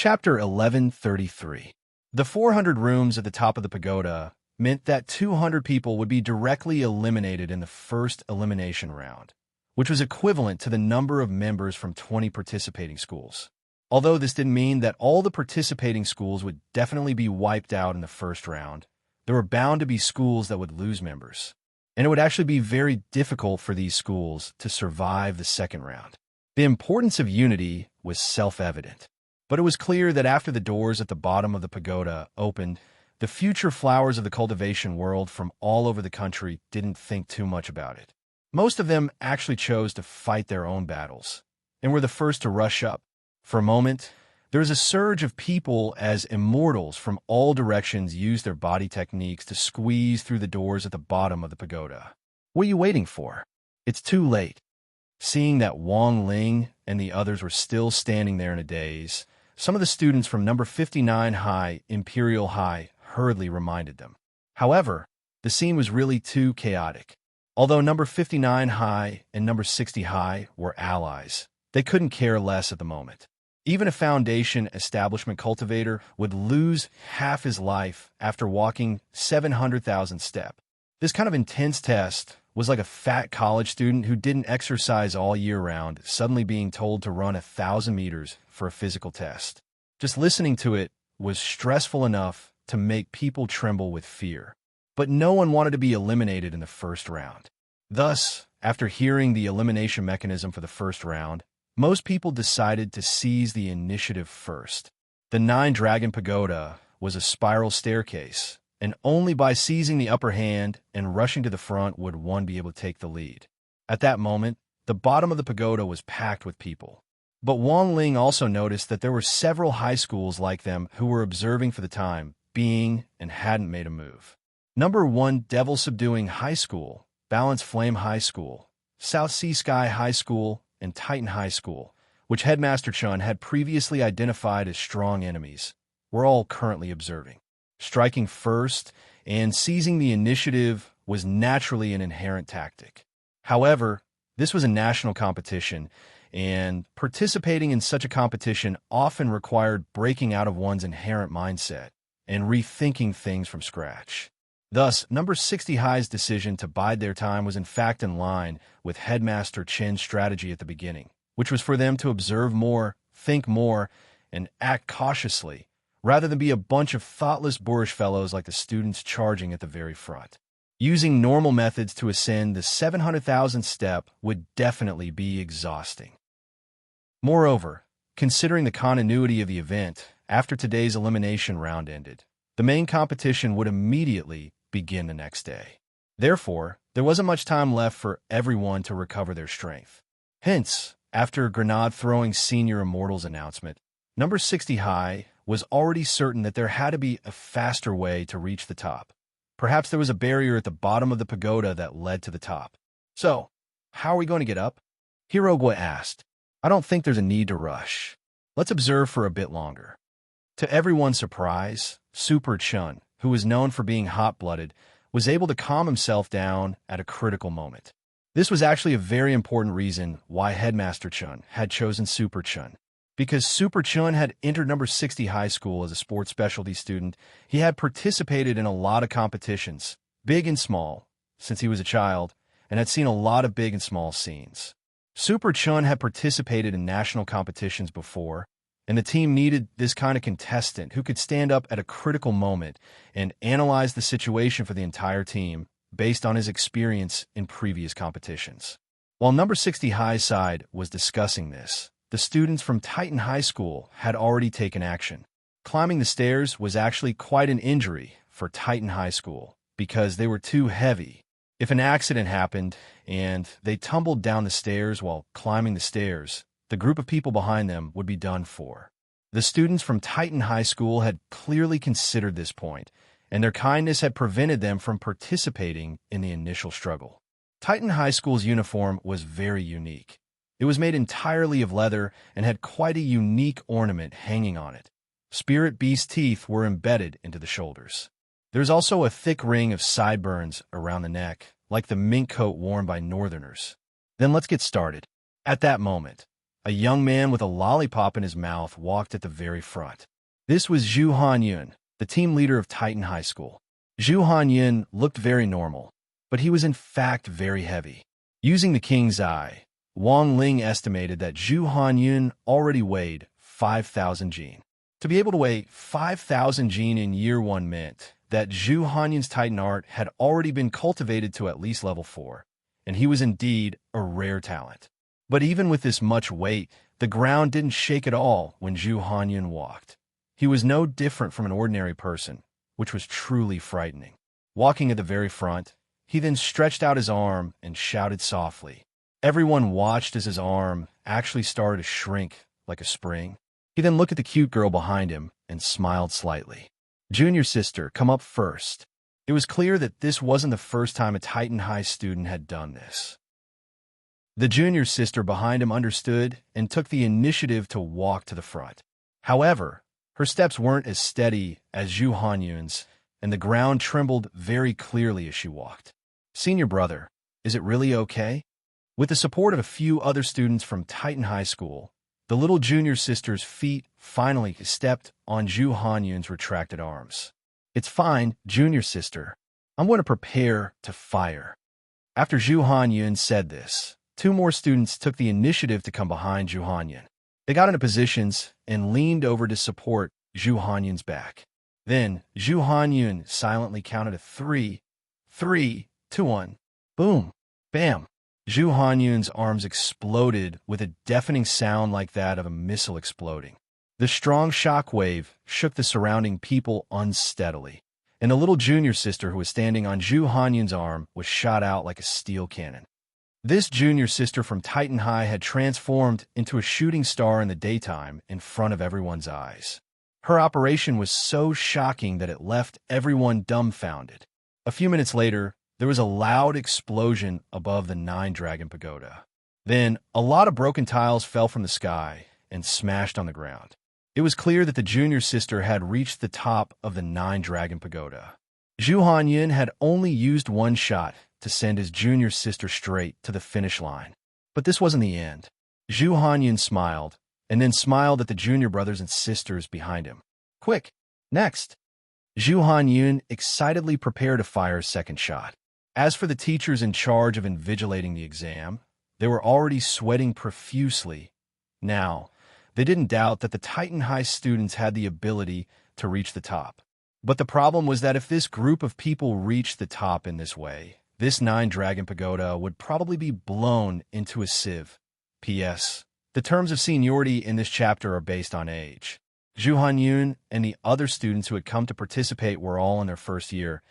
Chapter 1133. The 400 rooms at the top of the pagoda meant that 200 people would be directly eliminated in the first elimination round, which was equivalent to the number of members from 20 participating schools. Although this didn't mean that all the participating schools would definitely be wiped out in the first round, there were bound to be schools that would lose members, and it would actually be very difficult for these schools to survive the second round. The importance of unity was self-evident. But it was clear that after the doors at the bottom of the pagoda opened, the future flowers of the cultivation world from all over the country didn't think too much about it. Most of them actually chose to fight their own battles, and were the first to rush up. For a moment, there was a surge of people as immortals from all directions used their body techniques to squeeze through the doors at the bottom of the pagoda. What are you waiting for? It's too late. Seeing that Wang Ling and the others were still standing there in a daze, some of the students from number 59 High, Imperial High, hurriedly reminded them. However, the scene was really too chaotic. Although number 59 High and number 60 High were allies, they couldn't care less at the moment. Even a foundation establishment cultivator would lose half his life after walking 700,000 steps. This kind of intense test was like a fat college student who didn't exercise all year round suddenly being told to run 1,000 meters for a physical test. Just listening to it was stressful enough to make people tremble with fear. But no one wanted to be eliminated in the first round. Thus, after hearing the elimination mechanism for the first round, most people decided to seize the initiative first. The 9-dragon pagoda was a spiral staircase, and only by seizing the upper hand and rushing to the front would one be able to take the lead. At that moment, the bottom of the pagoda was packed with people. But Wang Ling also noticed that there were several high schools like them who were observing for the time being and hadn't made a move. Number 1 Devil Subduing High School, Balance Flame High School, South Sea Sky High School, and Titan High School, which Headmaster Chun had previously identified as strong enemies, were all currently observing. Striking first and seizing the initiative was naturally an inherent tactic. However, this was a national competition, and participating in such a competition often required breaking out of one's inherent mindset and rethinking things from scratch. Thus, number 60 High's decision to bide their time was in fact in line with Headmaster Chen's strategy at the beginning, which was for them to observe more, think more, and act cautiously, rather than be a bunch of thoughtless boorish fellows like the students charging at the very front. Using normal methods to ascend the 700,000 step would definitely be exhausting. Moreover, considering the continuity of the event, after today's elimination round ended, the main competition would immediately begin the next day. Therefore, there wasn't much time left for everyone to recover their strength. Hence, after Grenade-throwing Senior Immortal's announcement, number 60 High was already certain that there had to be a faster way to reach the top. Perhaps there was a barrier at the bottom of the pagoda that led to the top. So, how are we going to get up? Hirogwa asked. I don't think there's a need to rush. Let's observe for a bit longer. To everyone's surprise, Super Chun, who was known for being hot-blooded, was able to calm himself down at a critical moment. This was actually a very important reason why Headmaster Chun had chosen Super Chun. Because Super Chun had entered number 60 high school as a sports specialty student, he had participated in a lot of competitions, big and small, since he was a child, and had seen a lot of big and small scenes. Super Chun had participated in national competitions before, and the team needed this kind of contestant who could stand up at a critical moment and analyze the situation for the entire team based on his experience in previous competitions. While number 60 high side was discussing this, the students from Titan High School had already taken action. Climbing the stairs was actually quite an injury for Titan High School because they were too heavy. If an accident happened and they tumbled down the stairs while climbing the stairs, the group of people behind them would be done for. The students from Titan High School had clearly considered this point, and their kindness had prevented them from participating in the initial struggle. Titan High School's uniform was very unique. It was made entirely of leather and had quite a unique ornament hanging on it. Spirit beast teeth were embedded into the shoulders. There's also a thick ring of sideburns around the neck, like the mink coat worn by northerners. Then let's get started. At that moment, A young man with a lollipop in his mouth walked at the very front. This was Zhu Hanyun, the team leader of Titan High School. Zhu Hanyun looked very normal, but he was in fact very heavy. Using the king's eye, Wang Ling estimated that Zhu Hanyun already weighed 5,000 jin. To be able to weigh 5,000 jin in year 1 meant that Zhu Hanyun's Titan art had already been cultivated to at least level 4, and he was indeed a rare talent. But even with this much weight, the ground didn't shake at all when Zhu Hanyun walked. He was no different from an ordinary person, which was truly frightening. Walking at the very front, he then stretched out his arm and shouted softly. Everyone watched as his arm actually started to shrink like a spring. He then looked at the cute girl behind him and smiled slightly. Junior sister, come up first. It was clear that this wasn't the first time a Titan High student had done this. The junior sister behind him understood and took the initiative to walk to the front. However, her steps weren't as steady as Zhu Hanyun's, and the ground trembled very clearly as she walked. Senior brother, is it really okay? With the support of a few other students from Titan High School, the little junior sister's feet finally stepped on Zhu Hanyun's retracted arms. It's fine, junior sister. I'm going to prepare to fire. After Zhu Hanyun said this, 2 more students took the initiative to come behind Zhu Hanyun. They got into positions and leaned over to support Zhu Hanyun's back. Then, Zhu Hanyun silently counted to 3, 3, 2, 1. Boom. Bam. Zhu Hanyun's arms exploded with a deafening sound like that of a missile exploding. The strong shock wave shook the surrounding people unsteadily, and the little junior sister who was standing on Zhu Hanyun's arm was shot out like a steel cannon. This junior sister from Titan High had transformed into a shooting star in the daytime in front of everyone's eyes. Her operation was so shocking that it left everyone dumbfounded. A few minutes later, there was a loud explosion above the 9-dragon pagoda. Then, a lot of broken tiles fell from the sky and smashed on the ground. It was clear that the junior sister had reached the top of the 9-dragon pagoda. Zhu Hanyun had only used 1 shot to send his junior sister straight to the finish line. But this wasn't the end. Zhu Hanyun smiled, and then smiled at the junior brothers and sisters behind him. Quick, next! Zhu Hanyun excitedly prepared to fire a second shot. As for the teachers in charge of invigilating the exam, they were already sweating profusely. Now, they didn't doubt that the Titan High students had the ability to reach the top. But the problem was that if this group of people reached the top in this way, this 9-dragon pagoda would probably be blown into a sieve. P.S. The terms of seniority in this chapter are based on age. Zhu Hanyun and the other students who had come to participate were all in their first year,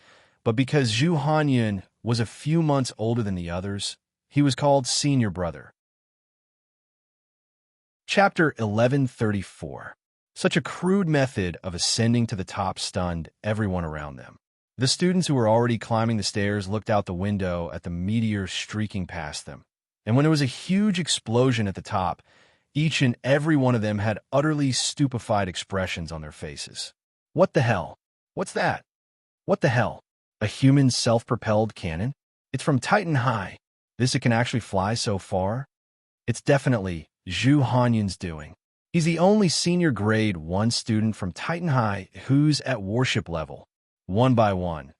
but because Zhu Hanyun was a few months older than the others, he was called senior brother. Chapter 1134. Such a crude method of ascending to the top stunned everyone around them. The students who were already climbing the stairs looked out the window at the meteor streaking past them. And when there was a huge explosion at the top, each and every one of them had utterly stupefied expressions on their faces. What the hell? What's that? What the hell? A human self-propelled cannon? It's from Titan High. It can actually fly so far? It's definitely Zhu Hanyun's doing. He's the only senior grade 1 student from Titan High who's at warship level. One by one,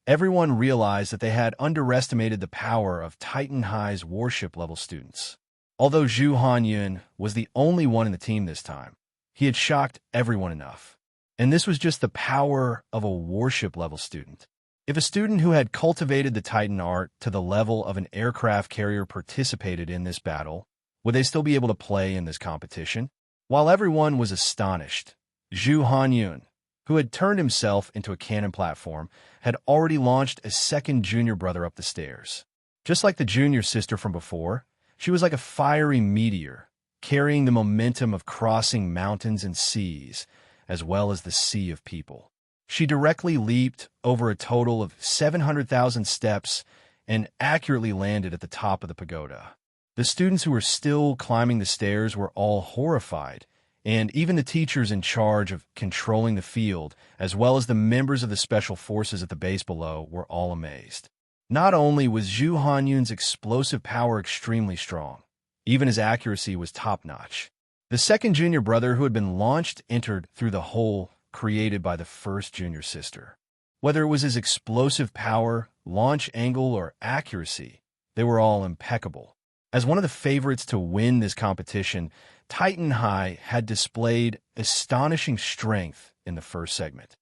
everyone realized that they had underestimated the power of Titan High's warship level students. Although Zhu Hanyun was the only one in the team this time, he had shocked everyone enough. And this was just the power of a warship level student. If a student who had cultivated the Titan art to the level of an aircraft carrier participated in this battle, would they still be able to play in this competition? While everyone was astonished, Zhu Hanyun, who had turned himself into a cannon platform, had already launched a second junior brother up the stairs. Just like the junior sister from before, she was like a fiery meteor, carrying the momentum of crossing mountains and seas, as well as the sea of people. She directly leaped over a total of 700,000 steps and accurately landed at the top of the pagoda. The students who were still climbing the stairs were all horrified, and even the teachers in charge of controlling the field, as well as the members of the special forces at the base below, were all amazed. Not only was Zhu Hanyun's explosive power extremely strong, Even his accuracy was top-notch. The second junior brother who had been launched entered through the hole created by the first junior sister. Whether it was his explosive power, launch angle, or accuracy, they were all impeccable. As one of the favorites to win this competition, Titan High had displayed astonishing strength in the first segment.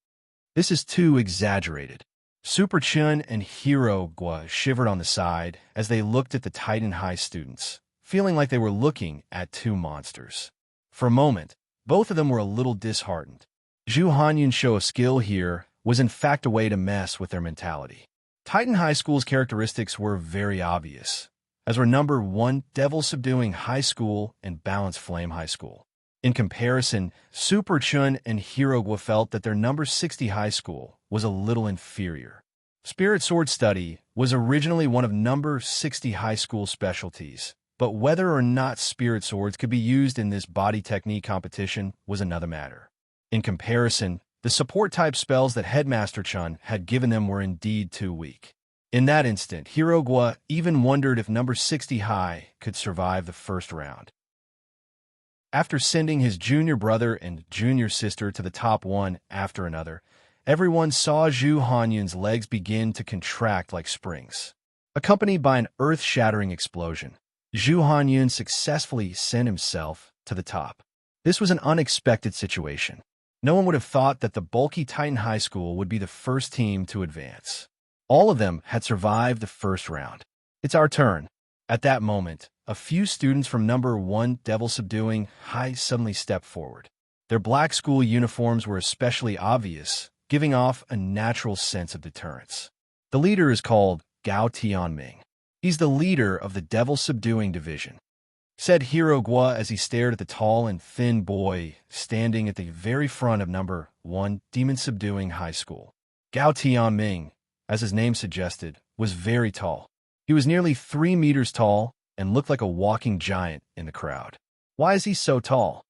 This is too exaggerated. Super Chun and Hero Gua shivered on the side as they looked at the Titan High students, feeling like they were looking at two monsters. For a moment, both of them were a little disheartened. Zhu Hanyun's show of skill here was in fact a way to mess with their mentality. Titan High School's characteristics were very obvious, as were number 1 Devil Subduing High School and Balance Flame High School. In comparison, Super Chun and Hero Gua felt that their number 60 high school was a little inferior. Spirit Sword Study was originally one of number 60 high school specialties, but whether or not spirit swords could be used in this body technique competition was another matter. In comparison, the support-type spells that Headmaster Chun had given them were indeed too weak. In that instant, Hero Gua even wondered if number 60 high could survive the first round. After sending his junior brother and junior sister to the top one after another, everyone saw Zhu Hanyun's legs begin to contract like springs. Accompanied by an earth-shattering explosion, Zhu Hanyun successfully sent himself to the top. This was an unexpected situation. No one would have thought that the bulky Titan High School would be the first team to advance. All of them had survived the first round. It's our turn. At that moment, a few students from number 1 Devil Subduing High suddenly stepped forward. Their black school uniforms were especially obvious, giving off a natural sense of deterrence. The leader is called Gao Tianming. He's the leader of the Devil Subduing Division, said Hero Gua as he stared at the tall and thin boy standing at the very front of number 1 Demon Subduing High School. Gao Tianming, as his name suggested, was very tall. He was nearly 3 meters tall and looked like a walking giant in the crowd. Why is he so tall?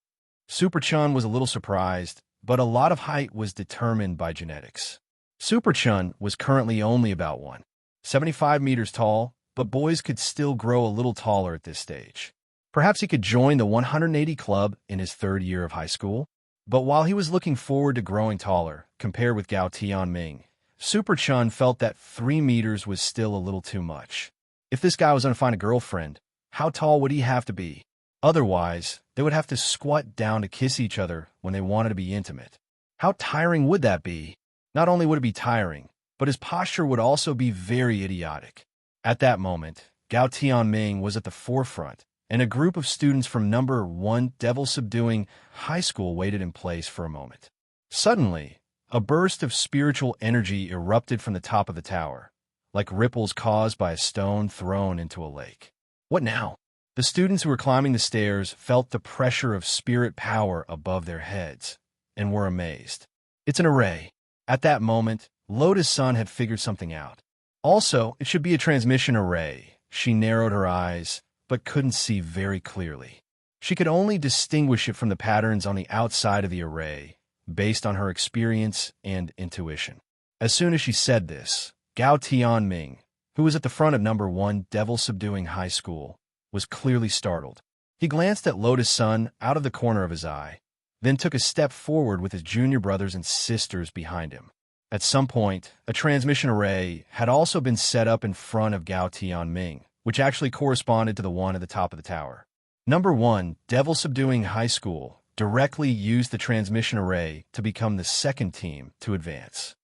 Super Chun was a little surprised, but a lot of height was determined by genetics. Super Chun was currently only about 1.75 meters tall, but boys could still grow a little taller at this stage. Perhaps he could join the 180 club in his third year of high school. But while he was looking forward to growing taller, compared with Gao Tianming, Super Chun felt that 3 meters was still a little too much. If this guy was going to find a girlfriend, how tall would he have to be? Otherwise, they would have to squat down to kiss each other when they wanted to be intimate. How tiring would that be? Not only would it be tiring, but his posture would also be very idiotic. At that moment, Gao Tianming was at the forefront, and a group of students from number 1 Devil Subduing High School waited in place for a moment. Suddenly, a burst of spiritual energy erupted from the top of the tower, like ripples caused by a stone thrown into a lake. What now? The students who were climbing the stairs felt the pressure of spirit power above their heads, and were amazed. It's an array. At that moment, Lotus Sun had figured something out. Also, it should be a transmission array. She narrowed her eyes, but couldn't see very clearly. She could only distinguish it from the patterns on the outside of the array, based on her experience and intuition. As soon as she said this, Gao Tianming, who was at the front of number 1 Devil Subduing High School, was clearly startled. He glanced at Lotus Sun out of the corner of his eye, then took a step forward with his junior brothers and sisters behind him. At some point, a transmission array had also been set up in front of Gao Tianming, which actually corresponded to the one at the top of the tower. Number 1 Devil Subduing High School directly used the transmission array to become the second team to advance.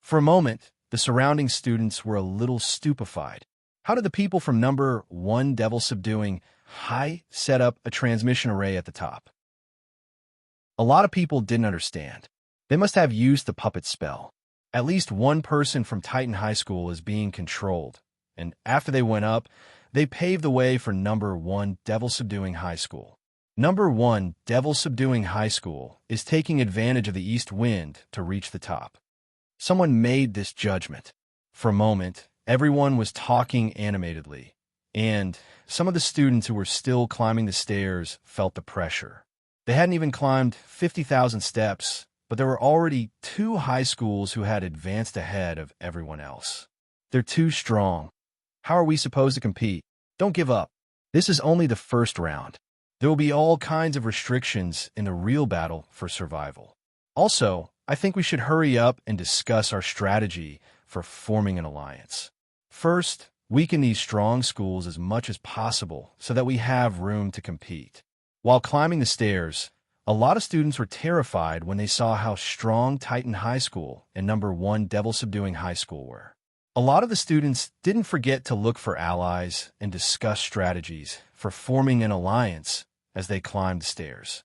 For a moment, the surrounding students were a little stupefied. How did the people from number 1 Devil Subduing High set up a transmission array at the top? A lot of people didn't understand. They must have used the puppet spell. At least one person from Titan High School is being controlled, and after they went up, they paved the way for number 1 Devil Subduing High School. Number 1 Devil Subduing High School is taking advantage of the east wind to reach the top. Someone made this judgment. For a moment, everyone was talking animatedly, and some of the students who were still climbing the stairs felt the pressure. They hadn't even climbed 50,000 steps, but there were already 2 high schools who had advanced ahead of everyone else. They're too strong. How are we supposed to compete? Don't give up. This is only the first round. There will be all kinds of restrictions in the real battle for survival. Also, I think we should hurry up and discuss our strategy for forming an alliance. First, weaken these strong schools as much as possible so that we have room to compete. While climbing the stairs, a lot of students were terrified when they saw how strong Titan High School and number 1 Devil Subduing High School were. A lot of the students didn't forget to look for allies and discuss strategies for forming an alliance as they climbed the stairs.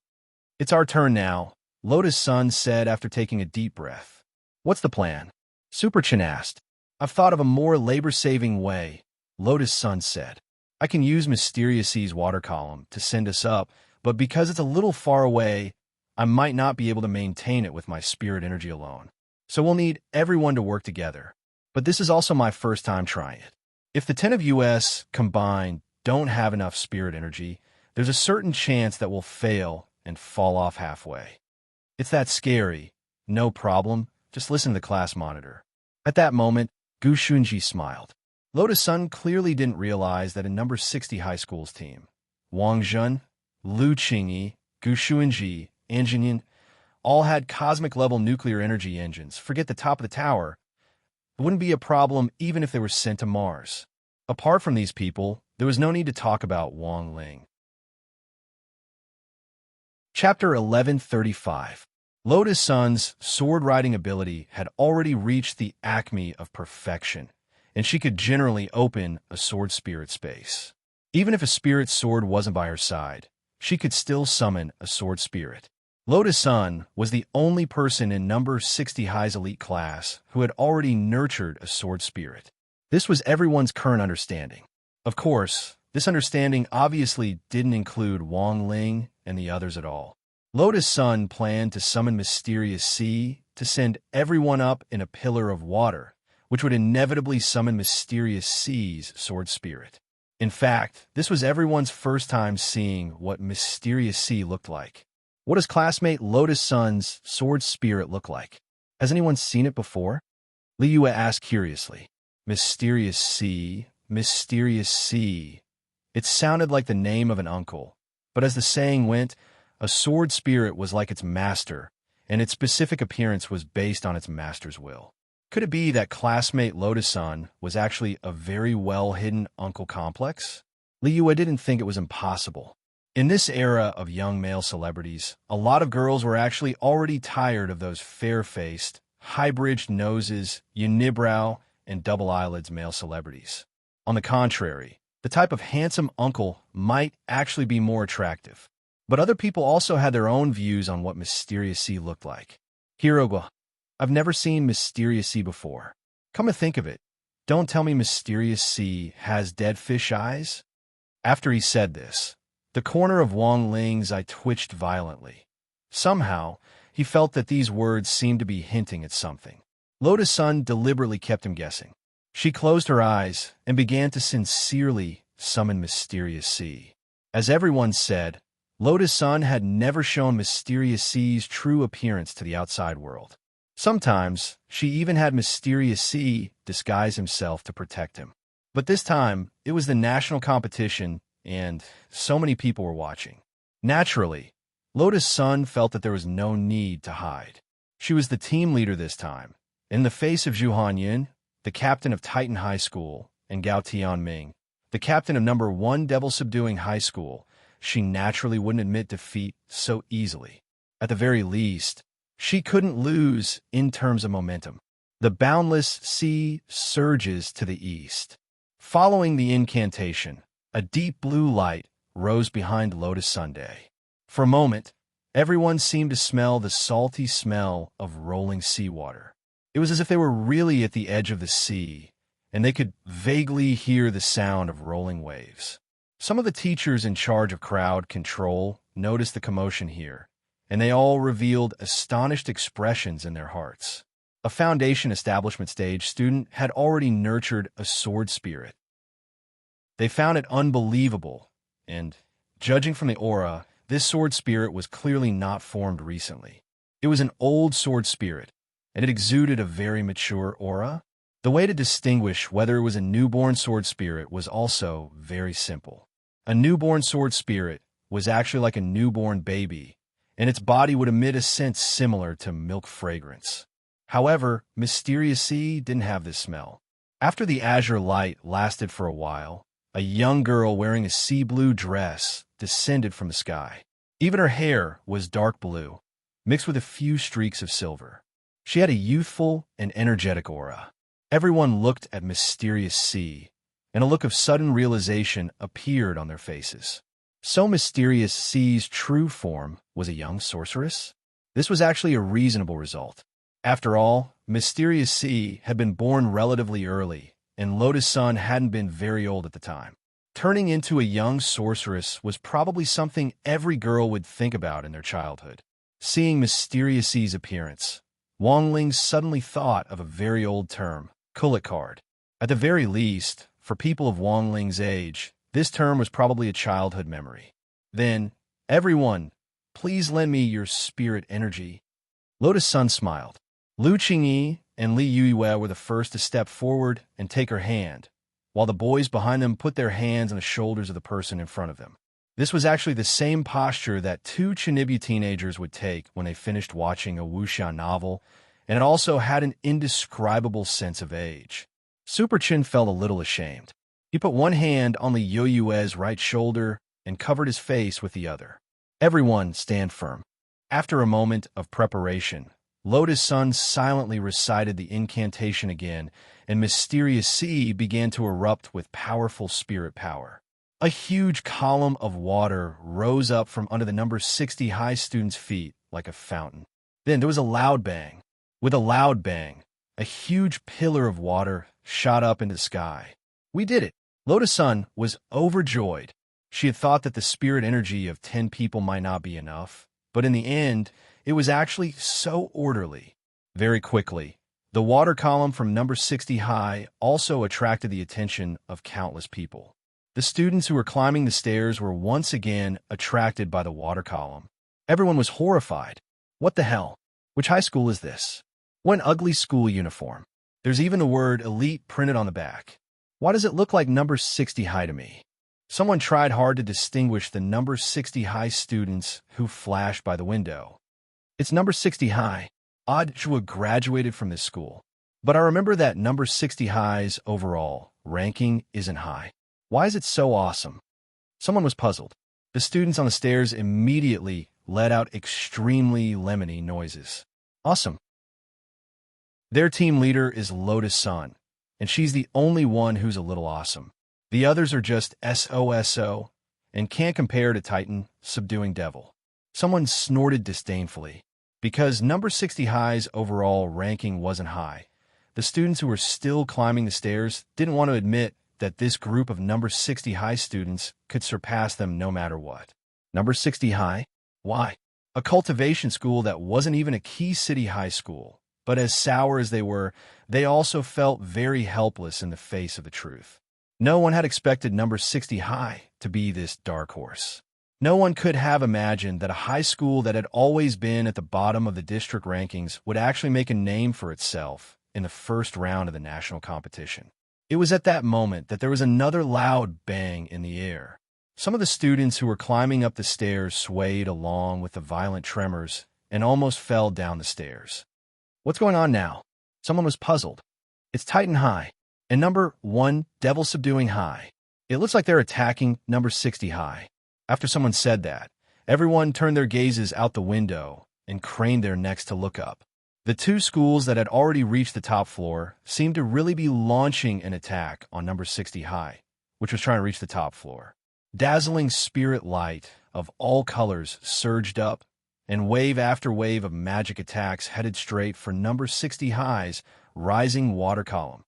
"It's our turn now," Lotus Sun said after taking a deep breath. "What's the plan?" Super Chin asked. "I've thought of a more labor-saving way," Lotus Sun said. "I can use Mysterious Sea's water column to send us up, but because it's a little far away, I might not be able to maintain it with my spirit energy alone. So we'll need everyone to work together. But this is also my first time trying it. If the 10 of us combined don't have enough spirit energy, there's a certain chance that we'll fail and fall off halfway. It's that scary. No problem. Just listen to the class monitor." At that moment, Gu Shunji smiled. Lotus Sun clearly didn't realize that in number 60 high school's team, Wang Zhen, Lu Qingyi, Gu Shunji, and Jinyin all had cosmic-level nuclear energy engines. Forget the top of the tower. It wouldn't be a problem even if they were sent to Mars. Apart from these people, there was no need to talk about Wang Ling. Chapter 1135. Lotus Sun's sword-riding ability had already reached the acme of perfection, and she could generally open a sword spirit space. Even if a spirit sword wasn't by her side, she could still summon a sword spirit. Lotus Sun was the only person in number 60 High's elite class who had already nurtured a sword spirit. This was everyone's current understanding. Of course, this understanding obviously didn't include Wang Ling and the others at all. Lotus Sun planned to summon Mysterious Sea to send everyone up in a pillar of water, which would inevitably summon Mysterious Sea's sword spirit. In fact, this was everyone's first time seeing what Mysterious Sea looked like. What does classmate Lotus Sun's sword spirit look like? Has anyone seen it before? Liyue asked curiously. Mysterious Sea, Mysterious Sea. It sounded like the name of an uncle, but as the saying went, a sword spirit was like its master, and its specific appearance was based on its master's will. Could it be that classmate Lotus Sun was actually a very well-hidden uncle complex? Liyue didn't think it was impossible. In this era of young male celebrities, a lot of girls were actually already tired of those fair-faced, high-bridged noses, unibrow, and double eyelids male celebrities. On the contrary, the type of handsome uncle might actually be more attractive. But other people also had their own views on what Mysterious Sea looked like. Hirogwa, I've never seen Mysterious Sea before. Come to think of it, don't tell me Mysterious Sea has dead fish eyes? After he said this, the corner of Wang Ling's eye twitched violently. Somehow, he felt that these words seemed to be hinting at something. Lotus Sun deliberately kept him guessing. She closed her eyes and began to sincerely summon Mysterious Sea. As everyone said, Lotus Sun had never shown Mysterious Sea's true appearance to the outside world. Sometimes, she even had Mysterious Sea disguise himself to protect him. But this time, it was the national competition, and so many people were watching. Naturally, Lotus Sun felt that there was no need to hide. She was the team leader this time. In the face of Zhu Hanyin, the captain of Titan High School, and Gao Tianming, the captain of number 1 Devil Subduing High School, she naturally wouldn't admit defeat so easily. At the very least, she couldn't lose in terms of momentum. The boundless sea surges to the east. Following the incantation, a deep blue light rose behind Lotus Sunday. For a moment, everyone seemed to smell the salty smell of rolling seawater. It was as if they were really at the edge of the sea, and they could vaguely hear the sound of rolling waves. Some of the teachers in charge of crowd control noticed the commotion here, and they all revealed astonished expressions in their hearts. A foundation establishment stage student had already nurtured a sword spirit. They found it unbelievable, and, judging from the aura, this sword spirit was clearly not formed recently. It was an old sword spirit, and it exuded a very mature aura. The way to distinguish whether it was a newborn sword spirit was also very simple. A newborn sword spirit was actually like a newborn baby, and its body would emit a scent similar to milk fragrance. However, Mysterious Sea didn't have this smell. After the azure light lasted for a while, a young girl wearing a sea blue dress descended from the sky. Even her hair was dark blue, mixed with a few streaks of silver. She had a youthful and energetic aura. Everyone looked at Mysterious Sea, and a look of sudden realization appeared on their faces. So Mysterious Sea's true form was a young sorceress? This was actually a reasonable result. After all, Mysterious Sea had been born relatively early, and Lotus Sun hadn't been very old at the time. Turning into a young sorceress was probably something every girl would think about in their childhood. Seeing Mysterious Sea's appearance, Wang Ling suddenly thought of a very old term, Kulik card. At the very least, for people of Wang Ling's age, this term was probably a childhood memory. Then, everyone, please lend me your spirit energy. Lotus Sun smiled. Lu Qingyi and Li Yue were the first to step forward and take her hand, while the boys behind them put their hands on the shoulders of the person in front of them. This was actually the same posture that two Chinibu teenagers would take when they finished watching a wuxia novel, and it also had an indescribable sense of age. Super Chin felt a little ashamed. He put one hand on Li Yue's right shoulder and covered his face with the other. Everyone stand firm. After a moment of preparation, Lotus Sun silently recited the incantation again, and Mysterious Sea began to erupt with powerful spirit power. A huge column of water rose up from under the number 60 high students' feet like a fountain. Then there was a loud bang. With a loud bang, a huge pillar of water shot up into the sky. We did it! Lotus Sun was overjoyed. She had thought that the spirit energy of 10 people might not be enough, but in the end, it was actually so orderly. Very quickly, the water column from number 60 high also attracted the attention of countless people. The students who were climbing the stairs were once again attracted by the water column. Everyone was horrified. What the hell? Which high school is this? What an ugly school uniform. There's even the word elite printed on the back. Why does it look like number 60 high to me? Someone tried hard to distinguish the number 60 high students who flashed by the window. It's number 60 high. Odd Chua graduated from this school. But I remember that number 60 high's overall ranking isn't high. Why is it so awesome? Someone was puzzled. The students on the stairs immediately let out extremely lemony noises. Awesome. Their team leader is Lotus Sun, and she's the only one who's a little awesome. The others are just SOSO and can't compare to Titan subduing Devil. Someone snorted disdainfully. Because number 60 high's overall ranking wasn't high, the students who were still climbing the stairs didn't want to admit that this group of number 60 high students could surpass them no matter what. Number 60 high? Why? A cultivation school that wasn't even a key city high school. But as sour as they were, they also felt very helpless in the face of the truth. No one had expected number 60 high to be this dark horse. No one could have imagined that a high school that had always been at the bottom of the district rankings would actually make a name for itself in the first round of the national competition. It was at that moment that there was another loud bang in the air. Some of the students who were climbing up the stairs swayed along with the violent tremors and almost fell down the stairs. What's going on now? Someone was puzzled. It's Titan High and number 1 Devil Subduing High. It looks like they're attacking number 60 high. After someone said that, everyone turned their gazes out the window and craned their necks to look up. The two schools that had already reached the top floor seemed to really be launching an attack on number 60 high, which was trying to reach the top floor. Dazzling spirit light of all colors surged up, and wave after wave of magic attacks headed straight for number 60 high's rising water column.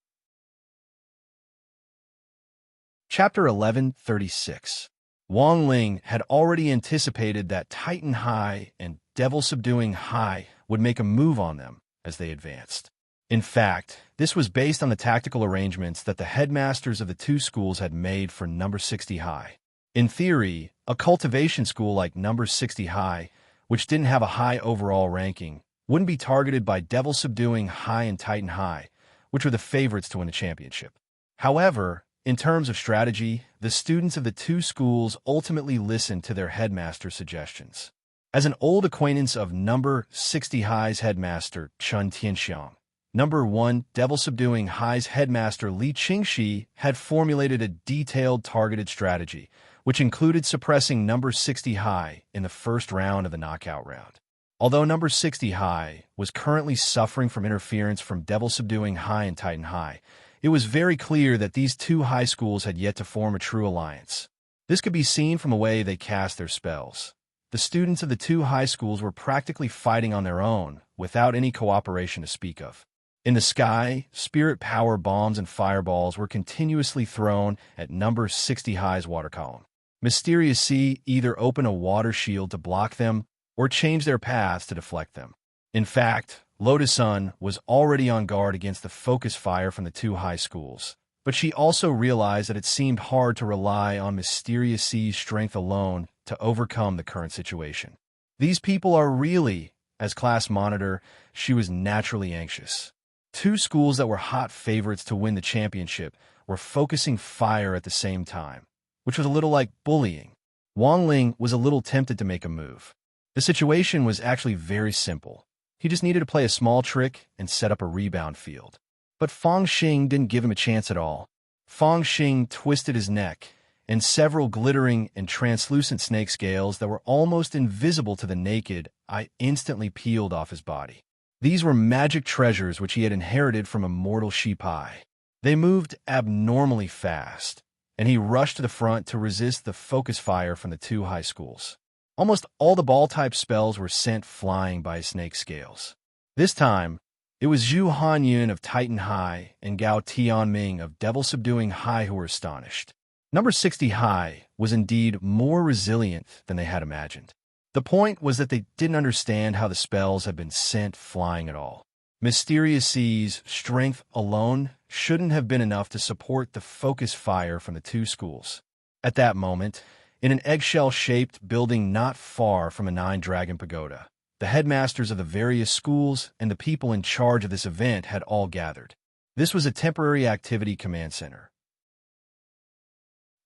Chapter 1136. Wang Ling had already anticipated that Titan High and Devil Subduing High would make a move on them as they advanced. In fact, this was based on the tactical arrangements that the headmasters of the two schools had made for number 60 high. In theory, a cultivation school like number 60 high, which didn't have a high overall ranking, wouldn't be targeted by Devil Subduing High and Titan High, which were the favorites to win the championship. However, In terms of strategy, the students of the two schools ultimately listened to their headmaster's suggestions. As an old acquaintance of number 60 High's headmaster Chun Tianxiang, number 1 Devil-Subduing High's headmaster Li Qingxi had formulated a detailed targeted strategy, which included suppressing number 60 High in the first round of the knockout round. Although number 60 High was currently suffering from interference from Devil-Subduing High and Titan High, it was very clear that these two high schools had yet to form a true alliance. This could be seen from the way they cast their spells. The students of the two high schools were practically fighting on their own, without any cooperation to speak of. In the sky, spirit power bombs and fireballs were continuously thrown at number 60 High's water column. Mysterious Sea either opened a water shield to block them or changed their paths to deflect them. In fact, Lotus Sun was already on guard against the focus fire from the two high schools, but she also realized that it seemed hard to rely on Mysterious Sea's strength alone to overcome the current situation. These people are really, as class monitor, she was naturally anxious. Two schools that were hot favorites to win the championship were focusing fire at the same time, which was a little like bullying. Wang Ling was a little tempted to make a move. The situation was actually very simple. He just needed to play a small trick and set up a rebound field. But Fang Xing didn't give him a chance at all. Fang Xing twisted his neck, and several glittering and translucent snake scales that were almost invisible to the naked eye instantly peeled off his body. These were magic treasures which he had inherited from immortal Shipai. They moved abnormally fast, and he rushed to the front to resist the focus fire from the two high schools. Almost all the ball-type spells were sent flying by snake scales. This time, it was Zhu Hanyun of Titan High and Gao Tianming of Devil-Subduing High who were astonished. Number 60 High was indeed more resilient than they had imagined. The point was that they didn't understand how the spells had been sent flying at all. Mysterious Sea's strength alone shouldn't have been enough to support the focus fire from the two schools. At that moment, in an eggshell-shaped building not far from a nine-dragon pagoda, the headmasters of the various schools and the people in charge of this event had all gathered. This was a temporary activity command center.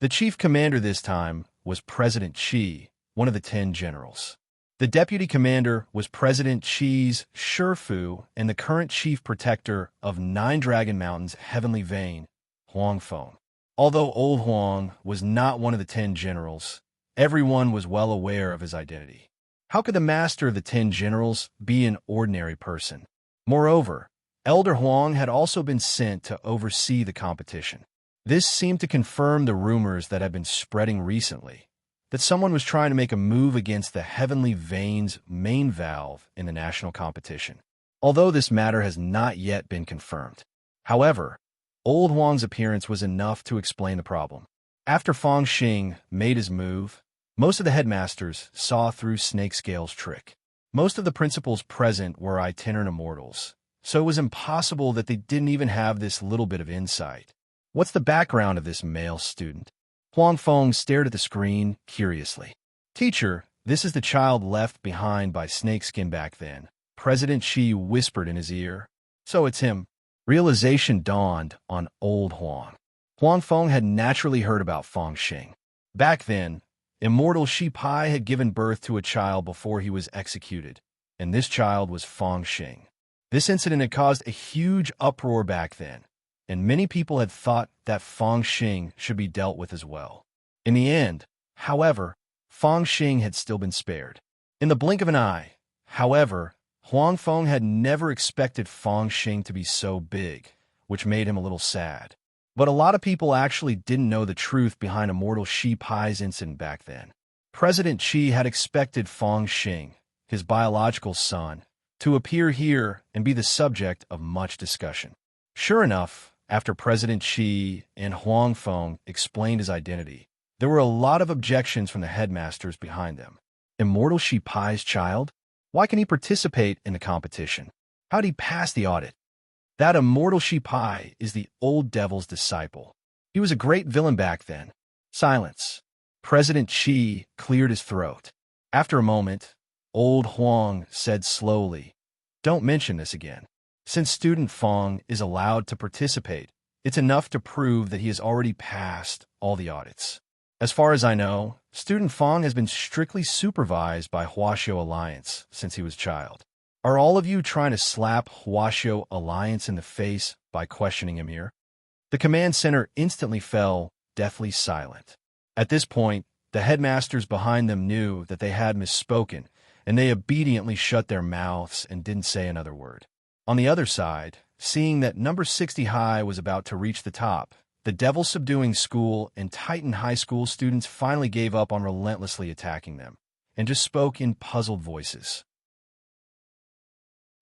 The chief commander this time was President Qi, one of the 10 generals. The deputy commander was President Qi's Shifu and the current chief protector of Nine Dragon Mountain's Heavenly Vein, Huang Feng. Although Old Huang was not one of the 10 generals, everyone was well aware of his identity. How could the master of the 10 generals be an ordinary person? Moreover, Elder Huang had also been sent to oversee the competition. This seemed to confirm the rumors that had been spreading recently, that someone was trying to make a move against the Heavenly Vein's main valve in the national competition, although this matter has not yet been confirmed. However, Old Huang's appearance was enough to explain the problem. After Fang Xing made his move, most of the headmasters saw through Snake Scale's trick. Most of the principals present were itinerant immortals, so it was impossible that they didn't even have this little bit of insight. What's the background of this male student? Huang Feng stared at the screen curiously. Teacher, this is the child left behind by Snakeskin back then. President Qi whispered in his ear. So it's him. Realization dawned on Old Huang. Huang Feng had naturally heard about Fang Xing. Back then, immortal Shipai had given birth to a child before he was executed, and this child was Fang Xing. This incident had caused a huge uproar back then, and many people had thought that Fang Xing should be dealt with as well. In the end, however, Fang Xing had still been spared. In the blink of an eye, however, Huang Feng had never expected Fang Xing to be so big, which made him a little sad. But a lot of people actually didn't know the truth behind immortal Shipai's incident back then. President Qi had expected Fang Xing, his biological son, to appear here and be the subject of much discussion. Sure enough, after President Qi and Huang Feng explained his identity, there were a lot of objections from the headmasters behind them. Immortal Shipai's child? Why can he participate in the competition? How'd he pass the audit? That immortal Shipai is the old devil's disciple. He was a great villain back then. Silence. President Qi cleared his throat. After a moment, Old Huang said slowly, "Don't mention this again. Since student Feng is allowed to participate, It's enough to prove that he has already passed all the audits. As far as I know, student Fong has been strictly supervised by Huaxiao Alliance since he was a child. Are all of you trying to slap Huaxiao Alliance in the face by questioning him here? The command center instantly fell deathly silent. At this point, the headmasters behind them knew that they had misspoken, and they obediently shut their mouths and didn't say another word. On the other side, seeing that number 60 High was about to reach the top, the devil-subduing school and Titan High School students finally gave up on relentlessly attacking them, and just spoke in puzzled voices.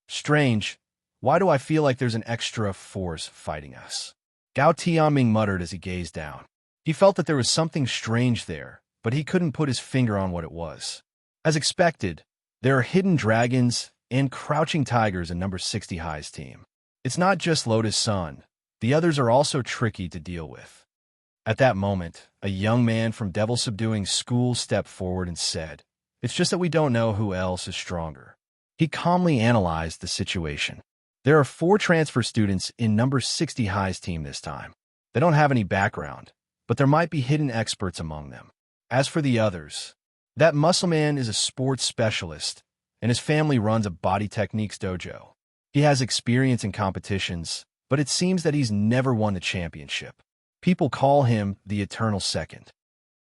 Strange. Why do I feel like there's an extra force fighting us? Gao Tianming muttered as he gazed down. He felt that there was something strange there, but he couldn't put his finger on what it was. As expected, there are hidden dragons and crouching tigers in number 60 High's team. It's not just Lotus Sun. The others are also tricky to deal with. At that moment, a young man from Devil Subduing School stepped forward and said, "It's just that we don't know who else is stronger." He calmly analyzed the situation. There are 4 transfer students in number 60 High's team this time. They don't have any background, but there might be hidden experts among them. As for the others, that muscle man is a sports specialist, and his family runs a body techniques dojo. He has experience in competitions, but it seems that he's never won the championship. People call him the Eternal Second.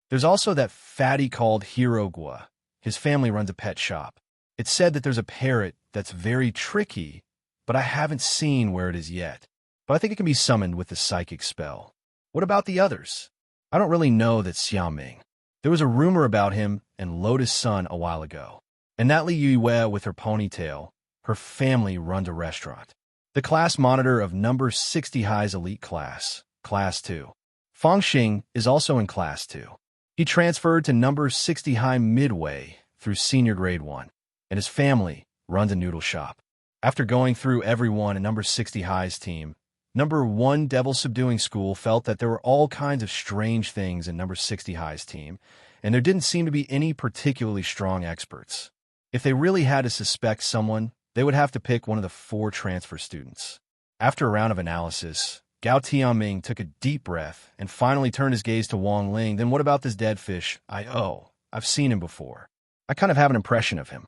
There's also that fatty called Hirogua. His family runs a pet shop. It's said that there's a parrot that's very tricky, but I haven't seen where it is yet. But I think it can be summoned with the psychic spell. What about the others? I don't really know that Xiaoming. There was a rumor about him and Lotus Sun a while ago. And that Li Yue with her ponytail, her family runs a restaurant. The class monitor of number 60 High's elite class, Class 2. Fang Xing is also in Class 2. He transferred to number 60 High midway through senior grade 1, and his family runs a noodle shop. After going through everyone in number 60 High's team, number 1 Devil Subduing School felt that there were all kinds of strange things in number 60 High's team, and there didn't seem to be any particularly strong experts. If they really had to suspect someone, they would have to pick one of the 4 transfer students. After a round of analysis, Gao Tianming took a deep breath and finally turned his gaze to Wang Ling. Then what about this dead fish? I've seen him before. I kind of have an impression of him.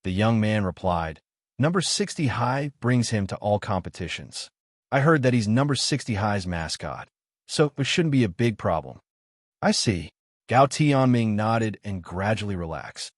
The young man replied, number 60 High brings him to all competitions. I heard that he's number 60 High's mascot, so it shouldn't be a big problem. I see. Gao Tianming nodded and gradually relaxed.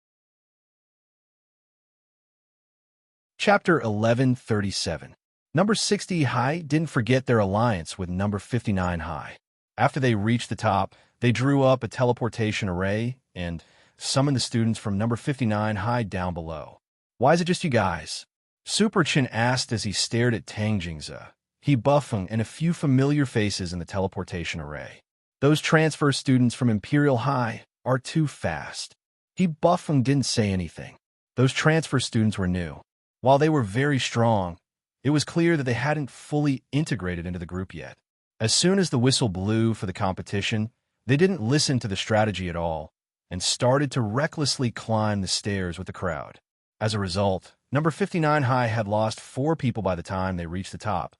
Chapter 1137. Number 60 High didn't forget their alliance with number 59 High. After they reached the top, they drew up a teleportation array and summoned the students from number 59 High down below. Why is it just you guys? Super Chin asked as he stared at Tang Jingze, He Buffeng, and a few familiar faces in the teleportation array. Those transfer students from Imperial High are too fast. He Buffeng didn't say anything. Those transfer students were new. While they were very strong, it was clear that they hadn't fully integrated into the group yet. As soon as the whistle blew for the competition, they didn't listen to the strategy at all and started to recklessly climb the stairs with the crowd. As a result, number 59 High had lost 4 people by the time they reached the top,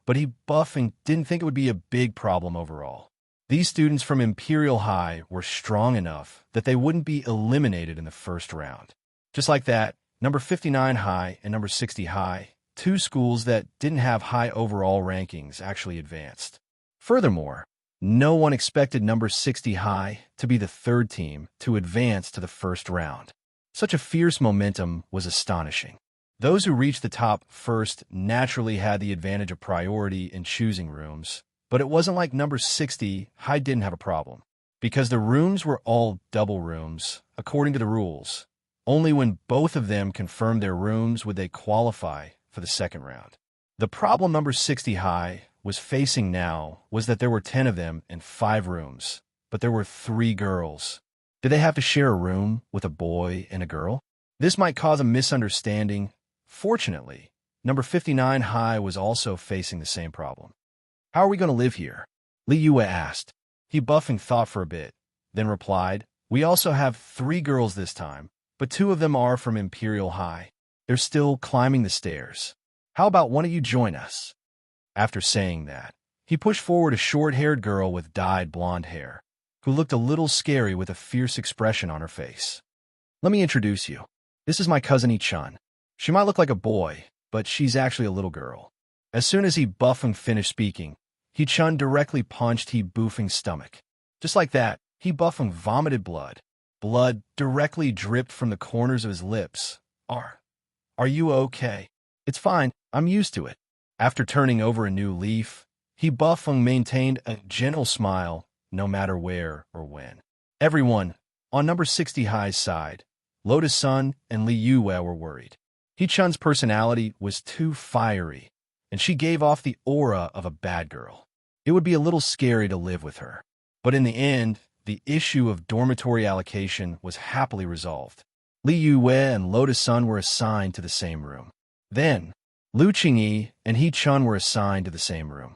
but he Buffeng didn't think it would be a big problem overall. These students from Imperial High were strong enough that they wouldn't be eliminated in the first round. Just like that, number 59 High and number 60 High, 2 schools that didn't have high overall rankings, actually advanced. Furthermore, no one expected number 60 High to be the 3rd team to advance to the first round. Such a fierce momentum was astonishing. Those who reached the top first naturally had the advantage of priority in choosing rooms, but it wasn't like number 60 High didn't have a problem, because the rooms were all double rooms, according to the rules. Only when both of them confirmed their rooms would they qualify for the second round. The problem number 60 High was facing now was that there were 10 of them in 5 rooms, but there were 3 girls. Did they have to share a room with a boy and a girl? This might cause a misunderstanding. Fortunately, number 59 High was also facing the same problem. How are we going to live here? Li Yue asked. He Buffeng thought for a bit, then replied, we also have 3 girls this time, but 2 of them are from Imperial High. They're still climbing the stairs. How about one of you join us? After saying that, He pushed forward a short-haired girl with dyed blonde hair, who looked a little scary with a fierce expression on her face. "Let me introduce you. This is my cousin Yi-chun. She might look like a boy, but she's actually a little girl." As soon as Yi-Buffeng finished speaking, Yi-chun directly punched Yi-Buffeng's stomach. Just like that, Yi-Buffeng vomited blood. Blood directly dripped from the corners of his lips. Are you okay?" "It's fine. I'm used to it." After turning over a new leaf, Yi-Buffeng maintained a gentle smile no matter where or when. Everyone, on number 60 High's side, Lotus Sun and Li Yue were worried. Yi-chun's personality was too fiery, and she gave off the aura of a bad girl. It would be a little scary to live with her. But in the end, the issue of dormitory allocation was happily resolved. Li Yue and Lotus Sun were assigned to the same room. Then, Lu Qingyi and Yi-chun were assigned to the same room.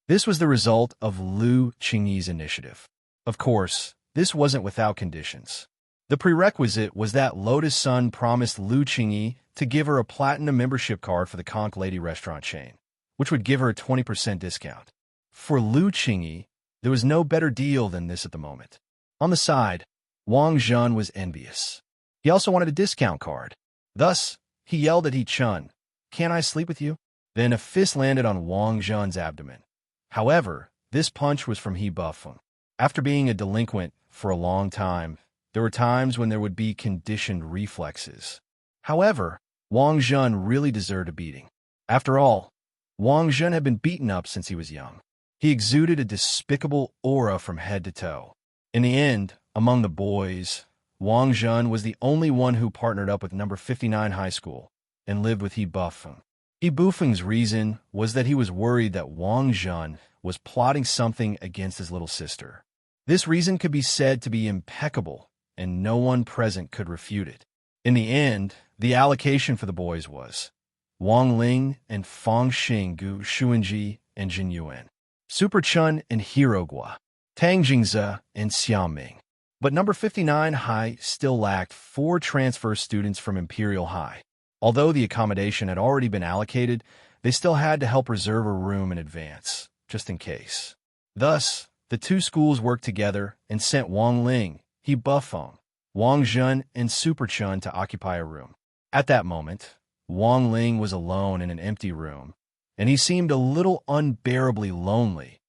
This was the result of Lu Qingyi's initiative. Of course, this wasn't without conditions. The prerequisite was that Lotus Sun promised Lu Qingyi to give her a platinum membership card for the Conch Lady restaurant chain, which would give her a 20% discount. For Lu Qingyi, there was no better deal than this at the moment. On the side, Wang Zhen was envious. He also wanted a discount card. Thus, he yelled at Yi-chun, "Can't I sleep with you?" Then a fist landed on Wang Zhen's abdomen. However, this punch was from Yi-Buffeng. After being a delinquent for a long time, there were times when there would be conditioned reflexes. However, Wang Zhen really deserved a beating. After all, Wang Zhen had been beaten up since he was young. He exuded a despicable aura from head to toe. In the end, among the boys, Wang Zhen was the only one who partnered up with number 59 High School and lived with Yi-Buffeng. Yi-Buffeng's reason was that he was worried that Wang Zhen was plotting something against his little sister. This reason could be said to be impeccable, and no one present could refute it. In the end, the allocation for the boys was Wang Ling and Fang Xing Gu Xuanji and Jin Yuan, Super Chun and Hero Gua, Tang Jingze and Xiaoming. But number 59 High still lacked 4 transfer students from Imperial High. Although the accommodation had already been allocated, they still had to help reserve a room in advance, just in case. Thus, the two schools worked together and sent Wang Ling, Yi-Buffeng, Wang Zhen, and Super Chun to occupy a room. At that moment, Wang Ling was alone in an empty room, and he seemed a little unbearably lonely.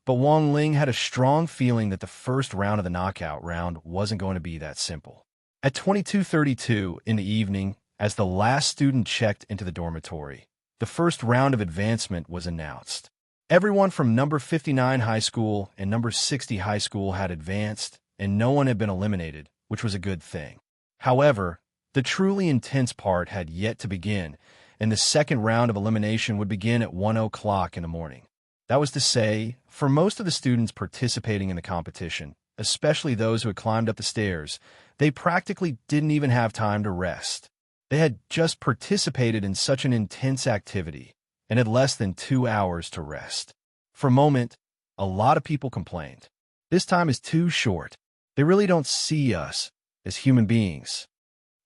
But Wang Ling had a strong feeling that the first round of the knockout round wasn't going to be that simple. At 22:32 in the evening, as the last student checked into the dormitory, the first round of advancement was announced. Everyone from number 59 High School and number 60 High School had advanced, and no one had been eliminated, which was a good thing. However, the truly intense part had yet to begin, and the second round of elimination would begin at 1 o'clock in the morning. That was to say, for most of the students participating in the competition, especially those who had climbed up the stairs, they practically didn't even have time to rest. They had just participated in such an intense activity and had less than 2 hours to rest. For a moment, a lot of people complained. This time is too short. They really don't see us as human beings.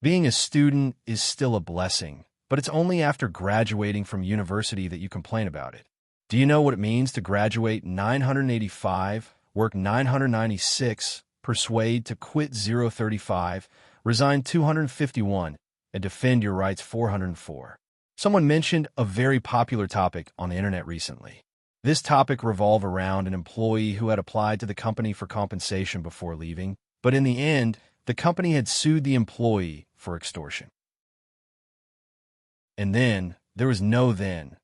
Being a student is still a blessing, but it's only after graduating from university that you complain about it. Do you know what it means to graduate 985, work 996, persuade to quit 035, resign 251, and defend your rights 404? Someone mentioned a very popular topic on the internet recently. This topic revolved around an employee who had applied to the company for compensation before leaving, but in the end, the company had sued the employee for extortion. And then, there was no then.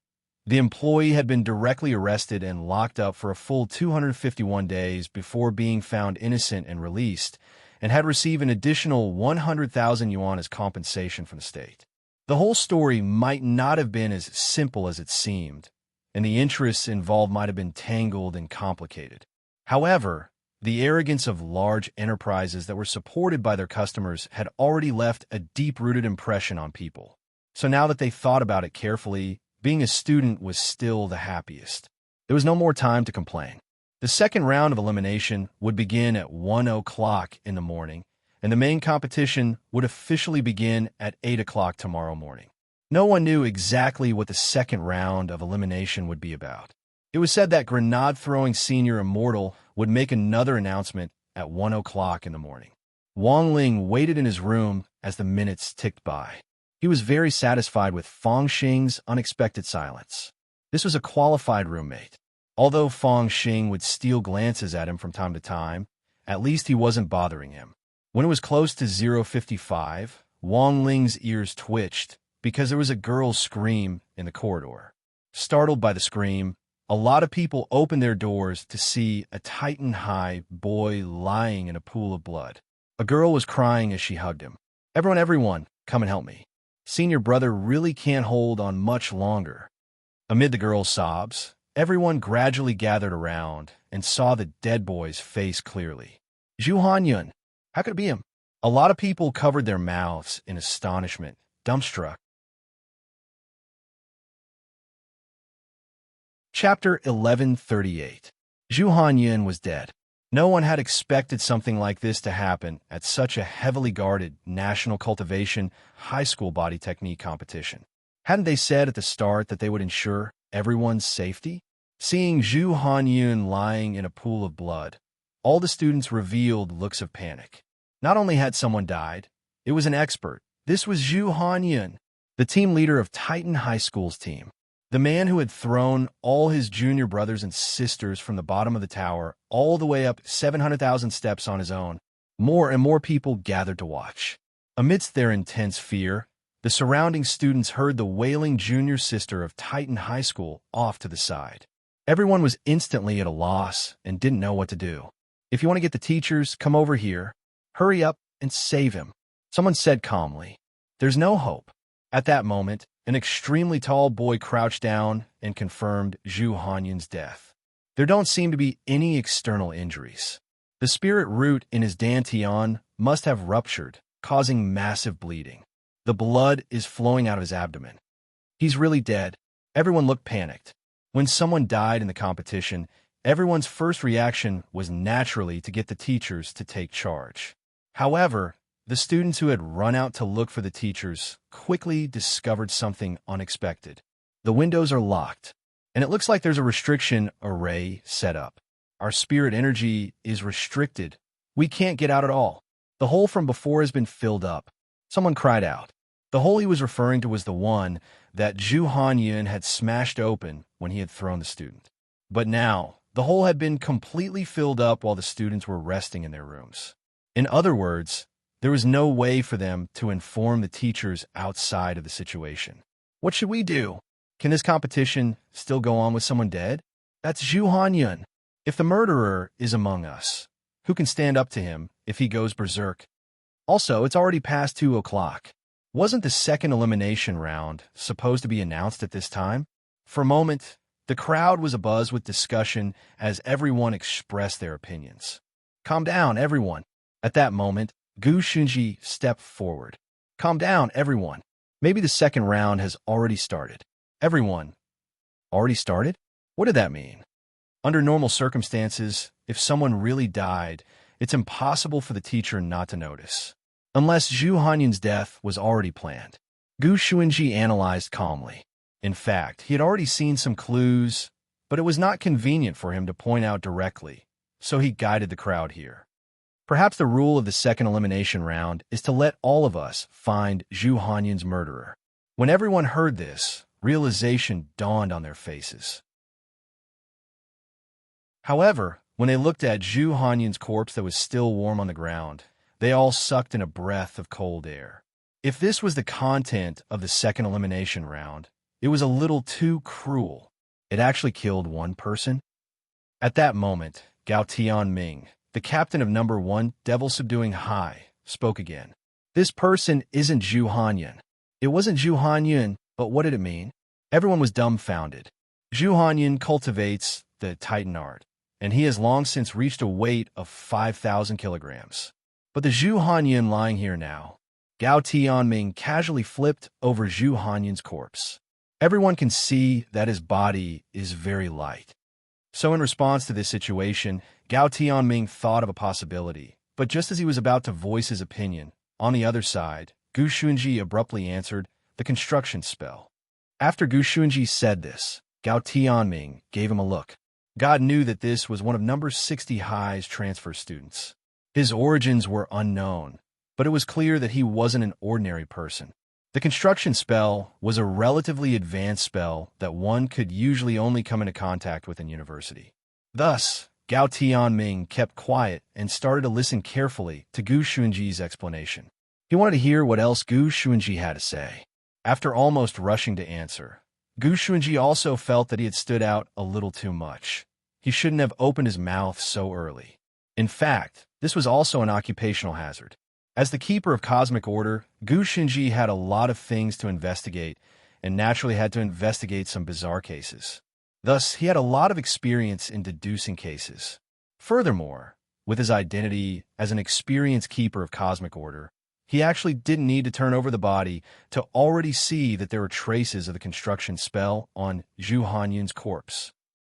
The employee had been directly arrested and locked up for a full 251 days before being found innocent and released, and had received an additional 100,000 yuan as compensation from the state. The whole story might not have been as simple as it seemed, and the interests involved might have been tangled and complicated. However, the arrogance of large enterprises that were supported by their customers had already left a deep-rooted impression on people. So now that they thought about it carefully, being a student was still the happiest. There was no more time to complain. The second round of elimination would begin at 1 o'clock in the morning, and the main competition would officially begin at 8 o'clock tomorrow morning. No one knew exactly what the second round of elimination would be about. It was said that grenade-throwing senior immortal would make another announcement at 1 o'clock in the morning. Wang Ling waited in his room as the minutes ticked by. He was very satisfied with Fang Xing's unexpected silence. This was a qualified roommate. Although Fang Xing would steal glances at him from time to time, at least he wasn't bothering him. When it was close to 0:55, Wang Ling's ears twitched because there was a girl's scream in the corridor. Startled by the scream, a lot of people opened their doors to see a Titan-high boy lying in a pool of blood. A girl was crying as she hugged him. Everyone, come and help me. Senior brother really can't hold on much longer." Amid the girl's sobs, everyone gradually gathered around and saw the dead boy's face clearly. Zhu Hanyun, how could it be him? A lot of people covered their mouths in astonishment, dumbstruck. Chapter 1138. Zhu Hanyun was dead. No one had expected something like this to happen at such a heavily guarded national cultivation high school body technique competition. Hadn't they said at the start that they would ensure everyone's safety? Seeing Zhu Hanyun lying in a pool of blood, all the students revealed looks of panic. Not only had someone died, it was an expert. This was Zhu Hanyun, the team leader of Titan High School's team. The man who had thrown all his junior brothers and sisters from the bottom of the tower all the way up 700,000 steps on his own. More and more people gathered to watch. Amidst their intense fear, the surrounding students heard the wailing junior sister of Titan High School off to the side. Everyone was instantly at a loss and didn't know what to do. "If you want to get the teachers, come over here. Hurry up and save him," someone said calmly. "There's no hope." At that moment, an extremely tall boy crouched down and confirmed Zhu Hanyun's death. There don't seem to be any external injuries. The spirit root in his dantian must have ruptured, causing massive bleeding. The blood is flowing out of his abdomen. He's really dead. Everyone looked panicked. When someone died in the competition, everyone's first reaction was naturally to get the teachers to take charge. However, the students who had run out to look for the teachers quickly discovered something unexpected. The windows are locked, and it looks like there's a restriction array set up. Our spirit energy is restricted. We can't get out at all. The hole from before has been filled up. Someone cried out. The hole he was referring to was the one that Zhu Hanyun had smashed open when he had thrown the student. But now, the hole had been completely filled up while the students were resting in their rooms. In other words, there was no way for them to inform the teachers outside of the situation. What should we do? Can this competition still go on with someone dead? That's Zhu Hanyun. If the murderer is among us, who can stand up to him if he goes berserk? Also, it's already past 2 o'clock. Wasn't the second elimination round supposed to be announced at this time? For a moment, the crowd was abuzz with discussion as everyone expressed their opinions. "Calm down, everyone." At that moment, Gu Shunji stepped forward. "Calm down, everyone. Maybe the second round has already started." Everyone. Already started? What did that mean? Under normal circumstances, if someone really died, it's impossible for the teacher not to notice. Unless Zhu Hanyun's death was already planned. Gu Shunji analyzed calmly. In fact, he had already seen some clues, but it was not convenient for him to point out directly, so he guided the crowd here. Perhaps the rule of the second elimination round is to let all of us find Zhu Hanyun's murderer. When everyone heard this, realization dawned on their faces. However, when they looked at Zhu Hanyun's corpse that was still warm on the ground, they all sucked in a breath of cold air. If this was the content of the second elimination round, it was a little too cruel. It actually killed one person. At that moment, Gao Tianming, the captain of number 1 Devil Subduing High, spoke again. "This person isn't Zhu Hanyun." It wasn't Zhu Hanyun, but what did it mean? Everyone was dumbfounded. Zhu Hanyun cultivates the Titan art, and he has long since reached a weight of 5,000 kilograms. But the Zhu Hanyun lying here now. Gao Tianming casually flipped over Zhu Hanyun's corpse. Everyone can see that his body is very light. So in response to this situation, Gao Tianming thought of a possibility, but just as he was about to voice his opinion, on the other side, Gu Shunji abruptly answered, the construction spell. After Gu Xuanji said this, Gao Tianming gave him a look. God knew that this was one of number 60 High's transfer students. His origins were unknown, but it was clear that he wasn't an ordinary person. The construction spell was a relatively advanced spell that one could usually only come into contact with in university. Thus, Gao Tianming kept quiet and started to listen carefully to Gu Xuanji's explanation. He wanted to hear what else Gu Xuanji had to say. After almost rushing to answer, Gu Xuanji also felt that he had stood out a little too much. He shouldn't have opened his mouth so early. In fact, this was also an occupational hazard. As the keeper of cosmic order, Gu Xuanji had a lot of things to investigate and naturally had to investigate some bizarre cases. Thus, he had a lot of experience in deducing cases. Furthermore, with his identity as an experienced keeper of cosmic order, he actually didn't need to turn over the body to already see that there were traces of the construction spell on Zhu Hanyun's corpse.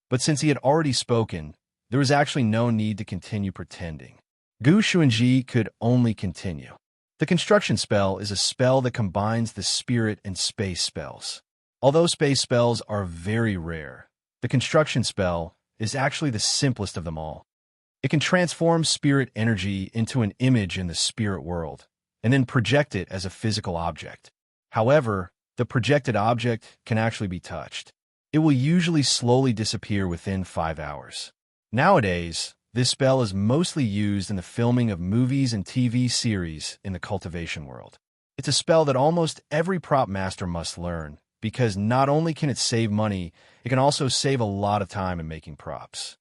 But since he had already spoken, there was actually no need to continue pretending. Gu Xuanji could only continue. The construction spell is a spell that combines the spirit and space spells. Although space spells are very rare, the construction spell is actually the simplest of them all. It can transform spirit energy into an image in the spirit world, and then project it as a physical object. However, the projected object can actually be touched. It will usually slowly disappear within 5 hours. Nowadays, this spell is mostly used in the filming of movies and TV series in the cultivation world. It's a spell that almost every prop master must learn, because not only can it save money, it can also save a lot of time in making props.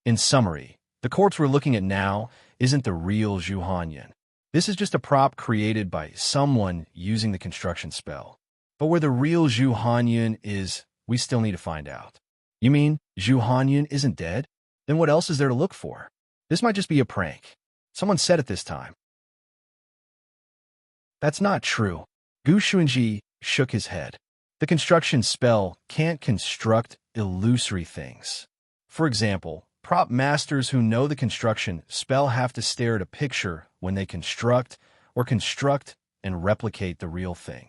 In summary, the corpse we're looking at now isn't the real Zhu Hanyun. This is just a prop created by someone using the construction spell. But where the real Zhu Hanyun is, we still need to find out. You mean Zhu Hanyun isn't dead? Then what else is there to look for? This might just be a prank. Someone said it this time. That's not true. Gu Xuanji shook his head. The construction spell can't construct illusory things. For example, prop masters who know the construction spell have to stare at a picture when they construct and replicate the real thing.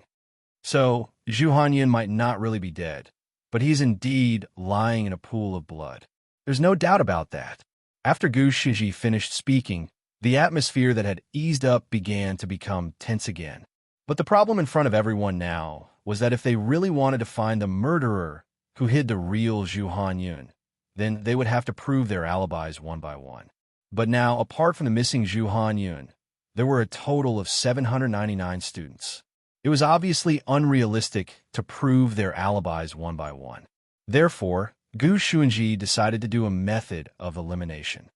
So, Zhu Hanyun might not really be dead, but he's indeed lying in a pool of blood. There's no doubt about that. After Gu Xuanji finished speaking, the atmosphere that had eased up began to become tense again. But the problem in front of everyone now was that if they really wanted to find the murderer who hid the real Zhu Hanyun, then they would have to prove their alibis one by one. But now, apart from the missing Zhu Hanyun, there were a total of 799 students. It was obviously unrealistic to prove their alibis one by one. Therefore, Gu Xuanji decided to do a method of elimination.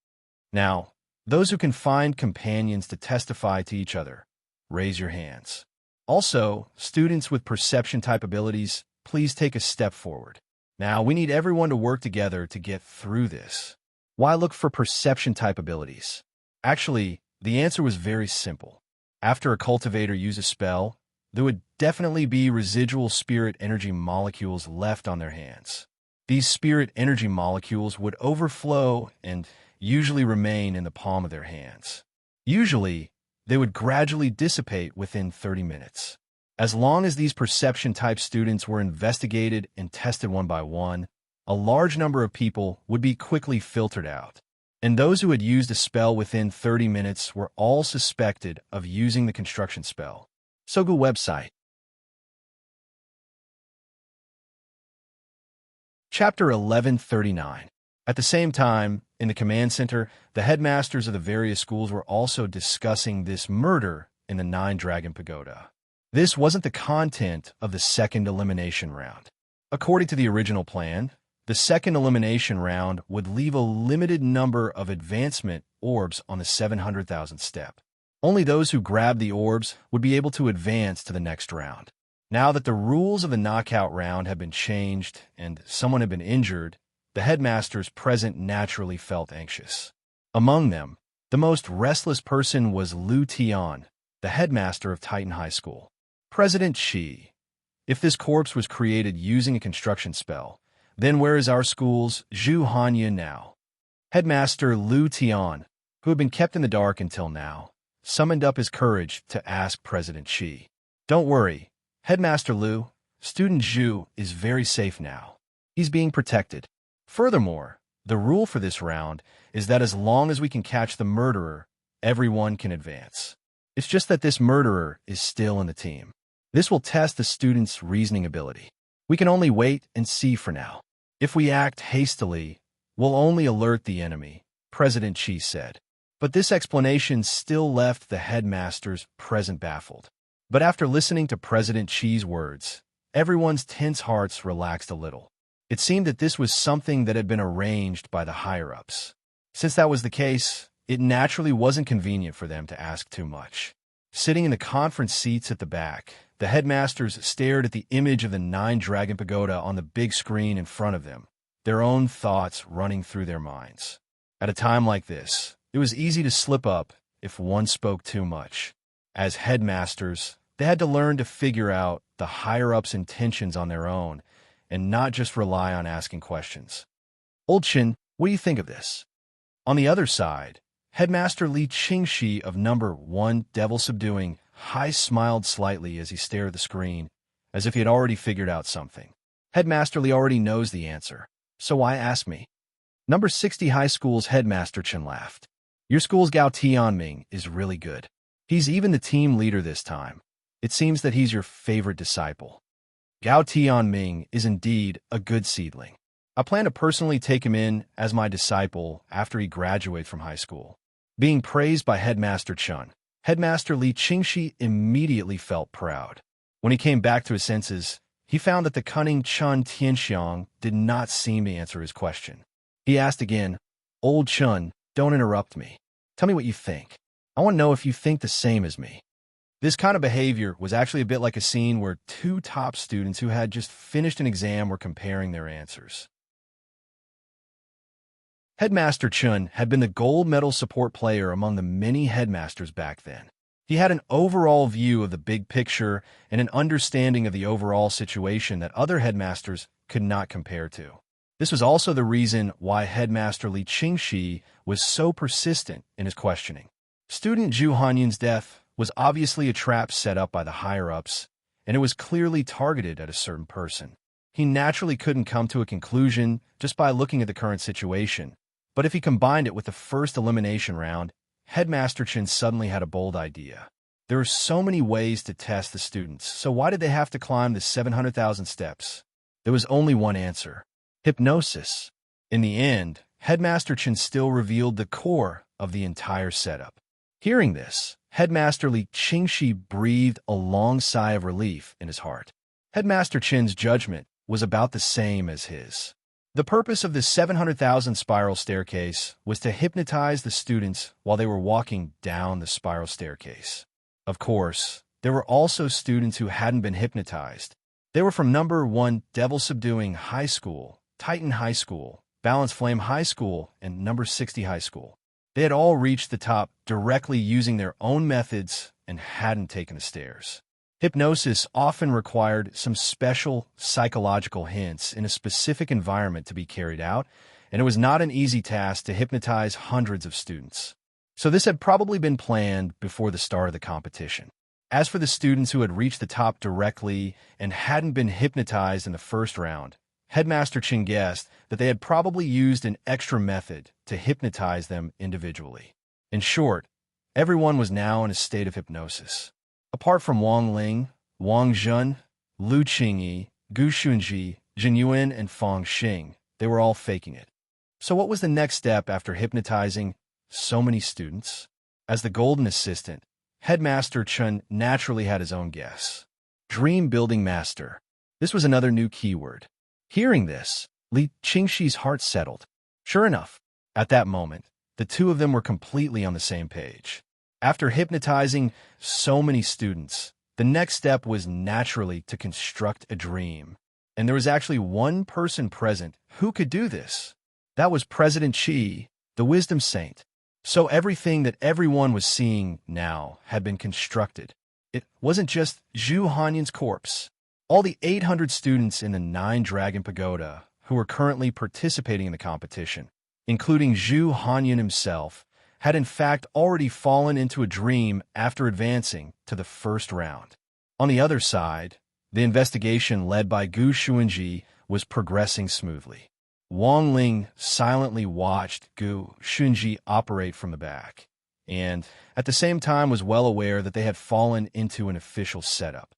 Now, those who can find companions to testify to each other, raise your hands. Also, students with perception-type abilities, please take a step forward. Now, we need everyone to work together to get through this. Why look for perception-type abilities? Actually, the answer was very simple. After a cultivator used a spell, there would definitely be residual spirit energy molecules left on their hands. These spirit energy molecules would overflow and usually remain in the palm of their hands. Usually, they would gradually dissipate within 30 minutes. As long as these perception-type students were investigated and tested one by one, a large number of people would be quickly filtered out. And those who had used a spell within 30 minutes were all suspected of using the construction spell. Sogu website. Chapter 1139. At the same time, in the command center, the headmasters of the various schools were also discussing this murder in the Nine Dragon Pagoda. This wasn't the content of the second elimination round. According to the original plan, the second elimination round would leave a limited number of advancement orbs on the 700,000 step. Only those who grabbed the orbs would be able to advance to the next round. Now that the rules of the knockout round had been changed and someone had been injured, the headmasters present naturally felt anxious. Among them, the most restless person was Lu Tian, the headmaster of Titan High School. President Shi, if this corpse was created using a construction spell, then where is our school's Zhu Hanyun now? Headmaster Lu Tian, who had been kept in the dark until now, summoned up his courage to ask President Shi. Don't worry, Headmaster Liu, student Zhu is very safe now. He's being protected. Furthermore, the rule for this round is that as long as we can catch the murderer, everyone can advance. It's just that this murderer is still in the team. This will test the student's reasoning ability. We can only wait and see for now. If we act hastily, we'll only alert the enemy, President Qi said. But this explanation still left the headmasters present baffled. But after listening to President Qi's words, everyone's tense hearts relaxed a little. It seemed that this was something that had been arranged by the higher-ups. Since that was the case, it naturally wasn't convenient for them to ask too much. Sitting in the conference seats at the back, the headmasters stared at the image of the 9-dragon pagoda on the big screen in front of them, their own thoughts running through their minds. At a time like this, it was easy to slip up if one spoke too much. As headmasters, they had to learn to figure out the higher-ups' intentions on their own and not just rely on asking questions. Old Qin, what do you think of this? On the other side, Headmaster Li Qingxi of number 1 Devil Subduing High smiled slightly as he stared at the screen, as if he had already figured out something. Headmaster Li already knows the answer, so why ask me? Number 60 High School's Headmaster Chen laughed. Your school's Gao Tianming is really good. He's even the team leader this time. It seems that he's your favorite disciple. Gao Tianming is indeed a good seedling. I plan to personally take him in as my disciple after he graduates from high school. Being praised by Headmaster Chen, Headmaster Li Qingxi immediately felt proud. When he came back to his senses, he found that the cunning Chen Tianxiang did not seem to answer his question. He asked again, Old Chen, don't interrupt me. Tell me what you think. I want to know if you think the same as me. This kind of behavior was actually a bit like a scene where two top students who had just finished an exam were comparing their answers. Headmaster Chen had been the gold medal support player among the many headmasters back then. He had an overall view of the big picture and an understanding of the overall situation that other headmasters could not compare to. This was also the reason why Headmaster Li Qingxi was so persistent in his questioning. Student Zhu Hanyun's death was obviously a trap set up by the higher-ups, and it was clearly targeted at a certain person. He naturally couldn't come to a conclusion just by looking at the current situation, but if he combined it with the first elimination round, Headmaster Chen suddenly had a bold idea. There are so many ways to test the students, so why did they have to climb the 700,000 steps? There was only one answer: hypnosis. In the end, Headmaster Chen still revealed the core of the entire setup. Hearing this, Headmaster Li Qingxi breathed a long sigh of relief in his heart. Headmaster Chen's judgment was about the same as his. The purpose of the 700,000 spiral staircase was to hypnotize the students while they were walking down the spiral staircase. Of course, there were also students who hadn't been hypnotized. They were from number 1 Devil Subduing High School, Titan High School, Balance Flame High School, and number 60 High School. They had all reached the top directly using their own methods and hadn't taken the stairs. Hypnosis often required some special psychological hints in a specific environment to be carried out, and it was not an easy task to hypnotize hundreds of students. So this had probably been planned before the start of the competition. As for the students who had reached the top directly and hadn't been hypnotized in the first round, Headmaster Chen guessed that they had probably used an extra method to hypnotize them individually. In short, everyone was now in a state of hypnosis. Apart from Wang Ling, Wang Zhen, Lu Qingyi, Gu Xunji, Jin Yuan, and Fang Xing, they were all faking it. So what was the next step after hypnotizing so many students? As the golden assistant, Headmaster Chen naturally had his own guess. Dream Building Master. This was another new keyword. Hearing this, Li Qingxi's heart settled. Sure enough, at that moment, the two of them were completely on the same page. After hypnotizing so many students, the next step was naturally to construct a dream. And there was actually one person present who could do this. That was President Qi, the Wisdom Saint. So everything that everyone was seeing now had been constructed. It wasn't just Zhu Hanyun's corpse. All the 800 students in the 9-Dragon Pagoda who were currently participating in the competition, including Zhu Hanyun himself, had in fact already fallen into a dream after advancing to the first round. On the other side, The investigation led by Gu Xuanji was progressing smoothly. Wang Ling silently watched Gu Xuanji operate from the back, and at the same time was well aware that they had fallen into an official setup.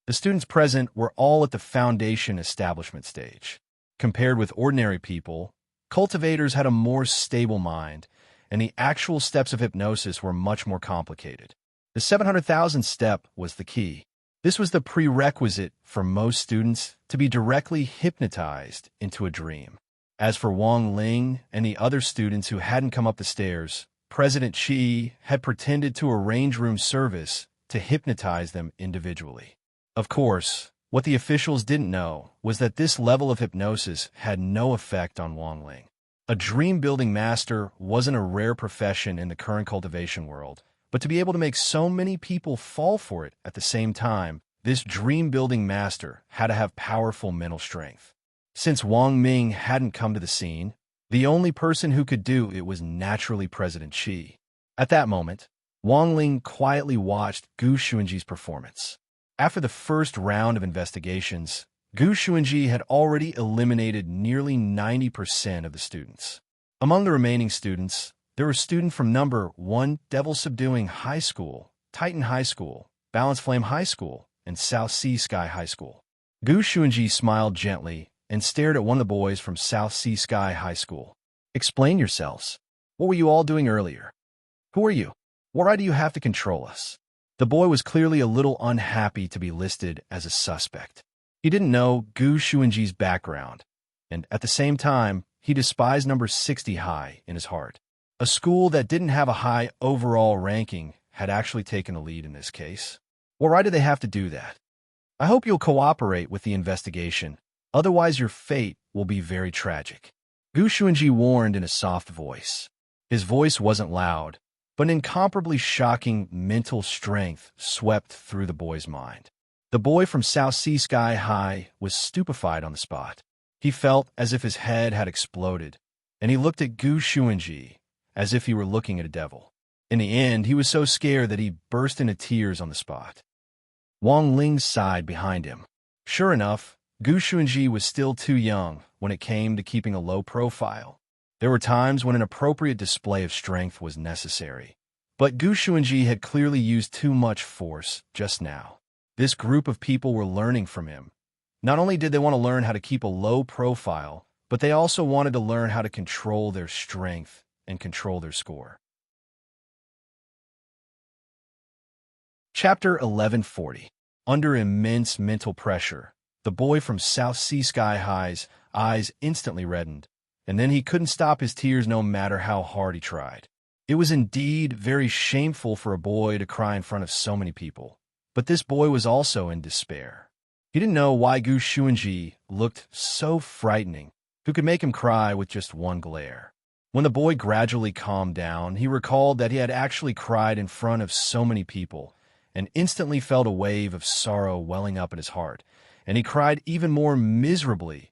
The students present were all at the foundation establishment stage. Compared with ordinary people, cultivators had a more stable mind, and the actual steps of hypnosis were much more complicated. The 700,000 step was the key. This was the prerequisite for most students to be directly hypnotized into a dream. As for Wang Ling and the other students who hadn't come up the stairs, President Qi had pretended to arrange room service to hypnotize them individually. Of course, what the officials didn't know was that this level of hypnosis had no effect on Wang Ling. A dream-building master wasn't a rare profession in the current cultivation world, but to be able to make so many people fall for it at the same time, this dream-building master had to have powerful mental strength. Since Wang Ming hadn't come to the scene, the only person who could do it was naturally President Qi. At that moment, Wang Ling quietly watched Gu Xuanji's performance. After the first round of investigations, Gu Xuanji had already eliminated nearly 90% of the students. Among the remaining students, there were students from number 1 Devil Subduing High School, Titan High School, Balance Flame High School, and South Sea Sky High School. Gu Xuanji smiled gently and stared at one of the boys from South Sea Sky High School. Explain yourselves. What were you all doing earlier? Who are you? Why do you have to control us? The boy was clearly a little unhappy to be listed as a suspect. He didn't know Gu Xuanji's background, and at the same time, he despised number 60 high in his heart. A school that didn't have a high overall ranking had actually taken the lead in this case. Well, why do they have to do that? I hope you'll cooperate with the investigation, otherwise your fate will be very tragic. Gu Xuanji warned in a soft voice. His voice wasn't loud, but an incomparably shocking mental strength swept through the boy's mind. The boy from South Sea Sky High was stupefied on the spot. He felt as if his head had exploded, and he looked at Gu Xuanji as if he were looking at a devil. In the end, he was so scared that he burst into tears on the spot. Wang Ling sighed behind him. Sure enough, Gu Xuanji was still too young when it came to keeping a low profile. There were times when an appropriate display of strength was necessary, but Gu Xuanji had clearly used too much force just now. This group of people were learning from him. Not only did they want to learn how to keep a low profile, but they also wanted to learn how to control their strength and control their score. Chapter 1140. Under immense mental pressure, the boy from South Sea Sky High's eyes instantly reddened, and then he couldn't stop his tears no matter how hard he tried. It was indeed very shameful for a boy to cry in front of so many people, but this boy was also in despair. He didn't know why Gu Xuanji looked so frightening, who could make him cry with just one glare. When the boy gradually calmed down, he recalled that he had actually cried in front of so many people, and instantly felt a wave of sorrow welling up in his heart, and he cried even more miserably.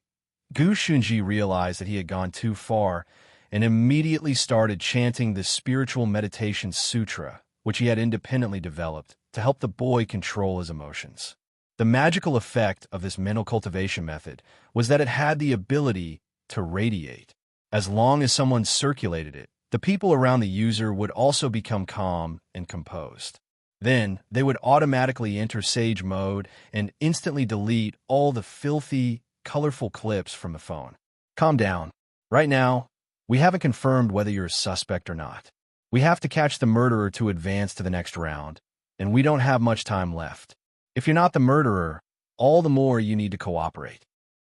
Gu Xuanji realized that he had gone too far and immediately started chanting the spiritual meditation sutra, which he had independently developed to help the boy control his emotions. The magical effect of this mental cultivation method was that it had the ability to radiate. As long as someone circulated it, the people around the user would also become calm and composed. Then, they would automatically enter sage mode and instantly delete all the filthy, colorful clips from the phone. Calm down. Right now, we haven't confirmed whether you're a suspect or not. We have to catch the murderer to advance to the next round, and we don't have much time left. If you're not the murderer, all the more you need to cooperate.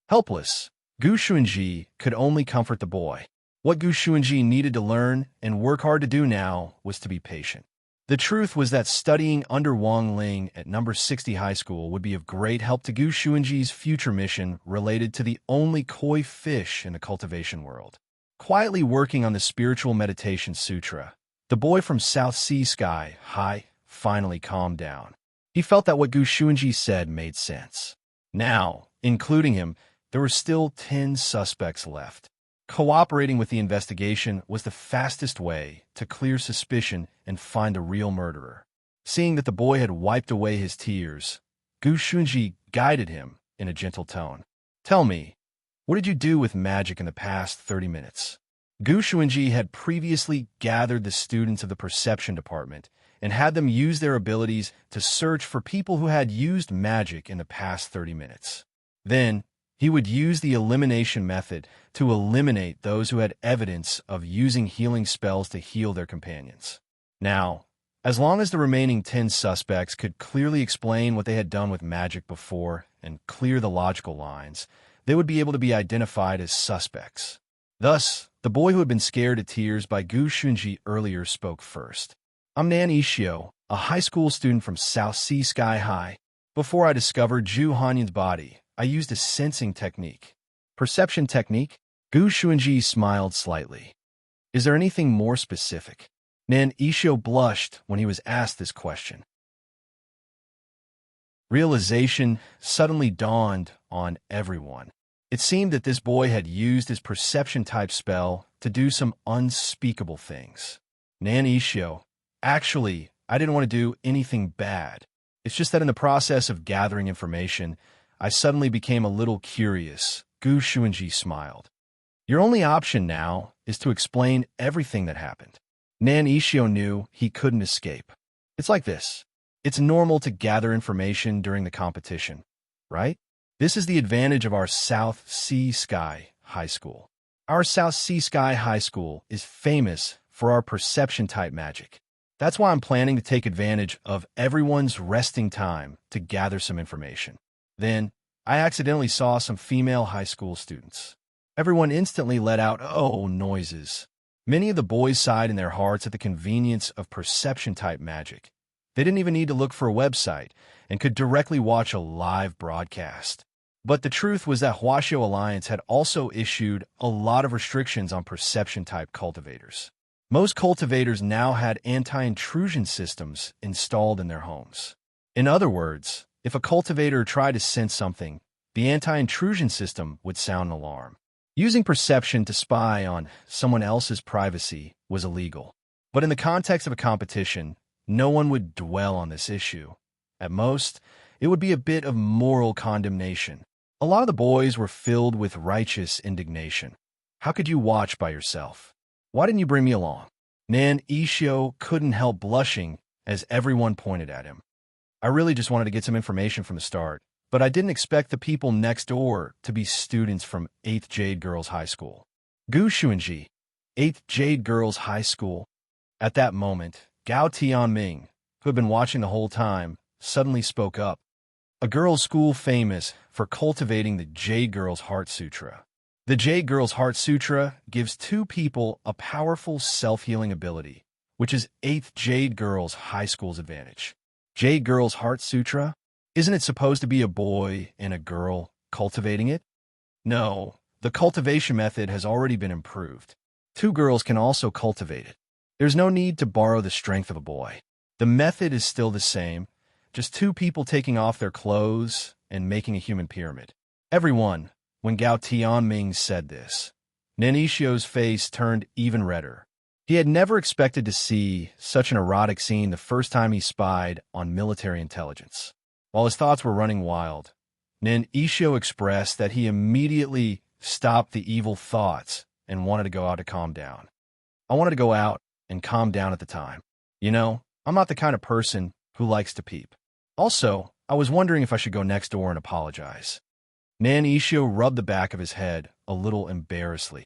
Helpless, Gu Xuanji could only comfort the boy. What Gu Xuanji needed to learn and work hard to do now was to be patient. The truth was that studying under Wang Ling at number 60 high school would be of great help to Gu Xuanji's future mission related to the only koi fish in the cultivation world. Quietly working on the spiritual meditation sutra, the boy from South Sea Sky High finally calmed down. He felt that what Gu Xuanji said made sense. Now, including him, there were still 10 suspects left. Cooperating with the investigation was the fastest way to clear suspicion and find the real murderer. Seeing that the boy had wiped away his tears, Gu Shunji guided him in a gentle tone. Tell me, what did you do with magic in the past 30 minutes? Gu Shunji had previously gathered the students of the perception department and had them use their abilities to search for people who had used magic in the past 30 minutes. Then, he would use the elimination method to eliminate those who had evidence of using healing spells to heal their companions. Now, as long as the remaining 10 suspects could clearly explain what they had done with magic before and clear the logical lines, they would be able to be identified as suspects. Thus, the boy who had been scared to tears by Gu Shunji earlier spoke first. I'm Nan Ishio, a high school student from South Sea Sky High. Before I discovered Zhu Hanyan's body, I used a sensing technique. Perception technique? Gu Shunji smiled slightly. Is there anything more specific? Nan Ishio blushed when he was asked this question. Realization suddenly dawned on everyone. It seemed that this boy had used his perception-type spell to do some unspeakable things. Nan Ishio, actually, I didn't want to do anything bad. It's just that in the process of gathering information, I suddenly became a little curious. Gu Shunji smiled. Your only option now is to explain everything that happened. Nan Ishio knew he couldn't escape. It's like this. It's normal to gather information during the competition, right? This is the advantage of our South Sea Sky High School. Our South Sea Sky High School is famous for our perception-type magic. That's why I'm planning to take advantage of everyone's resting time to gather some information. Then, I accidentally saw some female high school students. Everyone instantly let out "oh" noises. Many of the boys sighed in their hearts at the convenience of perception-type magic. They didn't even need to look for a website and could directly watch a live broadcast. But the truth was that Huaxiao Alliance had also issued a lot of restrictions on perception-type cultivators. Most cultivators now had anti-intrusion systems installed in their homes. In other words, if a cultivator tried to sense something, the anti-intrusion system would sound an alarm. Using perception to spy on someone else's privacy was illegal. But in the context of a competition, no one would dwell on this issue. At most, it would be a bit of moral condemnation. A lot of the boys were filled with righteous indignation. How could you watch by yourself? Why didn't you bring me along? Nan Ishio couldn't help blushing as everyone pointed at him. I really just wanted to get some information from the start, but I didn't expect the people next door to be students from 8th Jade Girls High School. Gu Shunji, 8th Jade Girls High School. At that moment, Gao Tianming, who had been watching the whole time, suddenly spoke up. A girls' school famous for cultivating the Jade Girls Heart Sutra. The Jade Girls Heart Sutra gives two people a powerful self-healing ability, which is 8th Jade Girls High School's advantage. Jade Girls Heart Sutra? Isn't it supposed to be a boy and a girl cultivating it? No, the cultivation method has already been improved. Two girls can also cultivate it. There's no need to borrow the strength of a boy. The method is still the same, just two people taking off their clothes and making a human pyramid. Everyone, when Gao Tianming said this, Nan Ishio's face turned even redder. He had never expected to see such an erotic scene the first time he spied on military intelligence. While his thoughts were running wild, Nan Ishio expressed that he immediately stopped the evil thoughts and wanted to go out to calm down. I wanted to go out and calm down at the time. You know, I'm not the kind of person who likes to peep. Also, I was wondering if I should go next door and apologize. Nan Ishio rubbed the back of his head a little embarrassedly.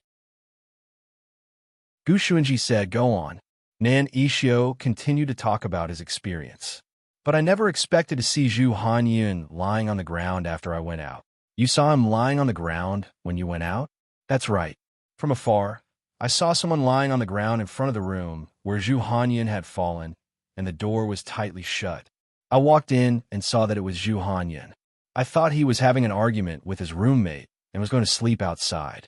Gu Shunji said, "Go on." Nan Ishio continued to talk about his experience. But I never expected to see Zhu Hanyan lying on the ground after I went out. You saw him lying on the ground when you went out? That's right. From afar, I saw someone lying on the ground in front of the room where Zhu Hanyan had fallen, and the door was tightly shut. I walked in and saw that it was Zhu Hanyan. I thought he was having an argument with his roommate and was going to sleep outside.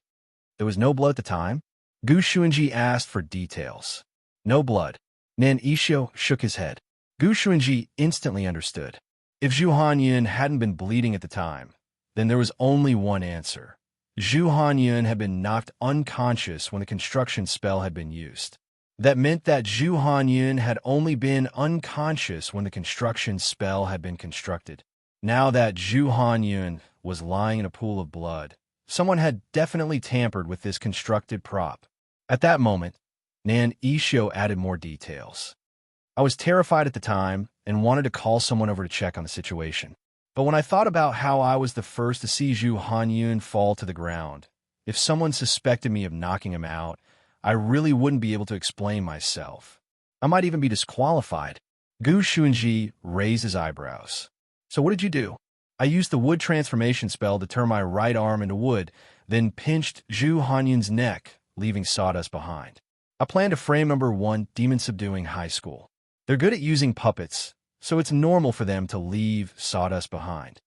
There was no blood at the time? Gu Shunji asked for details. No blood. Nan Ishio shook his head. Gu Shunji instantly understood. If Zhu Hanyan hadn't been bleeding at the time, then there was only one answer. Zhu Hanyan had been knocked unconscious when the construction spell had been used. That meant that Zhu Hanyan had only been unconscious when the construction spell had been constructed. Now that Zhu Hanyun was lying in a pool of blood, someone had definitely tampered with this constructed prop. At that moment, Nan Ishio added more details. I was terrified at the time and wanted to call someone over to check on the situation. But when I thought about how I was the first to see Zhu Hanyun fall to the ground, if someone suspected me of knocking him out, I really wouldn't be able to explain myself. I might even be disqualified. Gu Xuanji raised his eyebrows. So what did you do? I used the wood transformation spell to turn my right arm into wood, then pinched Zhu Hanyun's neck, leaving sawdust behind. I plan to frame number 1 Demon Subduing High School. They're good at using puppets, so it's normal for them to leave sawdust behind.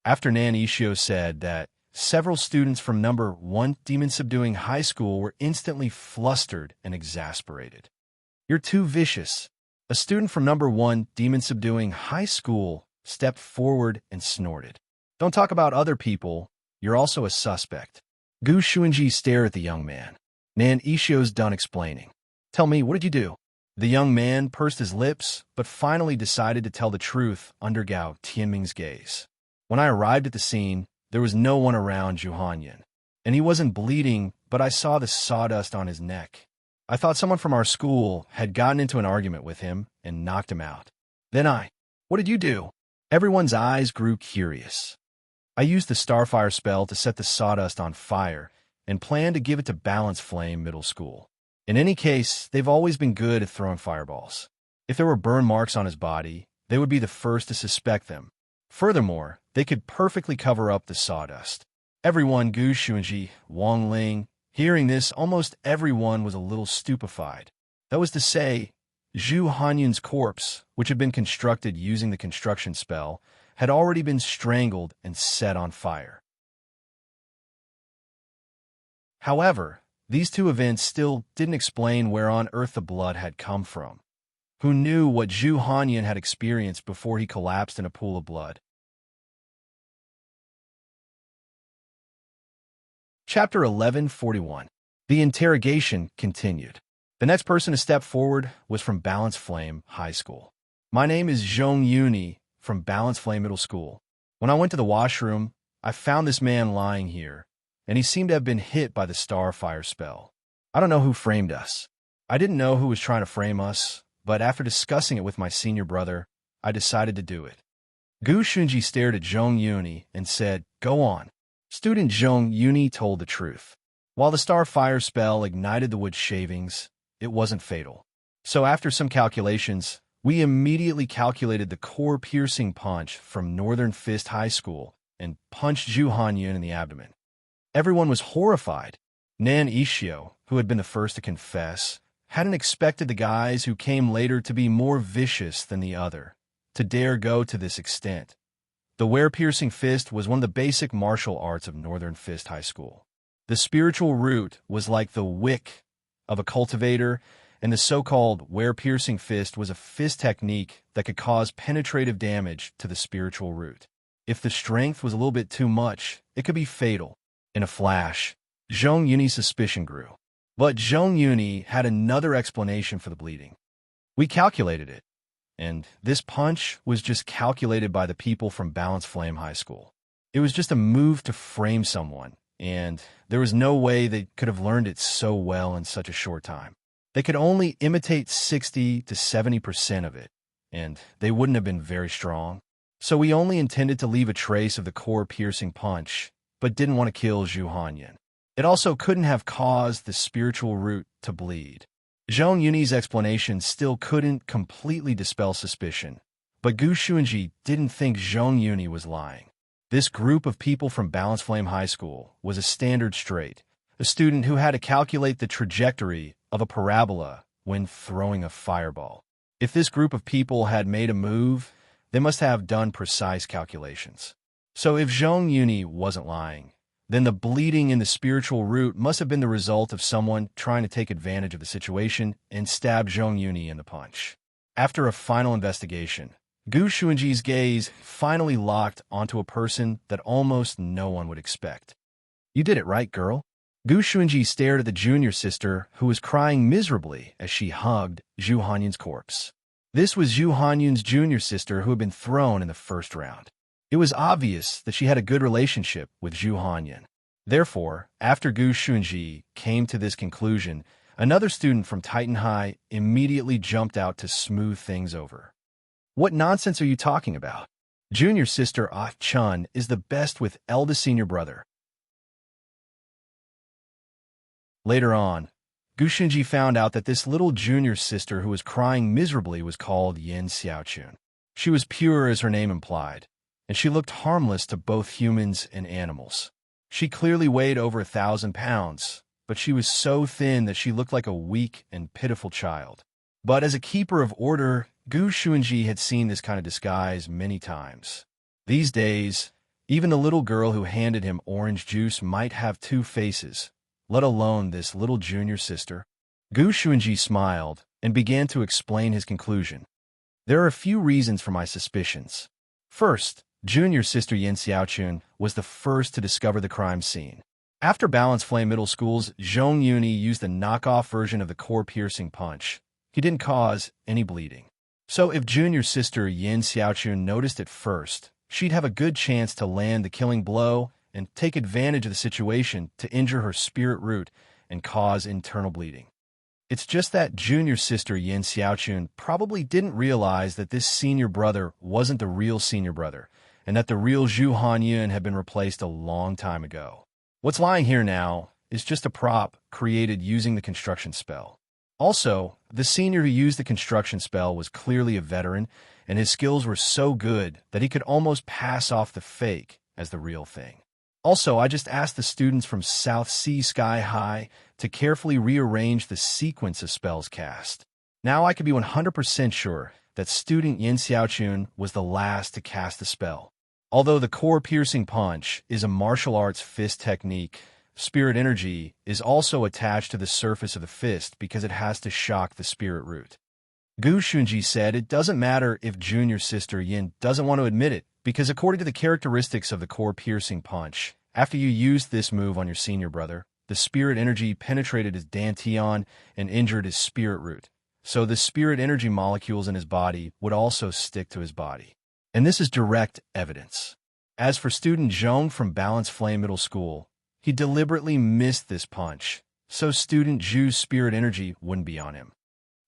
After Nan Ishio said that, several students from number 1 Demon Subduing High School were instantly flustered and exasperated. You're too vicious. A student from number 1 Demon Subduing High School stepped forward and snorted. Don't talk about other people. You're also a suspect. Gu Xuanji stared at the young man. Nan Ishio's done explaining. Tell me, what did you do? The young man pursed his lips, but finally decided to tell the truth under Gao Tianming's gaze. When I arrived at the scene, there was no one around Zhu Hanyun, and he wasn't bleeding, but I saw the sawdust on his neck. I thought someone from our school had gotten into an argument with him and knocked him out. What did you do? Everyone's eyes grew curious. I used the Starfire spell to set the sawdust on fire and planned to give it to Balance Flame Middle School. In any case, they've always been good at throwing fireballs. If there were burn marks on his body, they would be the first to suspect them. Furthermore, they could perfectly cover up the sawdust. Everyone, Gu Xuanji, Wang Ling, hearing this, almost everyone was a little stupefied. That was to say, Zhu Hanyun's corpse, which had been constructed using the construction spell, had already been strangled and set on fire. However, these two events still didn't explain where on earth the blood had come from. Who knew what Zhu Hanyun had experienced before he collapsed in a pool of blood? Chapter 1141. The interrogation continued. The next person to step forward was from Balance Flame High School. My name is Zhong Yuni from Balance Flame Middle School. When I went to the washroom, I found this man lying here, and he seemed to have been hit by the Starfire spell. I don't know who framed us. I didn't know who was trying to frame us, but after discussing it with my senior brother, I decided to do it. Gu Shunji stared at Zhong Yuni and said, "Go on." Student Zhong Yuni told the truth. While the Starfire spell ignited the wood shavings, it wasn't fatal. So after some calculations, we immediately calculated the core-piercing punch from Northern Fist High School and punched Zhu Hanyun in the abdomen. Everyone was horrified. Nan Ishio, who had been the first to confess, hadn't expected the guys who came later to be more vicious than the other, to dare go to this extent. The wear-piercing fist was one of the basic martial arts of Northern Fist High School. The spiritual root was like the wick of a cultivator, and the so-called wear-piercing fist was a fist technique that could cause penetrative damage to the spiritual root. If the strength was a little bit too much, it could be fatal. In a flash, Zhong Yuni's suspicion grew. But Zhong Yuni had another explanation for the bleeding. We calculated it, and this punch was just calculated by the people from Balance Flame High School. It was just a move to frame someone, and there was no way they could have learned it so well in such a short time. They could only imitate 60 to 70% of it, and they wouldn't have been very strong. So we only intended to leave a trace of the core-piercing punch, but didn't want to kill Zhu Hanyun. It also couldn't have caused the spiritual root to bleed. Zhong Yuni's explanation still couldn't completely dispel suspicion, but Gu Xuanji didn't think Zhong Yuni was lying. This group of people from Balance Flame High School was a standard straight, a student who had to calculate the trajectory of a parabola when throwing a fireball. If this group of people had made a move, they must have done precise calculations. So if Zhong Yuni wasn't lying, then the bleeding in the spiritual root must have been the result of someone trying to take advantage of the situation and stab Zhong Yuni in the punch. After a final investigation, Gu Xuanji's gaze finally locked onto a person that almost no one would expect. "You did it right, girl." Gu Xuanji stared at the junior sister who was crying miserably as she hugged Zhu Hanyun's corpse. This was Zhu Hanyun's junior sister who had been thrown in the first round. It was obvious that she had a good relationship with Zhu Hanyan. Therefore, after Gu Shunji came to this conclusion, another student from Titan High immediately jumped out to smooth things over. What nonsense are you talking about? Junior sister Ah Chun is the best with eldest senior brother. Later on, Gu Shunji found out that this little junior sister who was crying miserably was called Yin Xiaochun. She was pure as her name implied, and she looked harmless to both humans and animals. She clearly weighed over 1,000 pounds, but she was so thin that she looked like a weak and pitiful child. But as a keeper of order, Gu Shunji had seen this kind of disguise many times. These days, even the little girl who handed him orange juice might have two faces, let alone this little junior sister. Gu Shunji smiled and began to explain his conclusion. There are a few reasons for my suspicions. First, junior sister Yin Xiaochun was the first to discover the crime scene. After Balance Flame Middle School's Zhong Yuni used a knockoff version of the core-piercing punch, he didn't cause any bleeding. So if junior sister Yin Xiaochun noticed it first, she'd have a good chance to land the killing blow and take advantage of the situation to injure her spirit root and cause internal bleeding. It's just that junior sister Yin Xiaochun probably didn't realize that this senior brother wasn't the real senior brother, and that the real Zhu Hanyun had been replaced a long time ago. What's lying here now is just a prop created using the construction spell. Also, the senior who used the construction spell was clearly a veteran, and his skills were so good that he could almost pass off the fake as the real thing. Also, I just asked the students from South Sea Sky High to carefully rearrange the sequence of spells cast. Now I could be 100% sure that student Yin Xiaochun was the last to cast the spell. Although the core-piercing punch is a martial arts fist technique, spirit energy is also attached to the surface of the fist because it has to shock the spirit root. Gu Shunji said it doesn't matter if junior sister Yin doesn't want to admit it, because according to the characteristics of the core-piercing punch, after you used this move on your senior brother, the spirit energy penetrated his dantian and injured his spirit root. So the spirit energy molecules in his body would also stick to his body. And this is direct evidence. As for student Zhong from Balance Flame Middle School, he deliberately missed this punch, so student Zhu's spirit energy wouldn't be on him.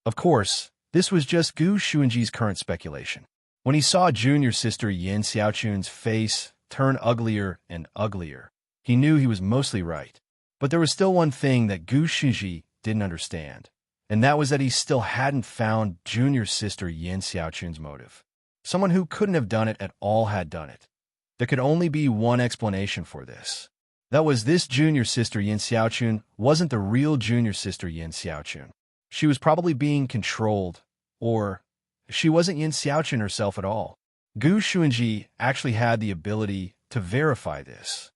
Of course, this was just Gu Shunji's current speculation. When he saw junior sister Yin Xiaochun's face turn uglier and uglier, he knew he was mostly right. But there was still one thing that Gu Shunji didn't understand, and that was that he still hadn't found junior sister Yin Xiaochun's motive. Someone who couldn't have done it at all had done it. There could only be one explanation for this. That was this junior sister Yin Xiaochun wasn't the real junior sister Yin Xiaochun. She was probably being controlled, or she wasn't Yin Xiaochun herself at all. Gu Shunji actually had the ability to verify this.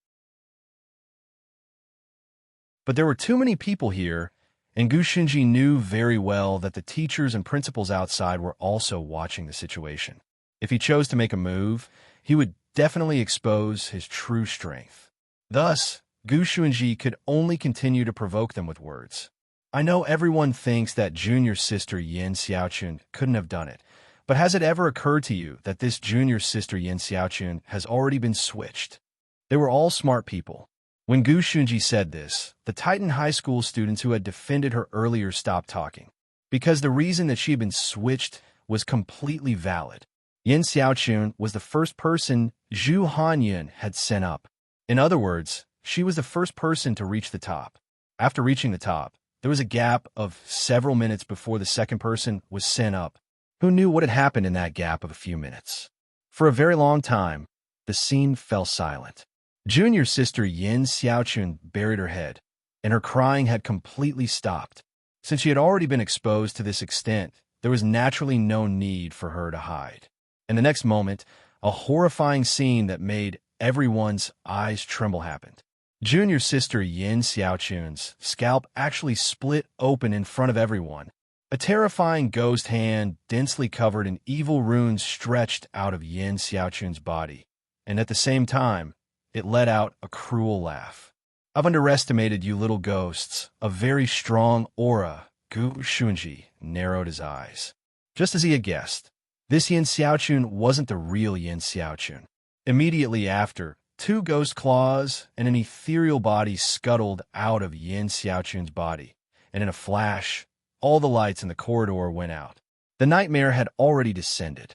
But there were too many people here, and Gu Shunji knew very well that the teachers and principals outside were also watching the situation. If he chose to make a move, he would definitely expose his true strength. Thus, Gu Shunji could only continue to provoke them with words. I know everyone thinks that junior sister Yin Xiaochun couldn't have done it, but has it ever occurred to you that this junior sister Yin Xiaochun has already been switched? They were all smart people. When Gu Shunji said this, the Titan High School students who had defended her earlier stopped talking, because the reason that she had been switched was completely valid. Yin Xiaochun was the first person Zhu Hanyun had sent up. In other words, she was the first person to reach the top. After reaching the top, there was a gap of several minutes before the second person was sent up. Who knew what had happened in that gap of a few minutes? For a very long time, the scene fell silent. Junior sister Yin Xiaochun buried her head, and her crying had completely stopped. Since she had already been exposed to this extent, there was naturally no need for her to hide. In the next moment, a horrifying scene that made everyone's eyes tremble happened. Junior sister Yin Xiaochun's scalp actually split open in front of everyone. A terrifying ghost hand, densely covered in evil runes, stretched out of Yin Xiaochun's body, and at the same time, it let out a cruel laugh. I've underestimated you little ghosts. A very strong aura. Gu Shunji narrowed his eyes. Just as he had guessed, this Yin Xiaochun wasn't the real Yin Xiaochun. Immediately after, two ghost claws and an ethereal body scuttled out of Yin Xiaochun's body, and in a flash, all the lights in the corridor went out. The nightmare had already descended.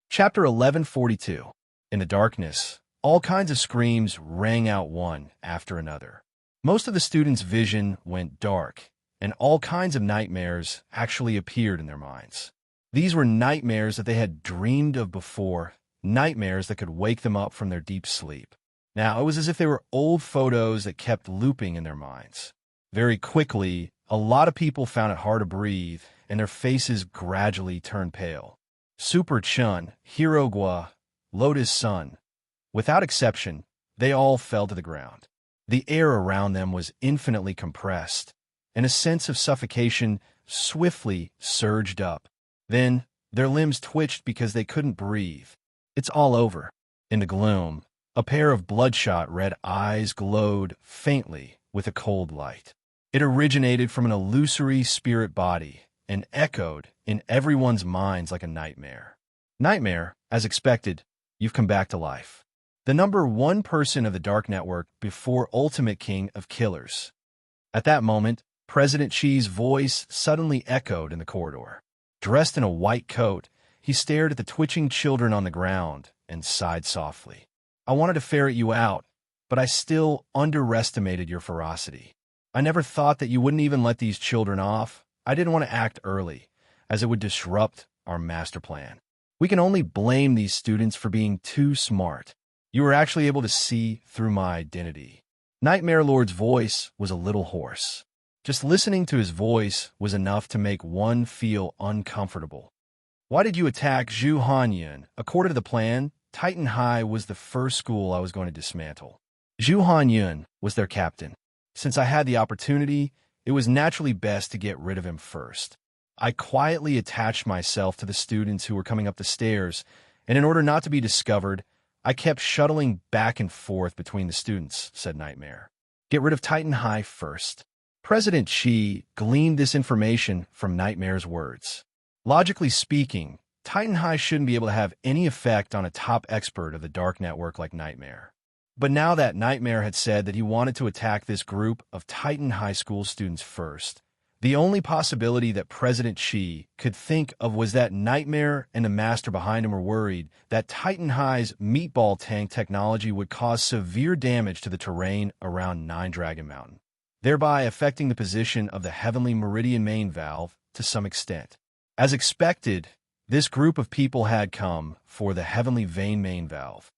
Chapter 1142. In the darkness, all kinds of screams rang out one after another. Most of the students' vision went dark, and all kinds of nightmares actually appeared in their minds. These were nightmares that they had dreamed of before, nightmares that could wake them up from their deep sleep. Now, it was as if they were old photos that kept looping in their minds. Very quickly, a lot of people found it hard to breathe, and their faces gradually turned pale. Super Chun, Hirogwa, Lotus Sun, without exception, they all fell to the ground. The air around them was infinitely compressed, and a sense of suffocation swiftly surged up. Then, their limbs twitched because they couldn't breathe. It's all over. In the gloom, a pair of bloodshot red eyes glowed faintly with a cold light. It originated from an illusory spirit body and echoed in everyone's minds like a nightmare. Nightmare, as expected, you've come back to life. The number one person of the Dark Network before Ultimate King of Killers. At that moment, President Chi's voice suddenly echoed in the corridor. Dressed in a white coat, he stared at the twitching children on the ground and sighed softly. I wanted to ferret you out, but I still underestimated your ferocity. I never thought that you wouldn't even let these children off. I didn't want to act early, as it would disrupt our master plan. We can only blame these students for being too smart. You were actually able to see through my identity. Nightmare Lord's voice was a little hoarse. Just listening to his voice was enough to make one feel uncomfortable. Why did you attack Zhu Hanyun? According to the plan, Titan High was the first school I was going to dismantle. Zhu Hanyun was their captain. Since I had the opportunity, it was naturally best to get rid of him first. I quietly attached myself to the students who were coming up the stairs, and in order not to be discovered, I kept shuttling back and forth between the students, said Nightmare. Get rid of Titan High first. President Chi gleaned this information from Nightmare's words. Logically speaking, Titan High shouldn't be able to have any effect on a top expert of the Dark Network like Nightmare. But now that Nightmare had said that he wanted to attack this group of Titan High School students first, the only possibility that President Chi could think of was that Nightmare and the master behind him were worried that Titan High's meatball tank technology would cause severe damage to the terrain around Nine Dragon Mountain, thereby affecting the position of the Heavenly Meridian main valve to some extent. As expected, this group of people had come for the Heavenly Vein main valve.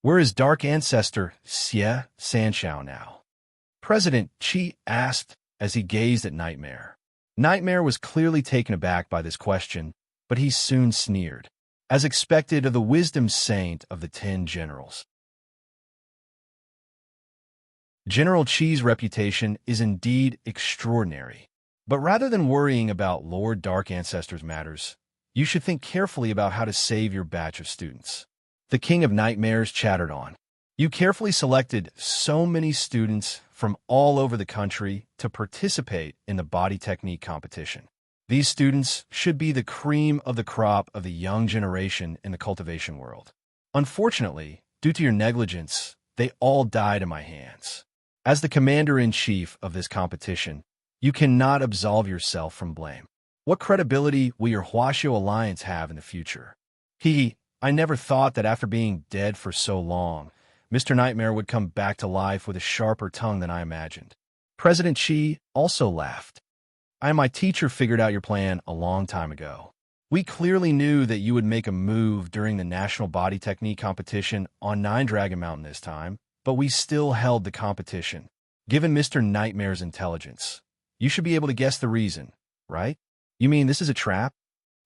Where is Dark Ancestor Xie Sanshao now? President Chi asked as he gazed at Nightmare. Nightmare was clearly taken aback by this question, but he soon sneered, as expected of the wisdom saint of the 10 generals. General Chi's reputation is indeed extraordinary, but rather than worrying about Lord Dark Ancestor's matters, you should think carefully about how to save your batch of students. The King of Nightmares chattered on. You carefully selected so many students from all over the country to participate in the body technique competition. These students should be the cream of the crop of the young generation in the cultivation world. Unfortunately, due to your negligence, they all died in my hands. As the commander-in-chief of this competition, you cannot absolve yourself from blame. What credibility will your Huaxiao alliance have in the future? I never thought that after being dead for so long, Mr. Nightmare would come back to life with a sharper tongue than I imagined. President Chi also laughed. I and my teacher figured out your plan a long time ago. We clearly knew that you would make a move during the National Body Technique competition on Nine Dragon Mountain this time, but we still held the competition. Given Mr. Nightmare's intelligence, you should be able to guess the reason, right? You mean this is a trap?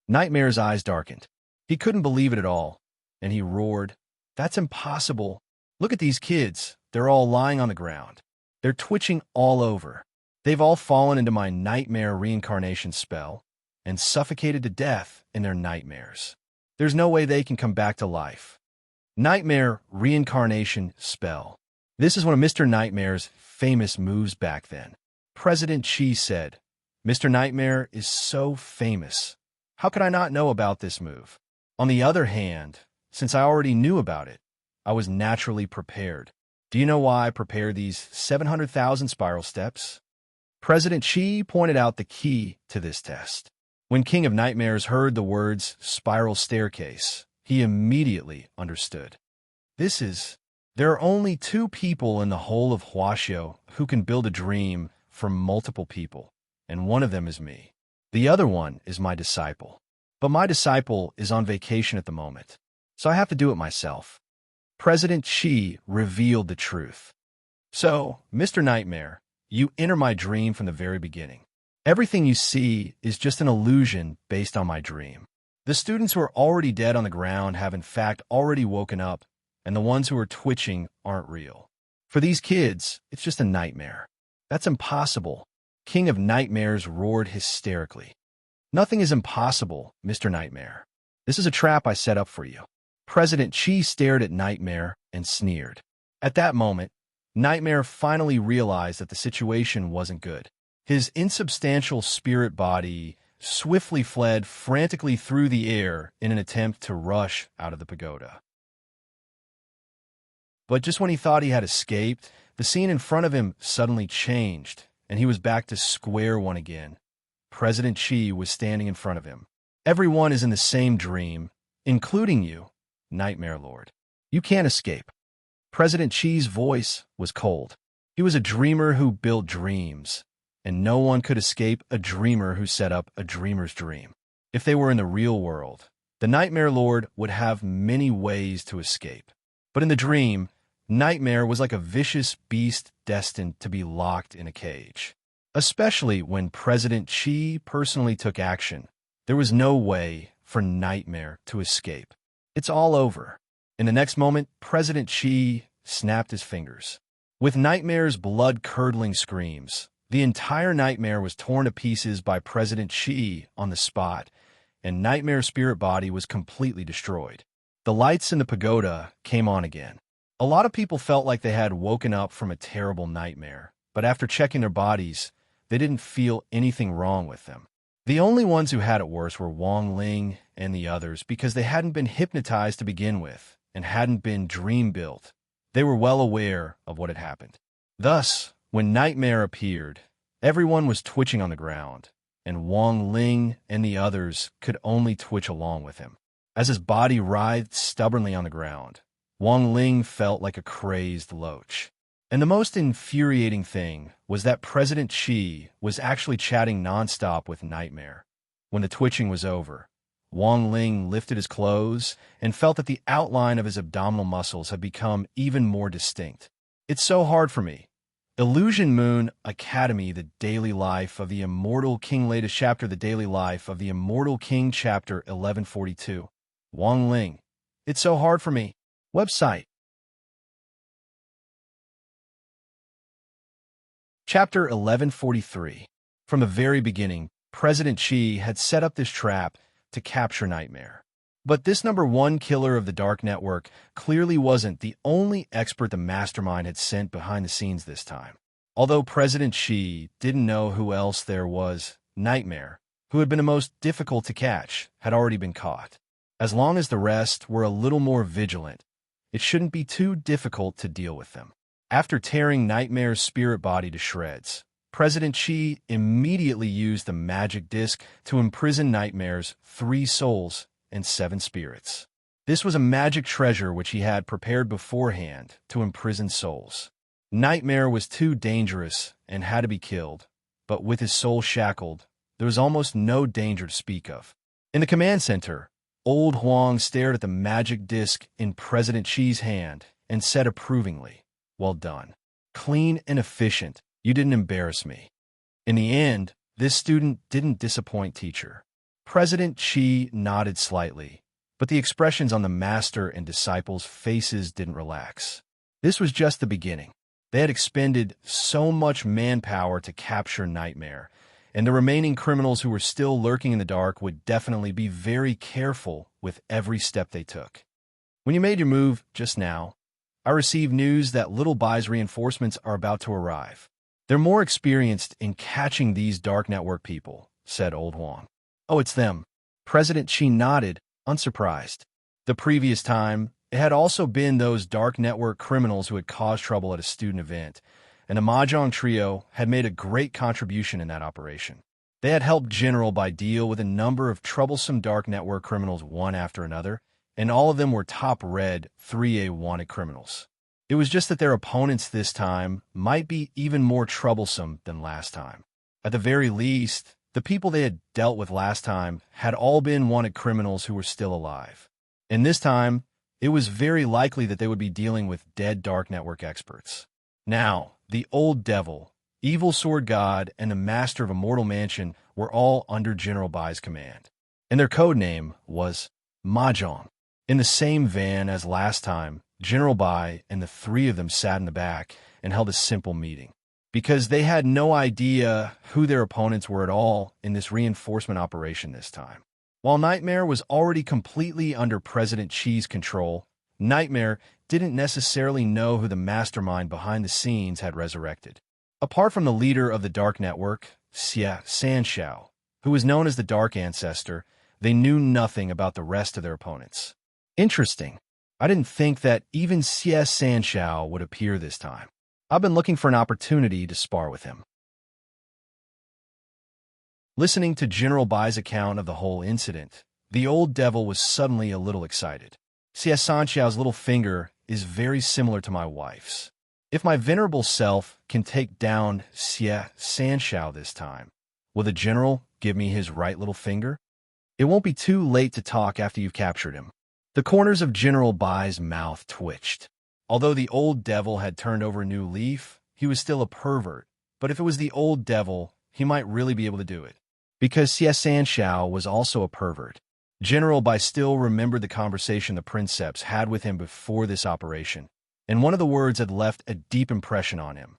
Nightmare's eyes darkened. He couldn't believe it at all, and he roared, That's impossible. Look at these kids. They're all lying on the ground. They're twitching all over. They've all fallen into my nightmare reincarnation spell and suffocated to death in their nightmares. There's no way they can come back to life. Nightmare reincarnation spell. This is one of Mr. Nightmare's famous moves back then. President Chi said, Mr. Nightmare is so famous How could I not know about this move? On the other hand, since I already knew about it, I was naturally prepared. Do you know why I prepared these 700,000 spiral steps? President Xi pointed out the key to this test. When King of Nightmares heard the words spiral staircase, he immediately understood. There are only two people in the whole of Huaxio who can build a dream for multiple people, and one of them is me. The other one is my disciple. But my disciple is on vacation at the moment, so I have to do it myself. President Xi revealed the truth. So, Mr. Nightmare, you enter my dream from the very beginning. Everything you see is just an illusion based on my dream. The students who are already dead on the ground have in fact already woken up, and the ones who are twitching aren't real. For these kids, it's just a nightmare. That's impossible. King of Nightmares roared hysterically. Nothing is impossible, Mr. Nightmare. This is a trap I set up for you. President Xi stared at Nightmare and sneered. At that moment, Nightmare finally realized that the situation wasn't good. His insubstantial spirit body swiftly fled frantically through the air in an attempt to rush out of the pagoda. But just when he thought he had escaped, the scene in front of him suddenly changed, and he was back to square one again. President Xi was standing in front of him. Everyone is in the same dream, including you, Nightmare Lord. You can't escape. President Xi's voice was cold. He was a dreamer who built dreams, and no one could escape a dreamer who set up a dreamer's dream. If they were in the real world, the Nightmare Lord would have many ways to escape. But in the dream, Nightmare was like a vicious beast destined to be locked in a cage. Especially when President Xi personally took action, there was no way for Nightmare to escape. It's all over. In the next moment, President Xi snapped his fingers. With Nightmare's blood-curdling screams, the entire nightmare was torn to pieces by President Xi on the spot, and Nightmare's spirit body was completely destroyed. The lights in the pagoda came on again. A lot of people felt like they had woken up from a terrible nightmare, but after checking their bodies, they didn't feel anything wrong with them. The only ones who had it worse were Wang Ling and the others because they hadn't been hypnotized to begin with and hadn't been dream-built. They were well aware of what had happened. Thus, when Nightmare appeared, everyone was twitching on the ground, and Wang Ling and the others could only twitch along with him. As his body writhed stubbornly on the ground, Wang Ling felt like a crazed loach. And the most infuriating thing was that President Xi was actually chatting nonstop with Nightmare. When the twitching was over, Wang Ling lifted his clothes and felt that the outline of his abdominal muscles had become even more distinct. It's so hard for me. Illusion Moon Academy, The Daily Life of the Immortal King, latest chapter, The Daily Life of the Immortal King, chapter 1142. Wang Ling. It's so hard for me. Website. Chapter 1143. From the very beginning, President Xi had set up this trap to capture Nightmare. But this number one killer of the Dark Network clearly wasn't the only expert the mastermind had sent behind the scenes this time. Although President Xi didn't know who else there was, Nightmare, who had been the most difficult to catch, had already been caught. As long as the rest were a little more vigilant, it shouldn't be too difficult to deal with them. After tearing Nightmare's spirit body to shreds, President Xi immediately used the magic disc to imprison Nightmare's 3 souls and 7 spirits. This was a magic treasure which he had prepared beforehand to imprison souls. Nightmare was too dangerous and had to be killed, but with his soul shackled, there was almost no danger to speak of. In the command center, Old Huang stared at the magic disc in President Xi's hand and said approvingly, "Well done. Clean and efficient. You didn't embarrass me." In the end, this student didn't disappoint teacher. President Xi nodded slightly, but the expressions on the master and disciples' faces didn't relax. This was just the beginning. They had expended so much manpower to capture Nightmare, and the remaining criminals who were still lurking in the dark would definitely be very careful with every step they took. When you made your move just now, I received news that Little Bai's reinforcements are about to arrive. They're more experienced in catching these Dark Network people, said Old Huang. Oh, it's them. President Chi nodded, unsurprised. The previous time, it had also been those dark network criminals who had caused trouble at a student event, and the Mahjong trio had made a great contribution in that operation. They had helped General Bai deal with a number of troublesome dark network criminals one after another, and all of them were top red 3A wanted criminals. It was just that their opponents this time might be even more troublesome than last time. At the very least, the people they had dealt with last time had all been wanted criminals who were still alive. And this time, it was very likely that they would be dealing with dead dark network experts. Now, the old devil, evil sword god, and the master of Immortal Mansion were all under General Bai's command. And their code name was Mahjong. In the same van as last time, General Bai and the three of them sat in the back and held a simple meeting. Because they had no idea who their opponents were at all in this reinforcement operation this time. While Nightmare was already completely under President Chi's control, Nightmare didn't necessarily know who the mastermind behind the scenes had resurrected. Apart from the leader of the Dark Network, Xie Sanshao, who was known as the Dark Ancestor, they knew nothing about the rest of their opponents. Interesting. I didn't think that even Xie Sanshao would appear this time. I've been looking for an opportunity to spar with him. Listening to General Bai's account of the whole incident, the old devil was suddenly a little excited. Xie Sanshao's little finger is very similar to my wife's. If my venerable self can take down Xie Sanshao this time, will the general give me his right little finger? It won't be too late to talk after you've captured him. The corners of General Bai's mouth twitched. Although the old devil had turned over a new leaf, he was still a pervert. But if it was the old devil, he might really be able to do it. Because Xie Sanshao was also a pervert. General Bai still remembered the conversation the princeps had with him before this operation, and one of the words had left a deep impression on him.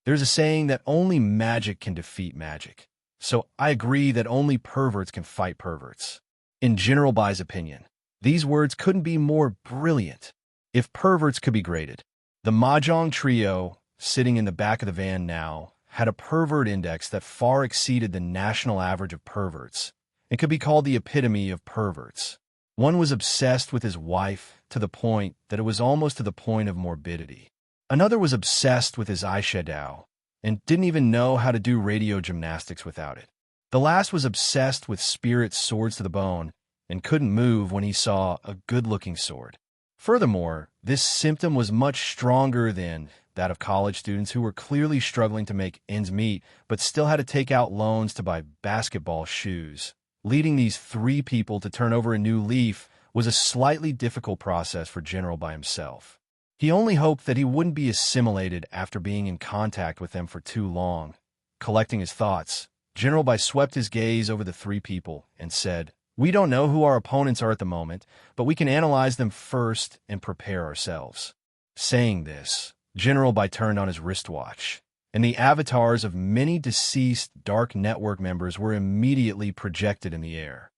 There's a saying that only magic can defeat magic. So I agree that only perverts can fight perverts. In General Bai's opinion, these words couldn't be more brilliant. If perverts could be graded, the Mahjong trio, sitting in the back of the van now, had a pervert index that far exceeded the national average of perverts, and could be called the epitome of perverts. One was obsessed with his wife to the point that it was almost to the point of morbidity. Another was obsessed with his eyeshadow and didn't even know how to do radio gymnastics without it. The last was obsessed with spirit swords to the bone and couldn't move when he saw a good-looking sword. Furthermore, this symptom was much stronger than that of college students who were clearly struggling to make ends meet but still had to take out loans to buy basketball shoes. Leading these three people to turn over a new leaf was a slightly difficult process for General Bai himself. He only hoped that he wouldn't be assimilated after being in contact with them for too long. Collecting his thoughts, General Bai swept his gaze over the three people and said, "We don't know who our opponents are at the moment, but we can analyze them first and prepare ourselves." Saying this, General Bai turned on his wristwatch, and the avatars of many deceased Dark Network members were immediately projected in the air.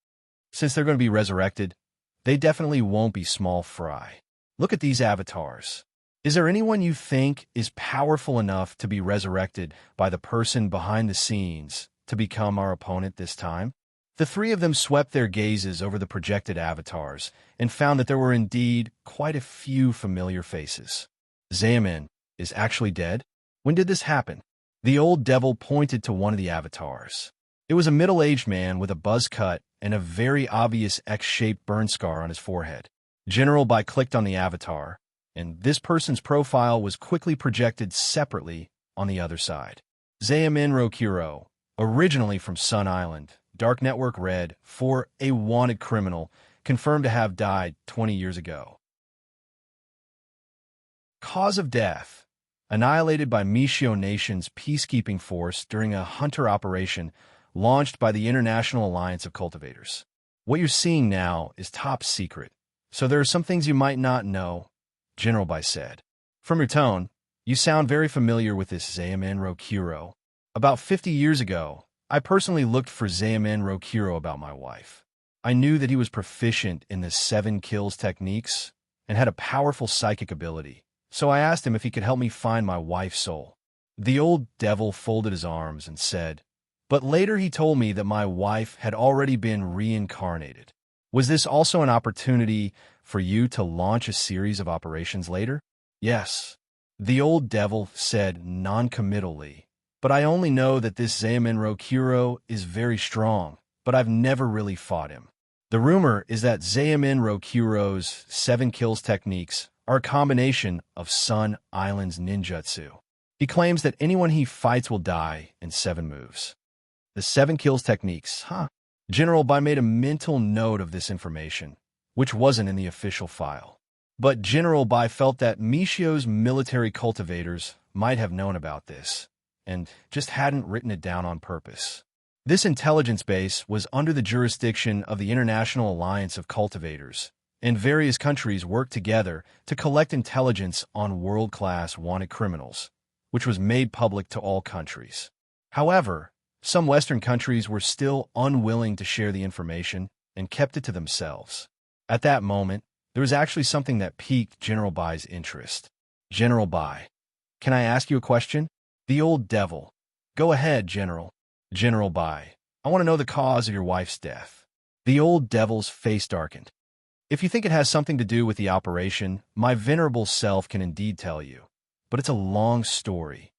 Since they're going to be resurrected, they definitely won't be small fry. Look at these avatars. Is there anyone you think is powerful enough to be resurrected by the person behind the scenes to become our opponent this time? The three of them swept their gazes over the projected avatars and found that there were indeed quite a few familiar faces. Xiamen is actually dead? When did this happen? The old devil pointed to one of the avatars. It was a middle-aged man with a buzz cut and a very obvious X-shaped burn scar on his forehead. General Bai clicked on the avatar, and this person's profile was quickly projected separately on the other side. Xiamen Rokuro, originally from Sun Island, Dark Network Red, for a wanted criminal, confirmed to have died 20 years ago. Cause of death: annihilated by Mishio Nation's peacekeeping force during a hunter operation launched by the International Alliance of Cultivators. What you're seeing now is top secret, so there are some things you might not know, General Bai said. From your tone, you sound very familiar with this Xiamen Rokuro. About 50 years ago, I personally looked for Xiamen Rokuro about my wife. I knew that he was proficient in the 7 kills techniques and had a powerful psychic ability, so I asked him if he could help me find my wife's soul. The old devil folded his arms and said, But later he told me that my wife had already been reincarnated. Was this also an opportunity for you to launch a series of operations later? Yes, the old devil said non-committally. But I only know that this Zaemin Rokuro is very strong, but I've never really fought him. The rumor is that Zaemin Rokuro's 7 kills techniques are a combination of Sun Island's ninjutsu. He claims that anyone he fights will die in 7 moves. The 7 kills techniques, huh? General Bai made a mental note of this information, which wasn't in the official file. But General Bai felt that Michio's military cultivators might have known about this, and just hadn't written it down on purpose. This intelligence base was under the jurisdiction of the International Alliance of Cultivators, and various countries worked together to collect intelligence on world-class wanted criminals, which was made public to all countries. However, some Western countries were still unwilling to share the information and kept it to themselves. At that moment, there was actually something that piqued General Bai's interest. General Bai, can I ask you a question? The old devil. Go ahead, General. General Bai, I want to know the cause of your wife's death. The old devil's face darkened. If you think it has something to do with the operation, my venerable self can indeed tell you. But it's a long story.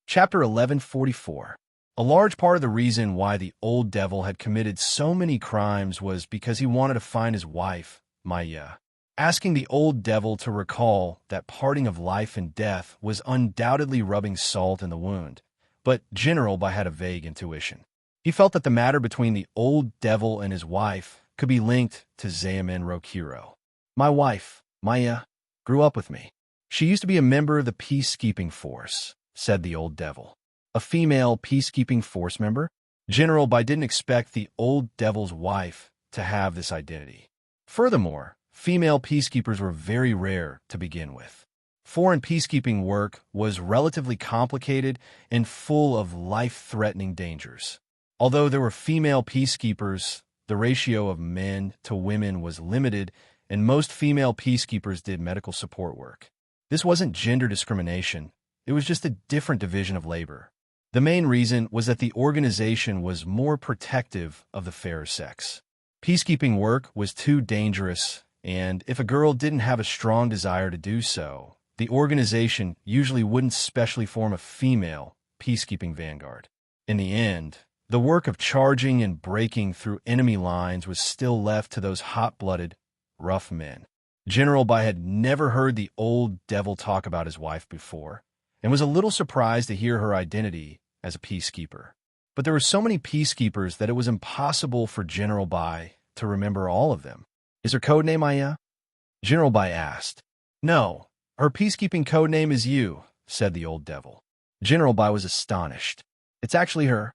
Chapter 1144. A large part of the reason why the old devil had committed so many crimes was because he wanted to find his wife, Maya. Asking the old devil to recall that parting of life and death was undoubtedly rubbing salt in the wound, but General Bai had a vague intuition. He felt that the matter between the old devil and his wife could be linked to Zaemin Rokuro. My wife, Maya, grew up with me. She used to be a member of the peacekeeping force, said the old devil. A female peacekeeping force member? General Bai didn't expect the old devil's wife to have this identity. Furthermore, female peacekeepers were very rare to begin with. Foreign peacekeeping work was relatively complicated and full of life-threatening dangers. Although there were female peacekeepers, the ratio of men to women was limited, and most female peacekeepers did medical support work. This wasn't gender discrimination. It was just a different division of labor. The main reason was that the organization was more protective of the fairer sex. Peacekeeping work was too dangerous, and if a girl didn't have a strong desire to do so, the organization usually wouldn't specially form a female peacekeeping vanguard. In the end, the work of charging and breaking through enemy lines was still left to those hot-blooded, rough men. General Bai had never heard the old devil talk about his wife before, and was a little surprised to hear her identity as a peacekeeper. But there were so many peacekeepers that it was impossible for General Bai to remember all of them. Is her codename Maya? General Bai asked. No, her peacekeeping codename is you, said the old devil. General Bai was astonished. It's actually her.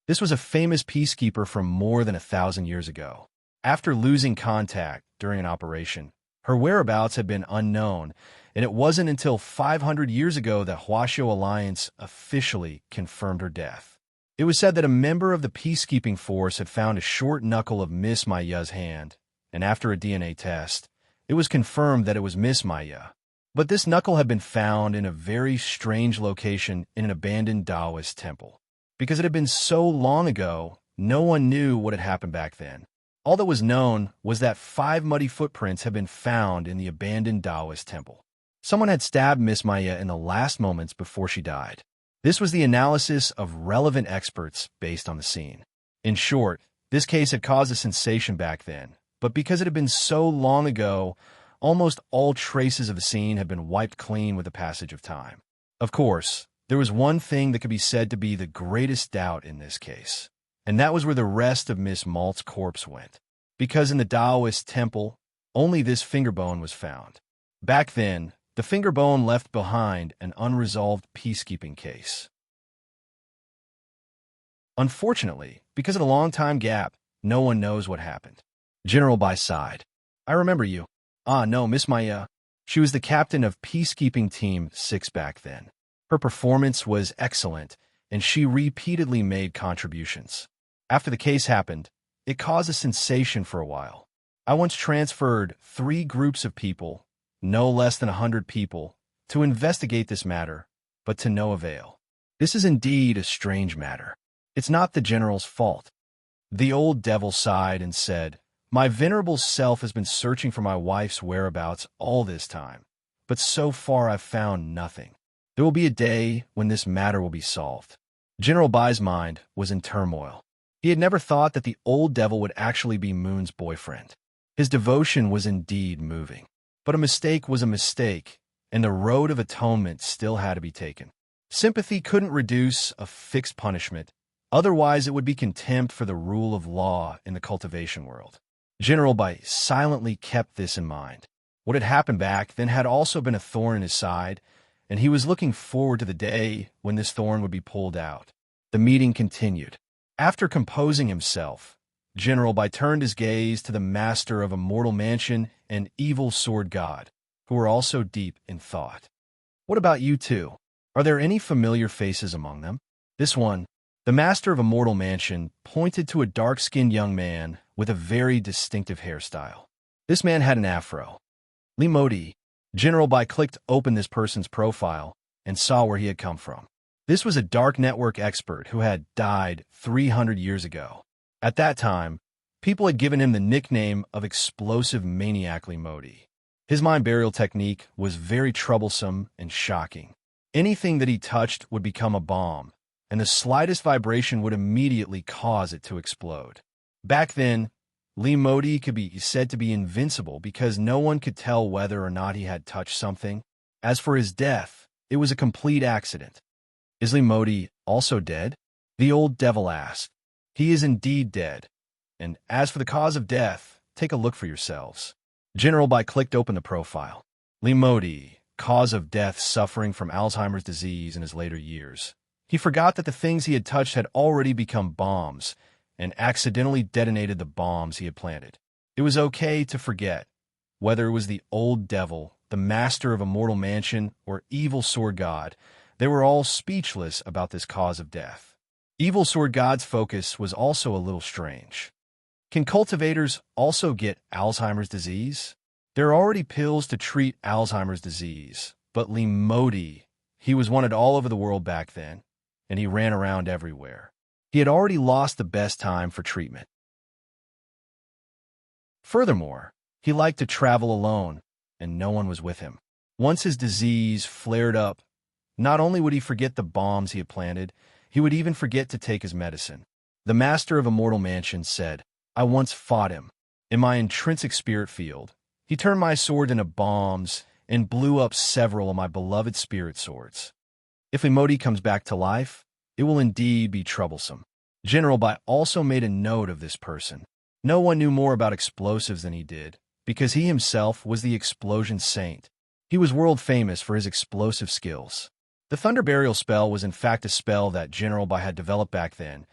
This was a famous peacekeeper from more than 1,000 years ago. After losing contact during an operation, her whereabouts had been unknown, and it wasn't until 500 years ago that Huaxiao Alliance officially confirmed her death. It was said that a member of the peacekeeping force had found a short knuckle of Miss Maya's hand, and after a DNA test, it was confirmed that it was Miss Maya. But this knuckle had been found in a very strange location in an abandoned Taoist temple. Because it had been so long ago, no one knew what had happened back then. All that was known was that 5 muddy footprints had been found in the abandoned Taoist temple. Someone had stabbed Miss Maya in the last moments before she died. This was the analysis of relevant experts based on the scene. In short, this case had caused a sensation back then, but because it had been so long ago, almost all traces of the scene had been wiped clean with the passage of time. Of course, there was one thing that could be said to be the greatest doubt in this case, and that was where the rest of Miss Malt's corpse went. Because in the Taoist temple, only this finger bone was found. Back then, the finger bone left behind an unresolved peacekeeping case. Unfortunately, because of the long time gap, no one knows what happened. General Bai sighed. I remember you. Ah, no, Miss Maya. She was the captain of Peacekeeping Team 6 back then. Her performance was excellent, and she repeatedly made contributions. After the case happened, it caused a sensation for a while. I once transferred 3 groups of people, no less than 100 people, to investigate this matter but to no avail. This is indeed a strange matter. It's not the general's fault. The old devil sighed and said, "My venerable self has been searching for my wife's whereabouts all this time, but so far I've found nothing. There will be a day when this matter will be solved." General Bai's mind was in turmoil. He had never thought that the old devil would actually be Moon's boyfriend. His devotion was indeed moving. But a mistake was a mistake, and the road of atonement still had to be taken. Sympathy couldn't reduce a fixed punishment, otherwise it would be contempt for the rule of law in the cultivation world. General Bai silently kept this in mind. What had happened back then had also been a thorn in his side, and he was looking forward to the day when this thorn would be pulled out. The meeting continued. After composing himself, General Bai turned his gaze to the master of a mortal mansion and evil sword god, who were also deep in thought. "What about you two? Are there any familiar faces among them?" This one, the master of a mortal mansion, pointed to a dark-skinned young man with a very distinctive hairstyle. This man had an afro. Li Modi. General Bai clicked open this person's profile and saw where he had come from. This was a dark network expert who had died 300 years ago. At that time, people had given him the nickname of Explosive Maniac Li Modi. His mind burial technique was very troublesome and shocking. Anything that he touched would become a bomb, and the slightest vibration would immediately cause it to explode. Back then, Li Modi could be said to be invincible because no one could tell whether or not he had touched something. As for his death, it was a complete accident. "Is Li Modi also dead?" the old devil asked. "He is indeed dead. And as for the cause of death, take a look for yourselves." General Bai clicked open the profile. Li Modi, cause of death, suffering from Alzheimer's disease in his later years. He forgot that the things he had touched had already become bombs, and accidentally detonated the bombs he had planted. It was okay to forget. Whether it was the old devil, the master of a mortal mansion, or evil sword god, they were all speechless about this cause of death. Evil sword god's focus was also a little strange. Can cultivators also get Alzheimer's disease? There are already pills to treat Alzheimer's disease, but Li Modi, he was wanted all over the world back then, and he ran around everywhere. He had already lost the best time for treatment. Furthermore, he liked to travel alone, and no one was with him. Once his disease flared up, not only would he forget the bombs he had planted, he would even forget to take his medicine. The master of a mortal mansion said, "I once fought him. In my intrinsic spirit field, he turned my sword into bombs and blew up several of my beloved spirit swords. If Li Modi comes back to life, it will indeed be troublesome." General Bai also made a note of this person. No one knew more about explosives than he did, because he himself was the explosion saint. He was world famous for his explosive skills. The Thunder Burial spell was in fact a spell that General Bai had developed back then,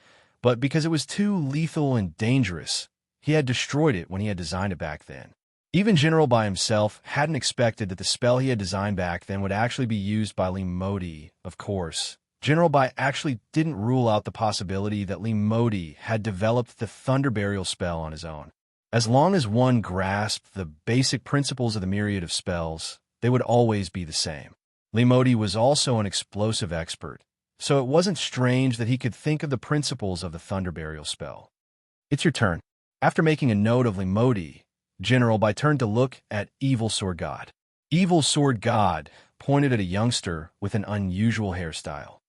but because it was too lethal and dangerous, he had destroyed it when he had designed it back then. Even General Bai himself hadn't expected that the spell he had designed back then would actually be used by Li Modi. Of course, General Bai actually didn't rule out the possibility that Li Modi had developed the Thunder Burial spell on his own. As long as one grasped the basic principles of the myriad of spells, they would always be the same. Li Modi was also an explosive expert, so it wasn't strange that he could think of the principles of the Thunder Burial spell. "It's your turn." After making a note of Li Modi, General Bai turned to look at Evil Sword God. Evil Sword God pointed at a youngster with an unusual hairstyle.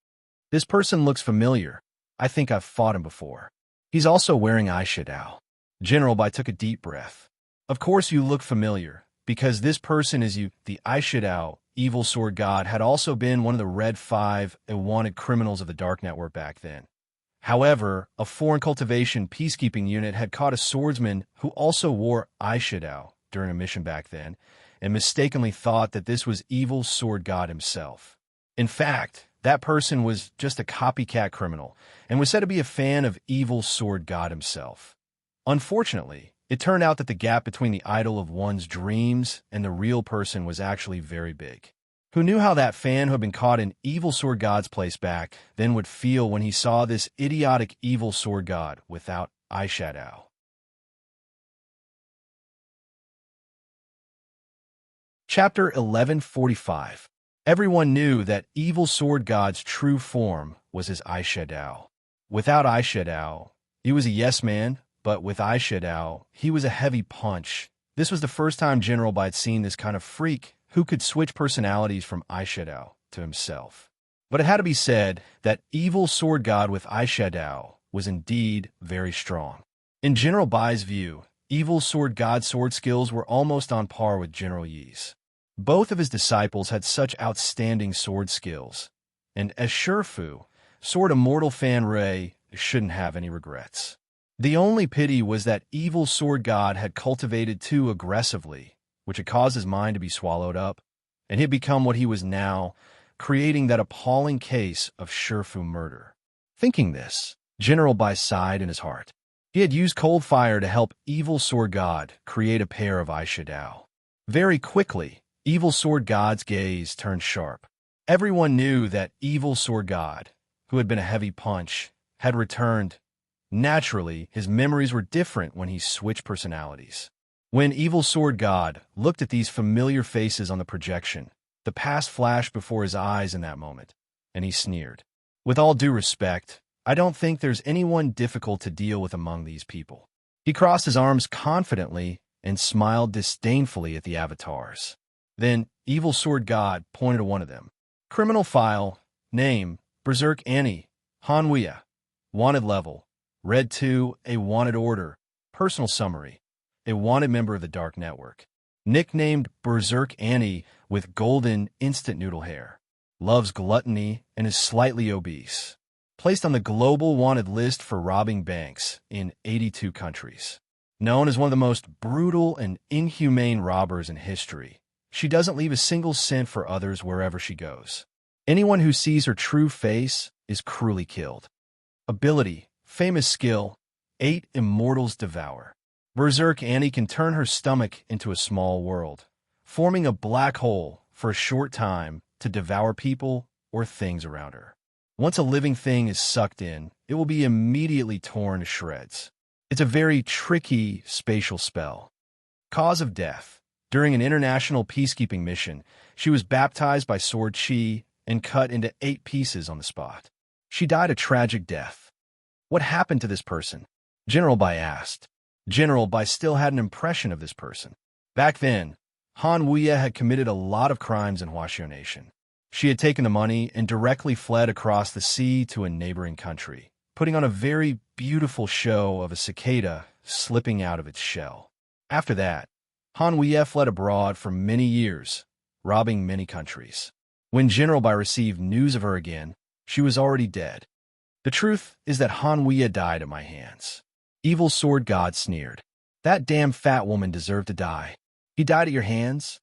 "This person looks familiar. I think I've fought him before. He's also wearing eyeshadow." General Bai took a deep breath. "Of course you look familiar, because this person is you." The eyeshadow Evil Sword God had also been one of the Red 5 wanted criminals of the Dark Network back then. However, a foreign cultivation peacekeeping unit had caught a swordsman who also wore eyeshadow during a mission back then, and mistakenly thought that this was Evil Sword God himself. In fact, that person was just a copycat criminal, and was said to be a fan of Evil Sword God himself. Unfortunately, it turned out that the gap between the idol of one's dreams and the real person was actually very big. Who knew how that fan who had been caught in Evil Sword God's place back then would feel when he saw this idiotic Evil Sword God without eyeshadow? Chapter 1145. Everyone knew that evil sword god's true form was his eyeshadow. Without eyeshadow, he was a yes man, but with eyeshadow, he was a heavy punch. This was the first time General Bai had seen this kind of freak who could switch personalities from eyeshadow to himself. But it had to be said that evil sword god with eyeshadow was indeed very strong. In General Bai's view, evil sword god's sword skills were almost on par with General Yi's. Both of his disciples had such outstanding sword skills, and as Shifu, Sword Immortal Fan Rei shouldn't have any regrets. The only pity was that evil sword god had cultivated too aggressively, which had caused his mind to be swallowed up, and he had become what he was now, creating that appalling case of Shifu murder. Thinking this, General Bai sighed in his heart. He had used cold fire to help evil sword god create a pair of eyeshadow. Very quickly, evil sword god's gaze turned sharp. Everyone knew that evil sword god, who had been a heavy punch, had returned. Naturally, his memories were different when he switched personalities. When evil sword god looked at these familiar faces on the projection, the past flashed before his eyes in that moment, and he sneered. With all due respect, I don't think there's anyone difficult to deal with among these people. He crossed his arms confidently and smiled disdainfully at the avatars. Then, evil sword god pointed to one of them. Criminal file, name, Berserk Annie, Hanwuya, wanted level, Red 2, a wanted order, personal summary, a wanted member of the Dark Network. Nicknamed Berserk Annie with golden instant noodle hair. Loves gluttony and is slightly obese. Placed on the global wanted list for robbing banks in 82 countries. Known as one of the most brutal and inhumane robbers in history, she doesn't leave a single cent for others wherever she goes. Anyone who sees her true face is cruelly killed. Ability, famous skill, 8 immortals devour. Berserk Annie can turn her stomach into a small world, forming a black hole for a short time to devour people or things around her. Once a living thing is sucked in, it will be immediately torn to shreds. It's a very tricky spatial spell. Cause of death. During an international peacekeeping mission, she was baptized by Sword Chi and cut into 8 pieces on the spot. She died a tragic death. What happened to this person? General Bai asked. General Bai still had an impression of this person. Back then, Han Wuya had committed a lot of crimes in Huaxiao Nation. She had taken the money and directly fled across the sea to a neighboring country, putting on a very beautiful show of a cicada slipping out of its shell. After that, Han Wuya fled abroad for many years, robbing many countries. When General Bai received news of her again, she was already dead. The truth is that Han Wuya died at my hands. Evil sword god sneered. That damn fat woman deserved to die. He died at your hands?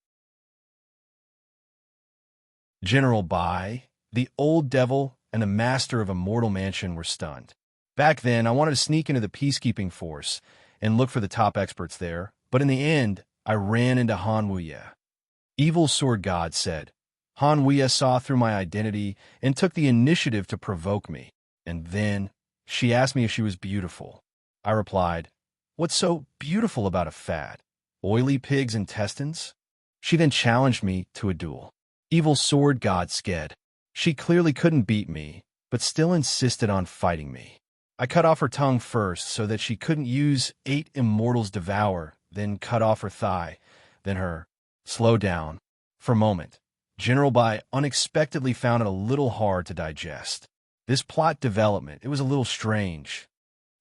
General Bai, the old devil, and the master of a mortal mansion were stunned. Back then, I wanted to sneak into the peacekeeping force and look for the top experts there, but in the end, I ran into Han Wuya. Evil sword god said. Han Wuya saw through my identity and took the initiative to provoke me. And then, she asked me if she was beautiful. I replied, "What's so beautiful about a fat, oily pig's intestines?" She then challenged me to a duel. Evil sword god sked. She clearly couldn't beat me, but still insisted on fighting me. I cut off her tongue first so that she couldn't use 8 immortals devour, then cut off her thigh, then her. Slow down. For a moment, General Bai unexpectedly found it a little hard to digest. This plot development, it was a little strange.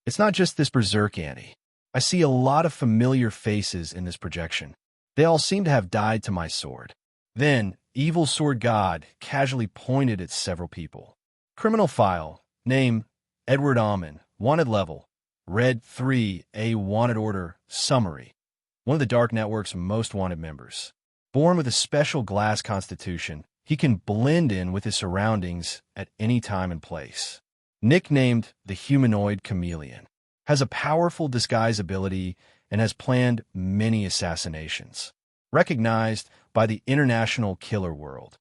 It's not just this Berserk Annie. I see a lot of familiar faces in this projection. They all seem to have died to my sword. Then, evil sword god casually pointed at several people. Criminal file, name, Edward Amon, wanted level, Red 3, a wanted order, summary. One of the Dark Network's most wanted members. Born with a special glass constitution, he can blend in with his surroundings at any time and place. Nicknamed the humanoid chameleon, has a powerful disguise ability and has planned many assassinations. Recognized by the international killer world.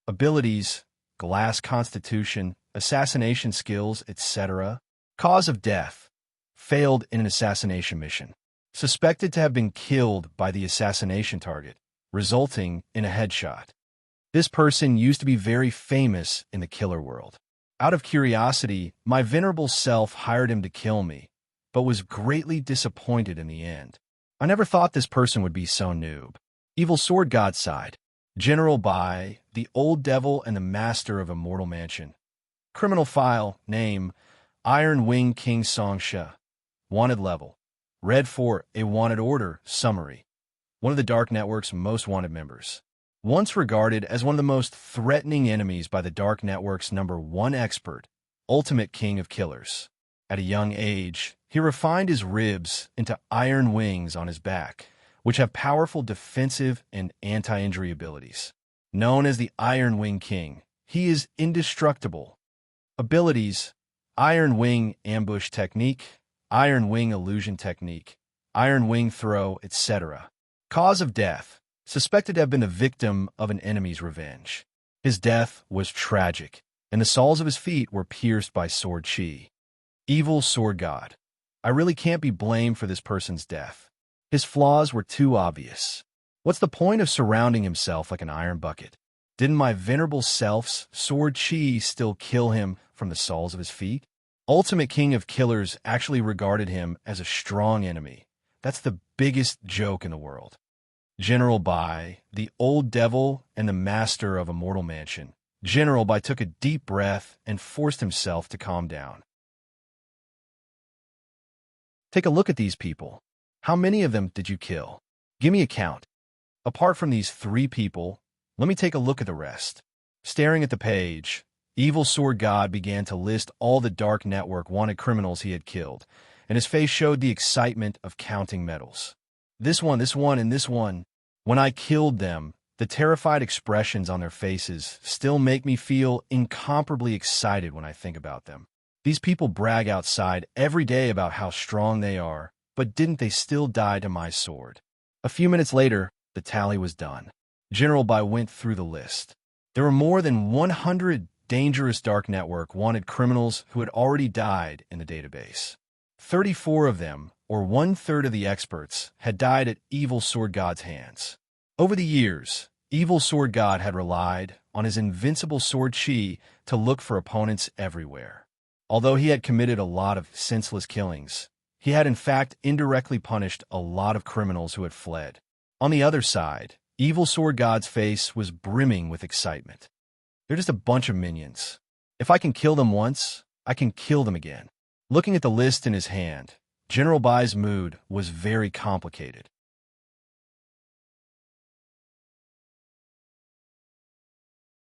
Abilities, glass constitution, assassination skills, etc. Cause of death, failed in an assassination mission. Suspected to have been killed by the assassination target, resulting in a headshot. This person used to be very famous in the killer world. Out of curiosity, my venerable self hired him to kill me, but was greatly disappointed in the end. I never thought this person would be so noob. Evil Sword God side. General Bai, the Old Devil and the Master of Immortal Mansion. Criminal file, name, Iron Wing King Songsha. Wanted level. Red for a wanted order, summary. One of the Dark Network's most wanted members. Once regarded as one of the most threatening enemies by the Dark Network's #1 expert, ultimate king of killers. At a young age, he refined his ribs into iron wings on his back, which have powerful defensive and anti-injury abilities. Known as the Iron Wing King, he is indestructible. Abilities: Iron Wing Ambush Technique, Iron Wing Illusion Technique, Iron Wing Throw, etc. Cause of death: suspected to have been the victim of an enemy's revenge. His death was tragic, and the soles of his feet were pierced by sword chi. Evil Sword God. I really can't be blamed for this person's death. His flaws were too obvious. What's the point of surrounding himself like an iron bucket? Didn't my venerable self's sword chi still kill him from the soles of his feet? Ultimate King of Killers actually regarded him as a strong enemy. That's the biggest joke in the world. General Bai, the Old Devil and the Master of Immortal Mansion. General Bai took a deep breath and forced himself to calm down. Take a look at these people. How many of them did you kill? Give me a count. Apart from these 3 people, let me take a look at the rest. Staring at the page, Evil Sword God began to list all the Dark Network wanted criminals he had killed, and his face showed the excitement of counting medals. This one, and this one. When I killed them, the terrified expressions on their faces still make me feel incomparably excited when I think about them. These people brag outside every day about how strong they are, but didn't they still die to my sword? A few minutes later, the tally was done. General Bai went through the list. There were more than 100 dangerous Dark Network wanted criminals who had already died in the database. 34 of them, or 1/3 of the experts, had died at Evil Sword God's hands. Over the years, Evil Sword God had relied on his invincible sword chi to look for opponents everywhere. Although he had committed a lot of senseless killings, he had in fact indirectly punished a lot of criminals who had fled. On the other side, Evil Sword God's face was brimming with excitement. They're just a bunch of minions. If I can kill them once, I can kill them again. Looking at the list in his hand, General Bai's mood was very complicated.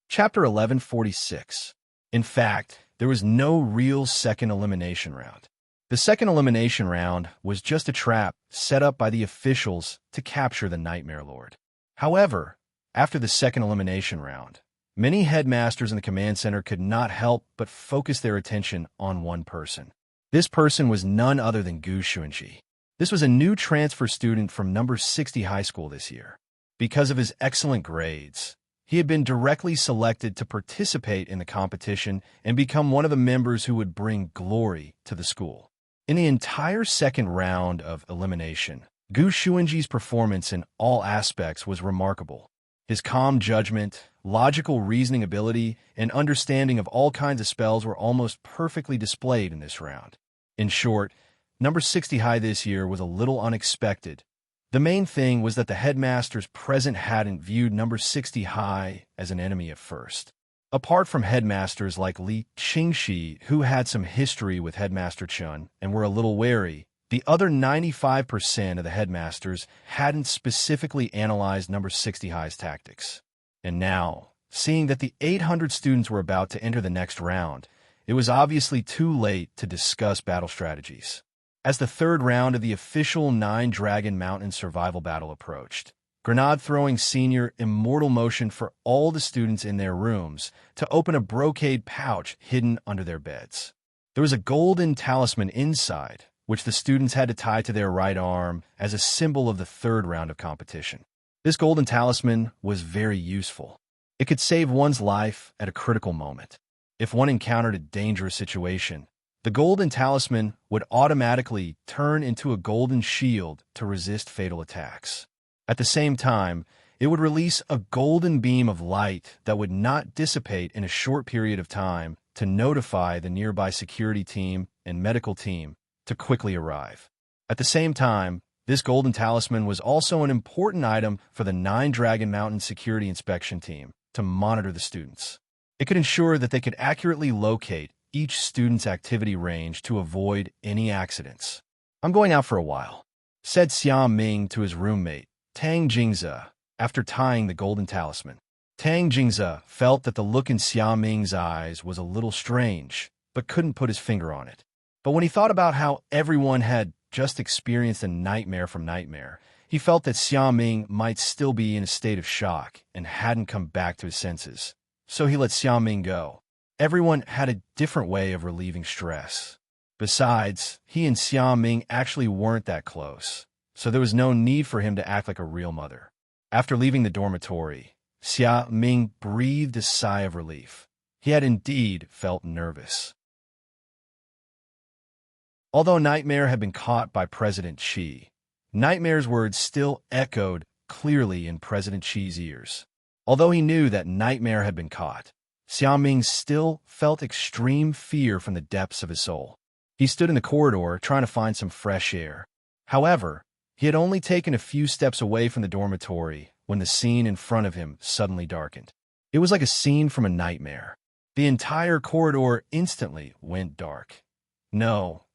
Chapter 1146. In fact, there was no real second elimination round. The second elimination round was just a trap set up by the officials to capture the Nightmare Lord. However, after the second elimination round, many headmasters in the command center could not help but focus their attention on one person. This person was none other than Gu Xuanji. This was a new transfer student from number 60 high school this year. Because of his excellent grades, he had been directly selected to participate in the competition and become one of the members who would bring glory to the school. In the entire second round of elimination, Gu Xuanji's performance in all aspects was remarkable. His calm judgment, logical reasoning ability, and understanding of all kinds of spells were almost perfectly displayed in this round. In short, number 60 high this year was a little unexpected. The main thing was that the headmasters present hadn't viewed number 60 high as an enemy at first. Apart from headmasters like Li Qingxi, who had some history with Headmaster Chun and were a little wary, the other 95% of the headmasters hadn't specifically analyzed number 60 high's tactics. And now, seeing that the 800 students were about to enter the next round, it was obviously too late to discuss battle strategies. As the third round of the official 9 Dragon Mountain survival battle approached, Grenade throwing senior immortal motion for all the students in their rooms to open a brocade pouch hidden under their beds. There was a golden talisman inside, which the students had to tie to their right arm as a symbol of the third round of competition. This golden talisman was very useful. It could save one's life at a critical moment. If one encountered a dangerous situation, the golden talisman would automatically turn into a golden shield to resist fatal attacks. At the same time, It would release a golden beam of light that would not dissipate in a short period of time to notify the nearby security team and medical team to quickly arrive. At the same time, this golden talisman was also an important item for the Nine Dragon Mountain security inspection team to monitor the students. It could ensure that they could accurately locate each student's activity range to avoid any accidents. "I'm going out for a while," said Xia Ming to his roommate, Tang Jingze, after tying the golden talisman. Tang Jingze felt that the look in Xia Ming's eyes was a little strange, but couldn't put his finger on it. But when he thought about how everyone had just experienced a nightmare from Nightmare, he felt that Xia Ming might still be in a state of shock and hadn't come back to his senses. So he let Xia Ming go. Everyone had a different way of relieving stress. Besides, he and Xia Ming actually weren't that close, so there was no need for him to act like a real mother. After leaving the dormitory, Xia Ming breathed a sigh of relief. He had indeed felt nervous. Although Nightmare had been caught by President Qi, Nightmare's words still echoed clearly in President Qi's ears. Although he knew that Nightmare had been caught, Xia Ming still felt extreme fear from the depths of his soul. He stood in the corridor trying to find some fresh air. However, he had only taken a few steps away from the dormitory when the scene in front of him suddenly darkened. It was like a scene from a nightmare. The entire corridor instantly went dark. No,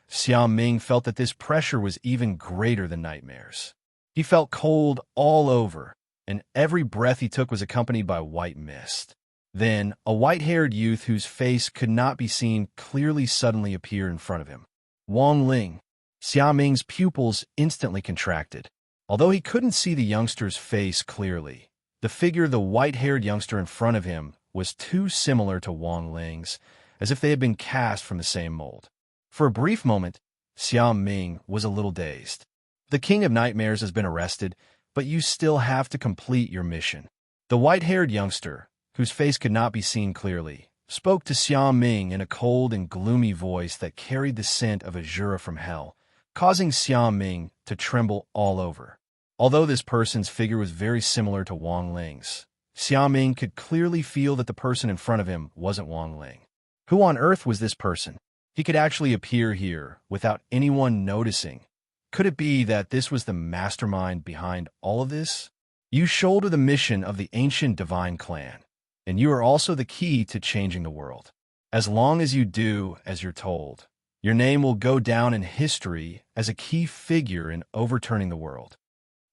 Xia Ming felt that this pressure was even greater than Nightmare's. He felt cold all over, and every breath he took was accompanied by white mist. Then, a white-haired youth whose face could not be seen clearly suddenly appeared in front of him. Wang Ling. Xia Ming's pupils instantly contracted. Although he couldn't see the youngster's face clearly, the figure of the white-haired youngster in front of him was too similar to Wang Ling's, as if they had been cast from the same mold. For a brief moment, Xia Ming was a little dazed. "The King of Nightmares has been arrested, but you still have to complete your mission." The white-haired youngster, whose face could not be seen clearly, spoke to Xia Ming in a cold and gloomy voice that carried the scent of azure from hell, causing Xia Ming to tremble all over. Although this person's figure was very similar to Wang Ling's, Xia Ming could clearly feel that the person in front of him wasn't Wang Ling. Who on earth was this person? He could actually appear here without anyone noticing. Could it be that this was the mastermind behind all of this? You shoulder the mission of the ancient divine clan, and you are also the key to changing the world. As long as you do as you're told, your name will go down in history as a key figure in overturning the world.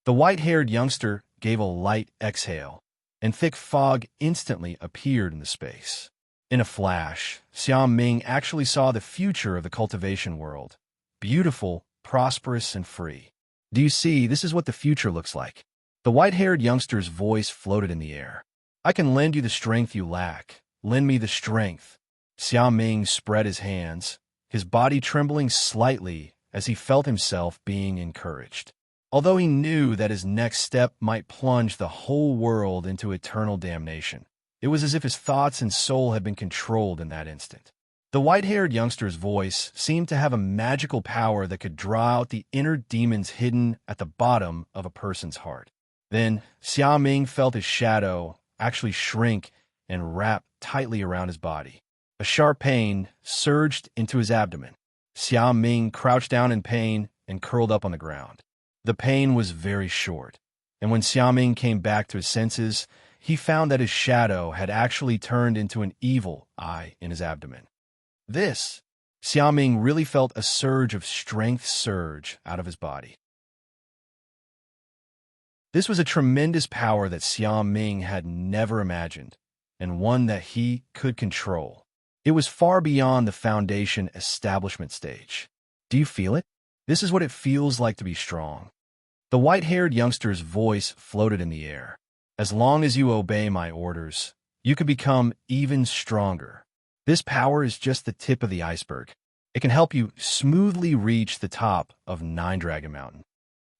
The white-haired youngster gave a light exhale, and thick fog instantly appeared in the space. In a flash, Xia Ming actually saw the future of the cultivation world. Beautiful, prosperous, and free. "Do you see, this is what the future looks like." The white-haired youngster's voice floated in the air. "I can lend you the strength you lack. Lend me the strength." Xia Ming spread his hands, his body trembling slightly as he felt himself being encouraged. Although he knew that his next step might plunge the whole world into eternal damnation, it was as if his thoughts and soul had been controlled in that instant. The white-haired youngster's voice seemed to have a magical power that could draw out the inner demons hidden at the bottom of a person's heart. Then, Xia Ming felt his shadow actually shrink and wrap tightly around his body. A sharp pain surged into his abdomen. Xia Ming crouched down in pain and curled up on the ground. The pain was very short, and when Xia Ming came back to his senses, he found that his shadow had actually turned into an evil eye in his abdomen. Xia Ming really felt a surge of strength surge out of his body. This was a tremendous power that Xia Ming had never imagined, and one that he could control. It was far beyond the foundation establishment stage. Do you feel it? This is what it feels like to be strong. The white-haired youngster's voice floated in the air. As long as you obey my orders, you can become even stronger. This power is just the tip of the iceberg. It can help you smoothly reach the top of Nine Dragon Mountain.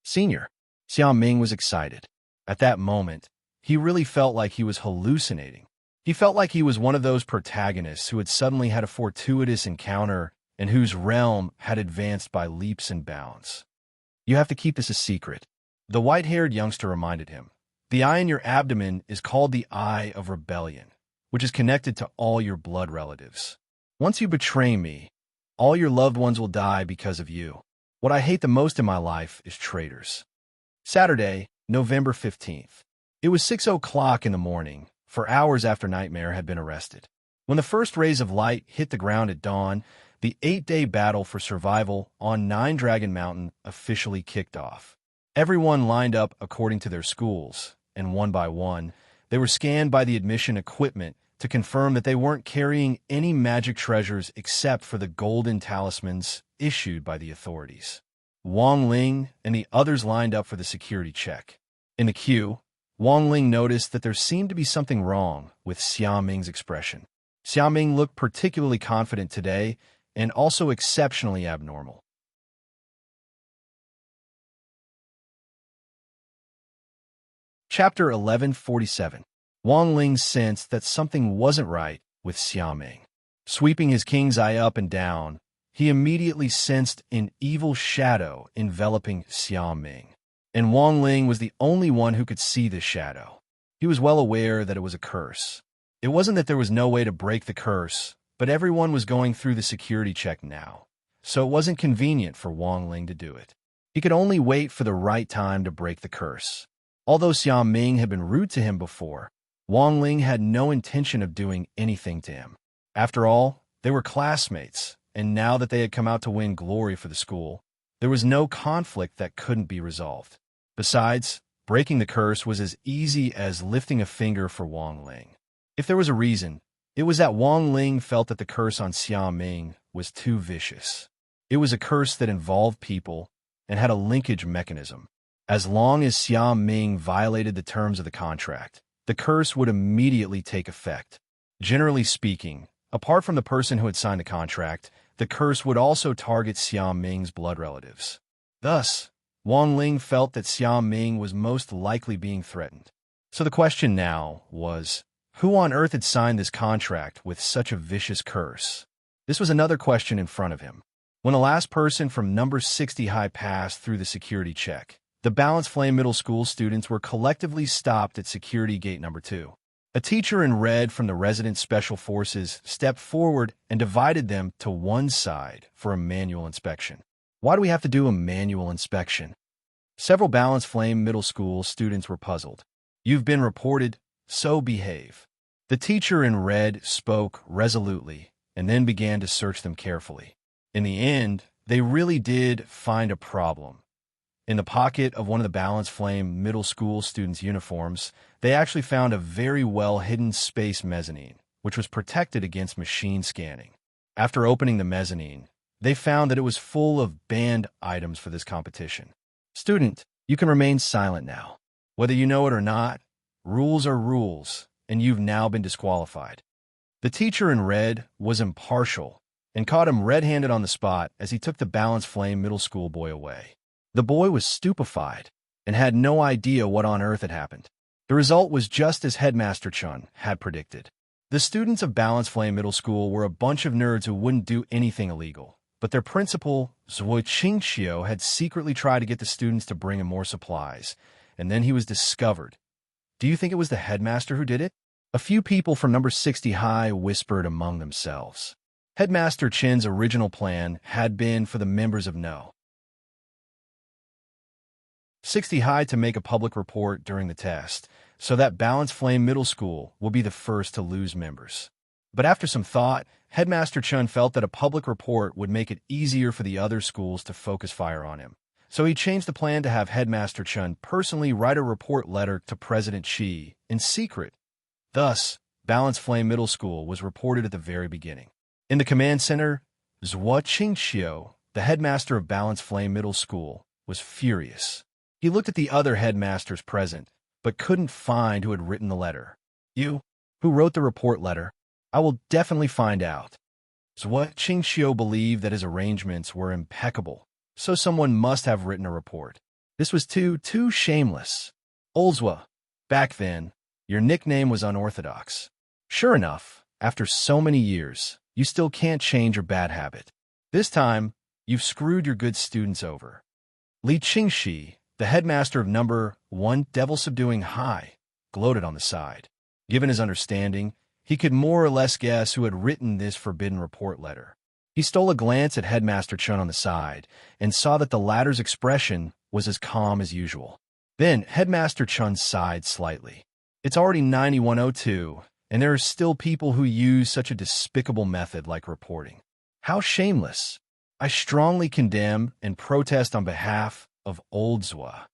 Senior, Xia Ming was excited. At that moment, he really felt like he was hallucinating. He felt like he was one of those protagonists who had suddenly had a fortuitous encounter and whose realm had advanced by leaps and bounds. You have to keep this a secret, the white-haired youngster reminded him. The eye in your abdomen is called the eye of rebellion, which is connected to all your blood relatives. Once you betray me, all your loved ones will die because of you. What I hate the most in my life is traitors. Saturday, November 15th. It was 6 o'clock in the morning, 4 hours after Nightmare had been arrested. When the first rays of light hit the ground at dawn, the 8-day battle for survival on Nine Dragon Mountain officially kicked off. Everyone lined up according to their schools, and one by one, they were scanned by the admission equipment to confirm that they weren't carrying any magic treasures except for the golden talismans issued by the authorities. Wang Ling and the others lined up for the security check. In the queue, Wang Ling noticed that there seemed to be something wrong with Xia Ming's expression. Xia Ming looked particularly confident today and also exceptionally abnormal. Chapter 1147. Wang Ling sensed that something wasn't right with Xia Ming. Sweeping his king's eye up and down, he immediately sensed an evil shadow enveloping Xia Ming. And Wang Ling was the only one who could see this shadow. He was well aware that it was a curse. It wasn't that there was no way to break the curse, but everyone was going through the security check now, so it wasn't convenient for Wang Ling to do it. He could only wait for the right time to break the curse. Although Xia Ming had been rude to him before, Wang Ling had no intention of doing anything to him. After all, they were classmates, and now that they had come out to win glory for the school, there was no conflict that couldn't be resolved. Besides, breaking the curse was as easy as lifting a finger for Wang Ling. If there was a reason, it was that Wang Ling felt that the curse on Xia Ming was too vicious. It was a curse that involved people and had a linkage mechanism. As long as Xia Ming violated the terms of the contract, the curse would immediately take effect. Generally speaking, apart from the person who had signed the contract, the curse would also target Xia Ming's blood relatives. Thus, Wang Ling felt that Xia Ming was most likely being threatened. So the question now was, who on earth had signed this contract with such a vicious curse? This was another question in front of him. When the last person from number 60 high passed through the security check, the Balanced Flame Middle School students were collectively stopped at security gate number 2. A teacher in red from the Resident Special Forces stepped forward and divided them to one side for a manual inspection. Why do we have to do a manual inspection? Several Balanced Flame Middle School students were puzzled. You've been reported, so behave. The teacher in red spoke resolutely and then began to search them carefully. In the end, they really did find a problem. In the pocket of one of the Balanced Flame Middle School students' uniforms, they actually found a very well-hidden space mezzanine, which was protected against machine scanning. After opening the mezzanine, they found that it was full of banned items for this competition. Student, you can remain silent now. Whether you know it or not, rules are rules, and you've now been disqualified. The teacher in red was impartial and caught him red-handed on the spot as he took the Balanced Flame Middle School boy away. The boy was stupefied and had no idea what on earth had happened. The result was just as Headmaster Chun had predicted. The students of Balanced Flame Middle School were a bunch of nerds who wouldn't do anything illegal, but their principal, Zhuo Qingxiu, had secretly tried to get the students to bring him more supplies, and then he was discovered. Do you think it was the headmaster who did it? A few people from number 60 high whispered among themselves. Headmaster Chin's original plan had been for the members of No. 60 high to make a public report during the test, so that Balanced Flame Middle School will be the first to lose members. But after some thought, Headmaster Chun felt that a public report would make it easier for the other schools to focus fire on him. So he changed the plan to have Headmaster Chun personally write a report letter to President Xi in secret. Thus, Balanced Flame Middle School was reported at the very beginning. In the command center, Zhuo Qingxiu, the headmaster of Balanced Flame Middle School, was furious. He looked at the other headmasters present, but couldn't find who had written the letter. You? Who wrote the report letter? I will definitely find out. Zhuo Qingxiu believed that his arrangements were impeccable, so someone must have written a report. This was too shameless. Olzwa, back then, your nickname was unorthodox. Sure enough, after so many years, you still can't change your bad habit. This time, you've screwed your good students over. Li Qingxi, The headmaster of number 1 Devil Subduing High gloated on the side. Given his understanding, he could more or less guess who had written this forbidden report letter. He stole a glance at Headmaster Chun on the side and saw that the latter's expression was as calm as usual. Then Headmaster Chun sighed slightly. It's already 9102, and there are still people who use such a despicable method like reporting. How shameless! I strongly condemn and protest on behalf of Old Zua.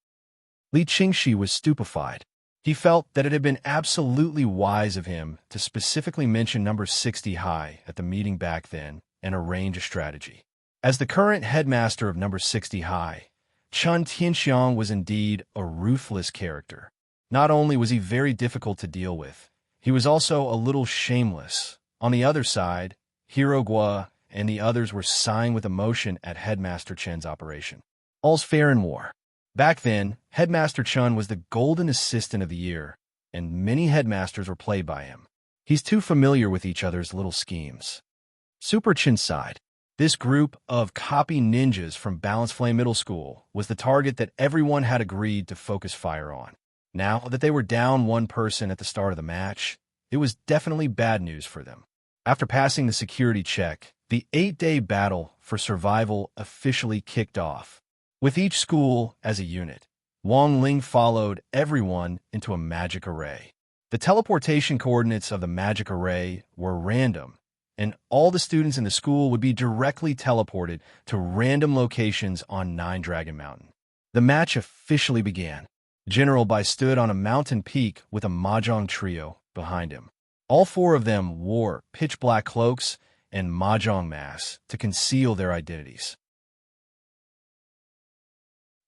Li Qingxi was stupefied. He felt that it had been absolutely wise of him to specifically mention number 60 High at the meeting back then and arrange a strategy. As the current headmaster of number 60 High, Chun Tianxiang was indeed a ruthless character. Not only was he very difficult to deal with, he was also a little shameless. On the other side, Hero Gua and the others were sighing with emotion at Headmaster Chen's operation. All's fair in war. Back then, Headmaster Chun was the golden assistant of the year, and many headmasters were played by him. He's too familiar with each other's little schemes. Super Chin sighed. This group of copy ninjas from Balance Flame Middle School was the target that everyone had agreed to focus fire on. Now that they were down one person at the start of the match, it was definitely bad news for them. After passing the security check, the 8-day battle for survival officially kicked off. With each school as a unit, Wang Ling followed everyone into a magic array. The teleportation coordinates of the magic array were random, and all the students in the school would be directly teleported to random locations on Nine Dragon Mountain. The match officially began. General Bai stood on a mountain peak with a mahjong trio behind him. All four of them wore pitch-black cloaks and mahjong masks to conceal their identities.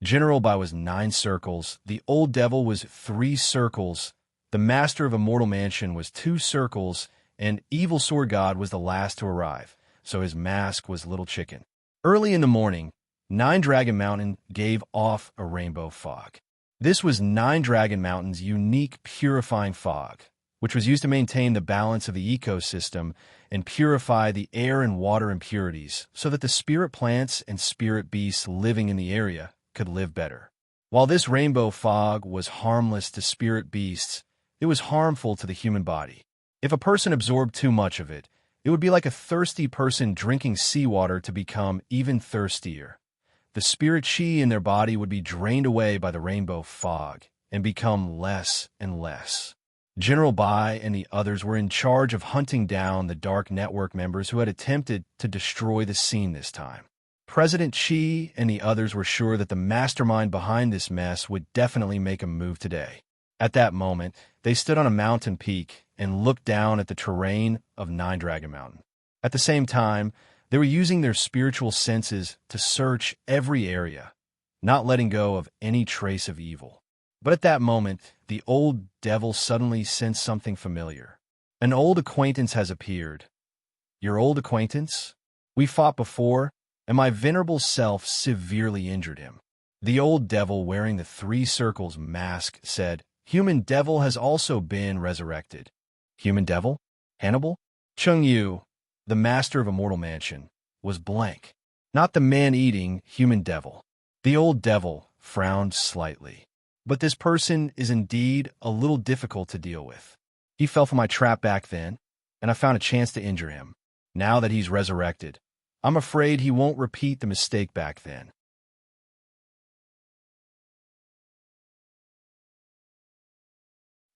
General Bai was 9 circles, the Old Devil was 3 circles, the Master of Immortal Mansion was 2 circles, and Evil Sword God was the last to arrive, so his mask was Little Chicken. Early in the morning, Nine Dragon Mountain gave off a rainbow fog. This was Nine Dragon Mountain's unique purifying fog, which was used to maintain the balance of the ecosystem and purify the air and water impurities so that the spirit plants and spirit beasts living in the area could live better. While this rainbow fog was harmless to spirit beasts, it was harmful to the human body. If a person absorbed too much of it, it would be like a thirsty person drinking seawater to become even thirstier. The spirit chi in their body would be drained away by the rainbow fog and become less and less. General Bai and the others were in charge of hunting down the Dark Network members who had attempted to destroy the scene this time. President Chi and the others were sure that the mastermind behind this mess would definitely make a move today. At that moment, they stood on a mountain peak and looked down at the terrain of Nine Dragon Mountain. At the same time, they were using their spiritual senses to search every area, not letting go of any trace of evil. But at that moment, the Old Devil suddenly sensed something familiar. An old acquaintance has appeared. Your old acquaintance? We fought before, and my venerable self severely injured him. The Old Devil wearing the 3 circles mask said, Human Devil has also been resurrected. Human Devil? Hannibal? Chung Yu, the master of Immortal Mansion, was blank. Not the man-eating Human Devil. The Old Devil frowned slightly. But this person is indeed a little difficult to deal with. He fell for my trap back then, and I found a chance to injure him. Now that he's resurrected, I'm afraid he won't repeat the mistake back then.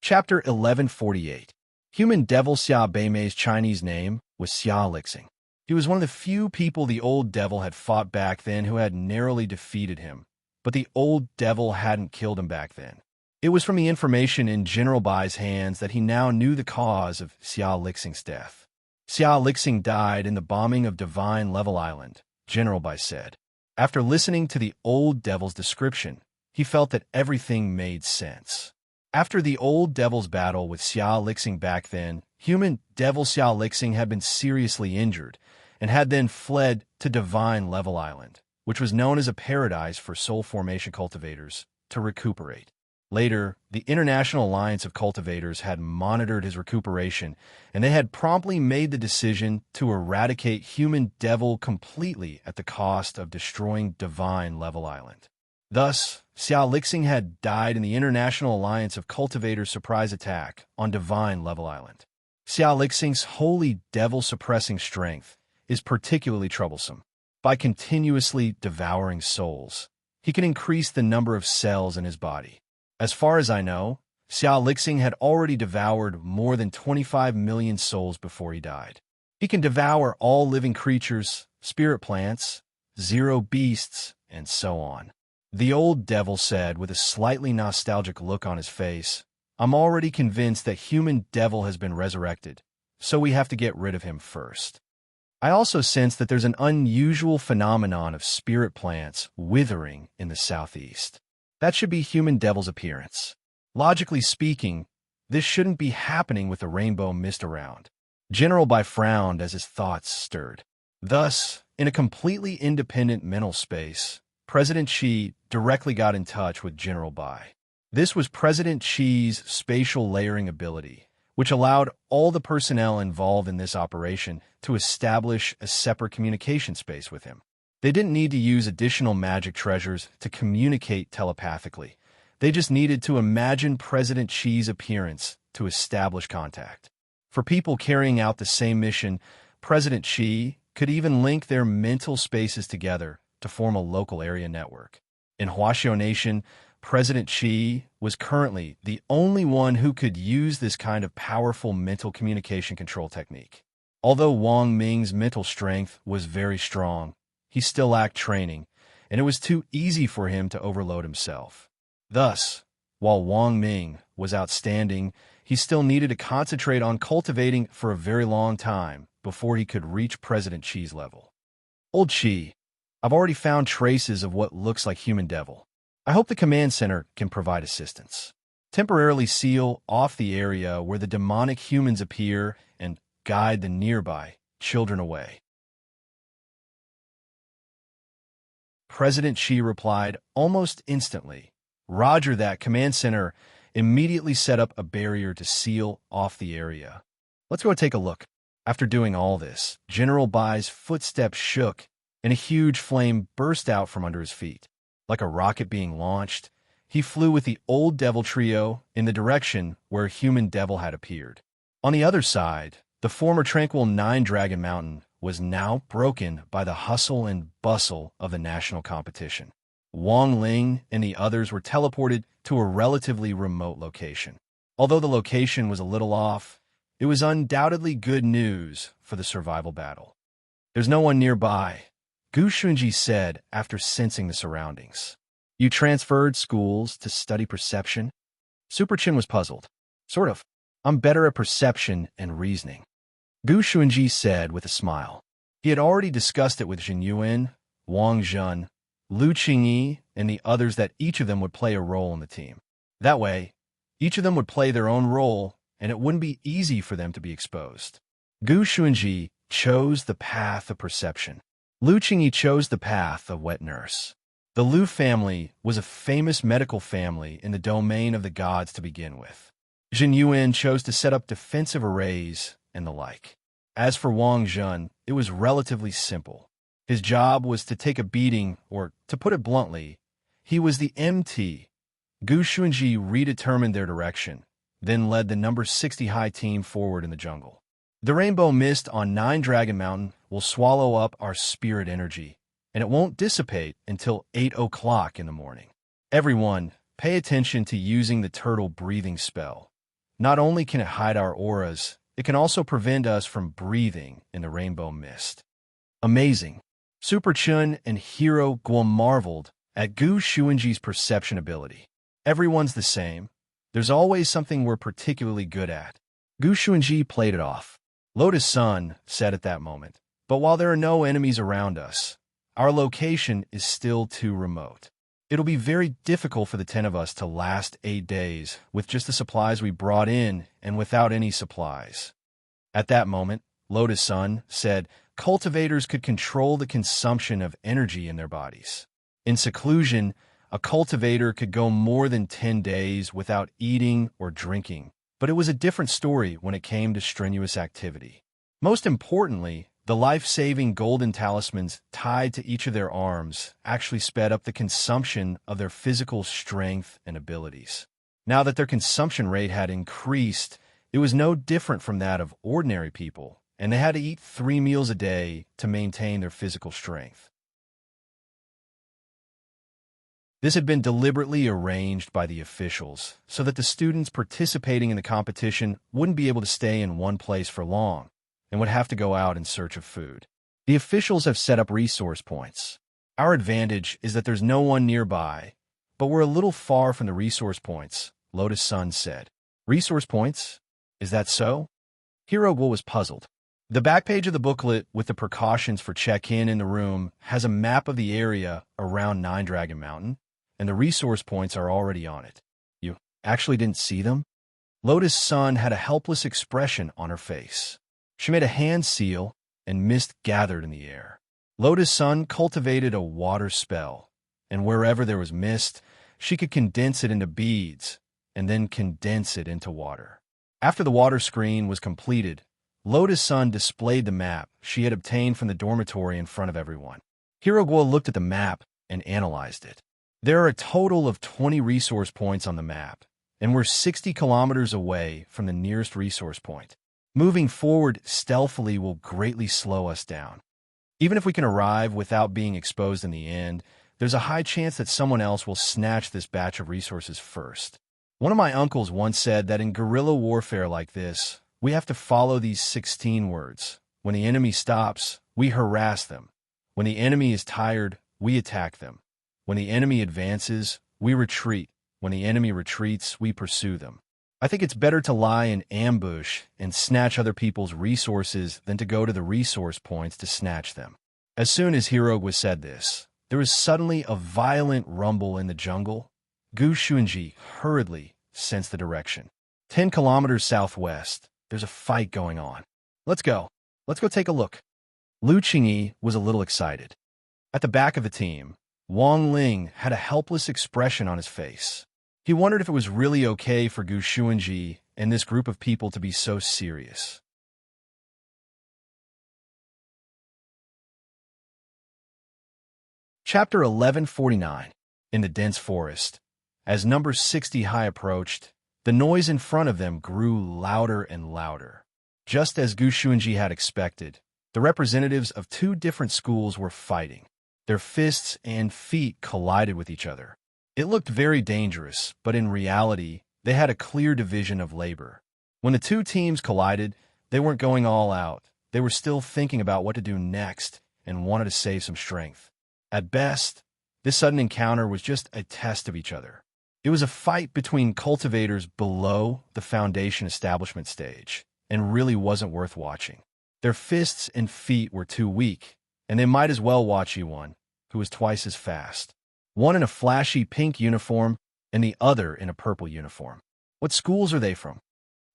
Chapter 1148. Human Devil Xia Beimei's Chinese name was Xia Lixing. He was one of the few people the Old Devil had fought back then who had narrowly defeated him, but the Old Devil hadn't killed him back then. It was from the information in General Bai's hands that he now knew the cause of Xia Lixing's death. Xia Lixing died in the bombing of Divine Level Island, General Bai said. After listening to the Old Devil's description, he felt that everything made sense. After the Old Devil's battle with Xia Lixing back then, Human Devil Xia Lixing had been seriously injured and had then fled to Divine Level Island, which was known as a paradise for soul formation cultivators, to recuperate. Later, the International Alliance of Cultivators had monitored his recuperation, and they had promptly made the decision to eradicate Human Devil completely at the cost of destroying Divine Level Island. Thus, Xiao Lixing had died in the International Alliance of Cultivators' surprise attack on Divine Level Island. Xiao Lixing's holy devil-suppressing strength is particularly troublesome. By continuously devouring souls, he can increase the number of cells in his body. As far as I know, Xiao Lixing had already devoured more than 25 million souls before he died. He can devour all living creatures, spirit plants, zero beasts, and so on. The old devil said with a slightly nostalgic look on his face, "I'm already convinced that human devil has been resurrected, so we have to get rid of him first." I also sense that there's an unusual phenomenon of spirit plants withering in the southeast. That should be human devil's appearance. Logically speaking, this shouldn't be happening with the rainbow mist around. General Bai frowned as his thoughts stirred. Thus, in a completely independent mental space, President Xi directly got in touch with General Bai. This was President Xi's spatial layering ability, which allowed all the personnel involved in this operation to establish a separate communication space with him. They didn't need to use additional magic treasures to communicate telepathically. They just needed to imagine President Xi's appearance to establish contact. For people carrying out the same mission, President Xi could even link their mental spaces together to form a local area network. In Huaxiao Nation, President Xi was currently the only one who could use this kind of powerful mental communication control technique. Although Wang Ming's mental strength was very strong, he still lacked training, and it was too easy for him to overload himself. Thus, while Wang Ming was outstanding, he still needed to concentrate on cultivating for a very long time before he could reach President Xi's level. Old Xi, I've already found traces of what looks like human devil. I hope the command center can provide assistance. Temporarily seal off the area where the demonic humans appear and guide the nearby children away. President Xi replied almost instantly. Roger that. Command center immediately set up a barrier to seal off the area. Let's go take a look. After doing all this, General Bai's footsteps shook and a huge flame burst out from under his feet. Like a rocket being launched, he flew with the old devil trio in the direction where human devil had appeared. On the other side, the former tranquil Nine-Dragon Mountain was now broken by the hustle and bustle of the national competition. Wang Ling and the others were teleported to a relatively remote location. Although the location was a little off, it was undoubtedly good news for the survival battle. "There's no one nearby," Gu Shunji said after sensing the surroundings. "You transferred schools to study perception?" Super Chin was puzzled. "Sort of. I'm better at perception and reasoning," Gu Shunji said with a smile. He had already discussed it with Jin Yuan, Wang Zhen, Lu Qingyi, and the others that each of them would play a role in the team. That way, each of them would play their own role, and it wouldn't be easy for them to be exposed. Gu Shunji chose the path of perception. Lu Qingyi chose the path of wet nurse. The Lu family was a famous medical family in the domain of the gods to begin with. Jin Yuan chose to set up defensive arrays and the like. As for Wang Zhen, it was relatively simple. His job was to take a beating, or, to put it bluntly, he was the MT. Gu Shunji redetermined their direction, then led the number 60 high team forward in the jungle. The rainbow mist on Nine-Dragon Mountain will swallow up our spirit energy, and it won't dissipate until 8 o'clock in the morning. Everyone, pay attention to using the turtle breathing spell. Not only can it hide our auras, it can also prevent us from breathing in the rainbow mist. Amazing. Super Chun and Hero Guo marveled at Gu Shunji's perception ability. Everyone's the same. There's always something we're particularly good at. Gu Shunji played it off. Lotus Sun said at that moment, "But while there are no enemies around us, our location is still too remote. It'll be very difficult for the 10 of us to last 8 days with just the supplies we brought in and without any supplies." At that moment, Lotus Sun said cultivators could control the consumption of energy in their bodies. In seclusion, a cultivator could go more than 10 days without eating or drinking, but it was a different story when it came to strenuous activity. Most importantly, The life-saving golden talismans tied to each of their arms actually sped up the consumption of their physical strength and abilities. Now that their consumption rate had increased, it was no different from that of ordinary people, and they had to eat 3 meals a day to maintain their physical strength. This had been deliberately arranged by the officials so that the students participating in the competition wouldn't be able to stay in one place for long and would have to go out in search of food. The officials have set up resource points. Our advantage is that there's no one nearby, but we're a little far from the resource points, Lotus Sun said. Resource points? Is that so? Hirogwa was puzzled. The back page of the booklet with the precautions for check-in in the room has a map of the area around Nine Dragon Mountain, and the resource points are already on it. You actually didn't see them? Lotus Sun had a helpless expression on her face. She made a hand seal, and mist gathered in the air. Lotus Sun cultivated a water spell, and wherever there was mist, she could condense it into beads, and then condense it into water. After the water screen was completed, Lotus Sun displayed the map she had obtained from the dormitory in front of everyone. Hirogwa looked at the map and analyzed it. There are a total of 20 resource points on the map, and we're 60 kilometers away from the nearest resource point. Moving forward stealthily will greatly slow us down. Even if we can arrive without being exposed in the end, there's a high chance that someone else will snatch this batch of resources first. One of my uncles once said that in guerrilla warfare like this, we have to follow these 16 words. When the enemy stops, we harass them. When the enemy is tired, we attack them. When the enemy advances, we retreat. When the enemy retreats, we pursue them. I think it's better to lie in ambush and snatch other people's resources than to go to the resource points to snatch them. As soon as Hirogwa said this, there was suddenly a violent rumble in the jungle. Gu Xuanji hurriedly sensed the direction. 10 kilometers southwest, there's a fight going on. Let's go. Let's go take a look. Lu Qingyi was a little excited. At the back of the team, Wang Ling had a helpless expression on his face. He wondered if it was really okay for Gu Xuanji and this group of people to be so serious. Chapter 1149. In the dense forest. As number 60 high approached, the noise in front of them grew louder and louder. Just as Gu Xuanji had expected, the representatives of 2 different schools were fighting. Their fists and feet collided with each other. It looked very dangerous, but in reality, they had a clear division of labor. When the 2 teams collided, they weren't going all out. They were still thinking about what to do next and wanted to save some strength. At best, this sudden encounter was just a test of each other. It was a fight between cultivators below the foundation establishment stage, and really wasn't worth watching. Their fists and feet were too weak, and they might as well watch one who was twice as fast. One in a flashy pink uniform, and the other in a purple uniform. What schools are they from?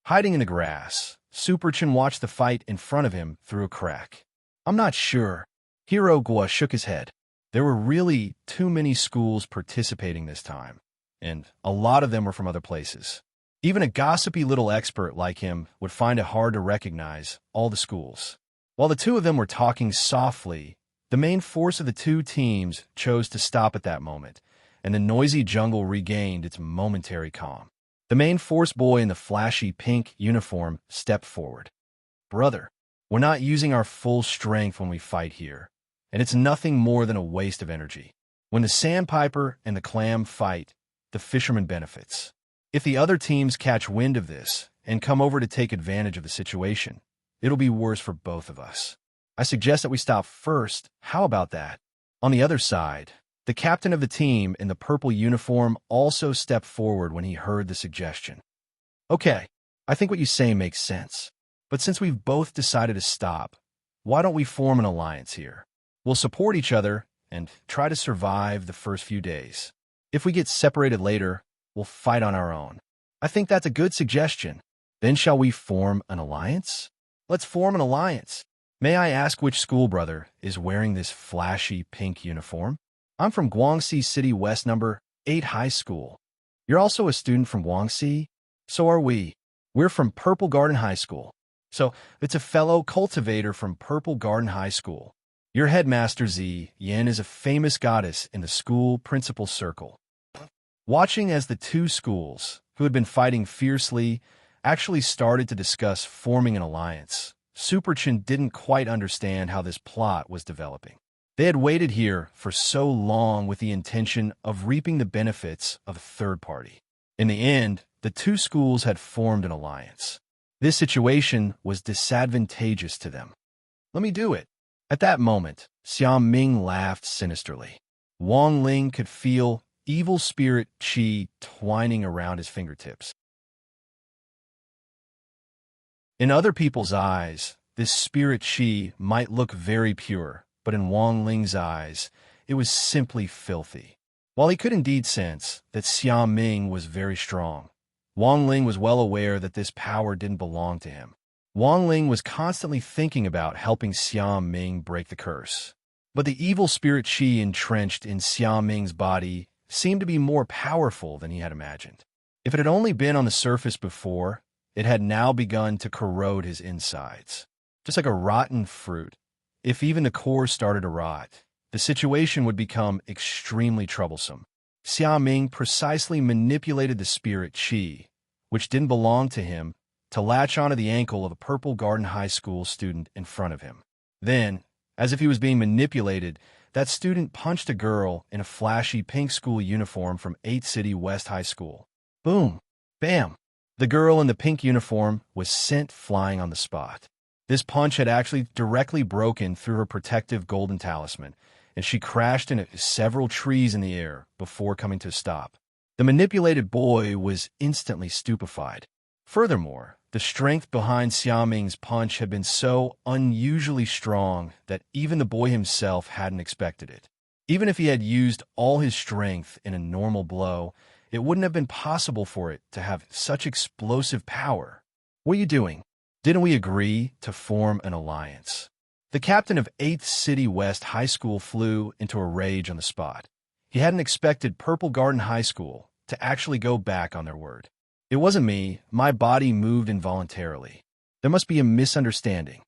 Hiding in the grass, Superchin watched the fight in front of him through a crack. I'm not sure. Hirogwa shook his head. There were really too many schools participating this time, and a lot of them were from other places. Even a gossipy little expert like him would find it hard to recognize all the schools. While the 2 of them were talking softly, the main force of the 2 teams chose to stop at that moment, and the noisy jungle regained its momentary calm. The main force boy in the flashy pink uniform stepped forward. Brother, we're not using our full strength when we fight here, and it's nothing more than a waste of energy. When the sandpiper and the clam fight, the fisherman benefits. If the other teams catch wind of this and come over to take advantage of the situation, it'll be worse for both of us. I suggest that we stop first. How about that? On the other side, the captain of the team in the purple uniform also stepped forward when he heard the suggestion. Okay, I think what you say makes sense. But since we've both decided to stop, why don't we form an alliance here? We'll support each other and try to survive the first few days. If we get separated later, we'll fight on our own. I think that's a good suggestion. Then shall we form an alliance? Let's form an alliance. May I ask which school brother is wearing this flashy pink uniform? I'm from Guangxi City West number 8 High School. You're also a student from Guangxi? So are we. We're from Purple Garden High School. So, it's a fellow cultivator from Purple Garden High School. Your headmaster Z Yin is a famous goddess in the school principal circle. Watching as the two schools, who had been fighting fiercely, actually started to discuss forming an alliance, Superchin didn't quite understand how this plot was developing. They had waited here for so long with the intention of reaping the benefits of a third party. In the end, the two schools had formed an alliance. This situation was disadvantageous to them. Let me do it. At that moment, Xiao Ming laughed sinisterly. Wang Ling could feel evil spirit qi twining around his fingertips. In other people's eyes, this spirit qi might look very pure, but in Wang Ling's eyes, it was simply filthy. While he could indeed sense that Xiao Ming was very strong, Wang Ling was well aware that this power didn't belong to him. Wang Ling was constantly thinking about helping Xiao Ming break the curse. But the evil spirit qi entrenched in Xiao Ming's body seemed to be more powerful than he had imagined. If it had only been on the surface before, it had now begun to corrode his insides. Just like a rotten fruit, if even the core started to rot, the situation would become extremely troublesome. Xiao Ming precisely manipulated the spirit qi, which didn't belong to him, to latch onto the ankle of a Purple Garden High School student in front of him. Then, as if he was being manipulated, that student punched a girl in a flashy pink school uniform from 8 City West High School. Boom! Bam! The girl in the pink uniform was sent flying on the spot. This punch had actually directly broken through her protective golden talisman, and she crashed into several trees in the air before coming to a stop. The manipulated boy was instantly stupefied. Furthermore, the strength behind Xiao Ming's punch had been so unusually strong that even the boy himself hadn't expected it. Even if he had used all his strength in a normal blow, it wouldn't have been possible for it to have such explosive power. What are you doing? Didn't we agree to form an alliance? The captain of 8th City West High School flew into a rage on the spot. He hadn't expected Purple Garden High School to actually go back on their word. It wasn't me. My body moved involuntarily. There must be a misunderstanding.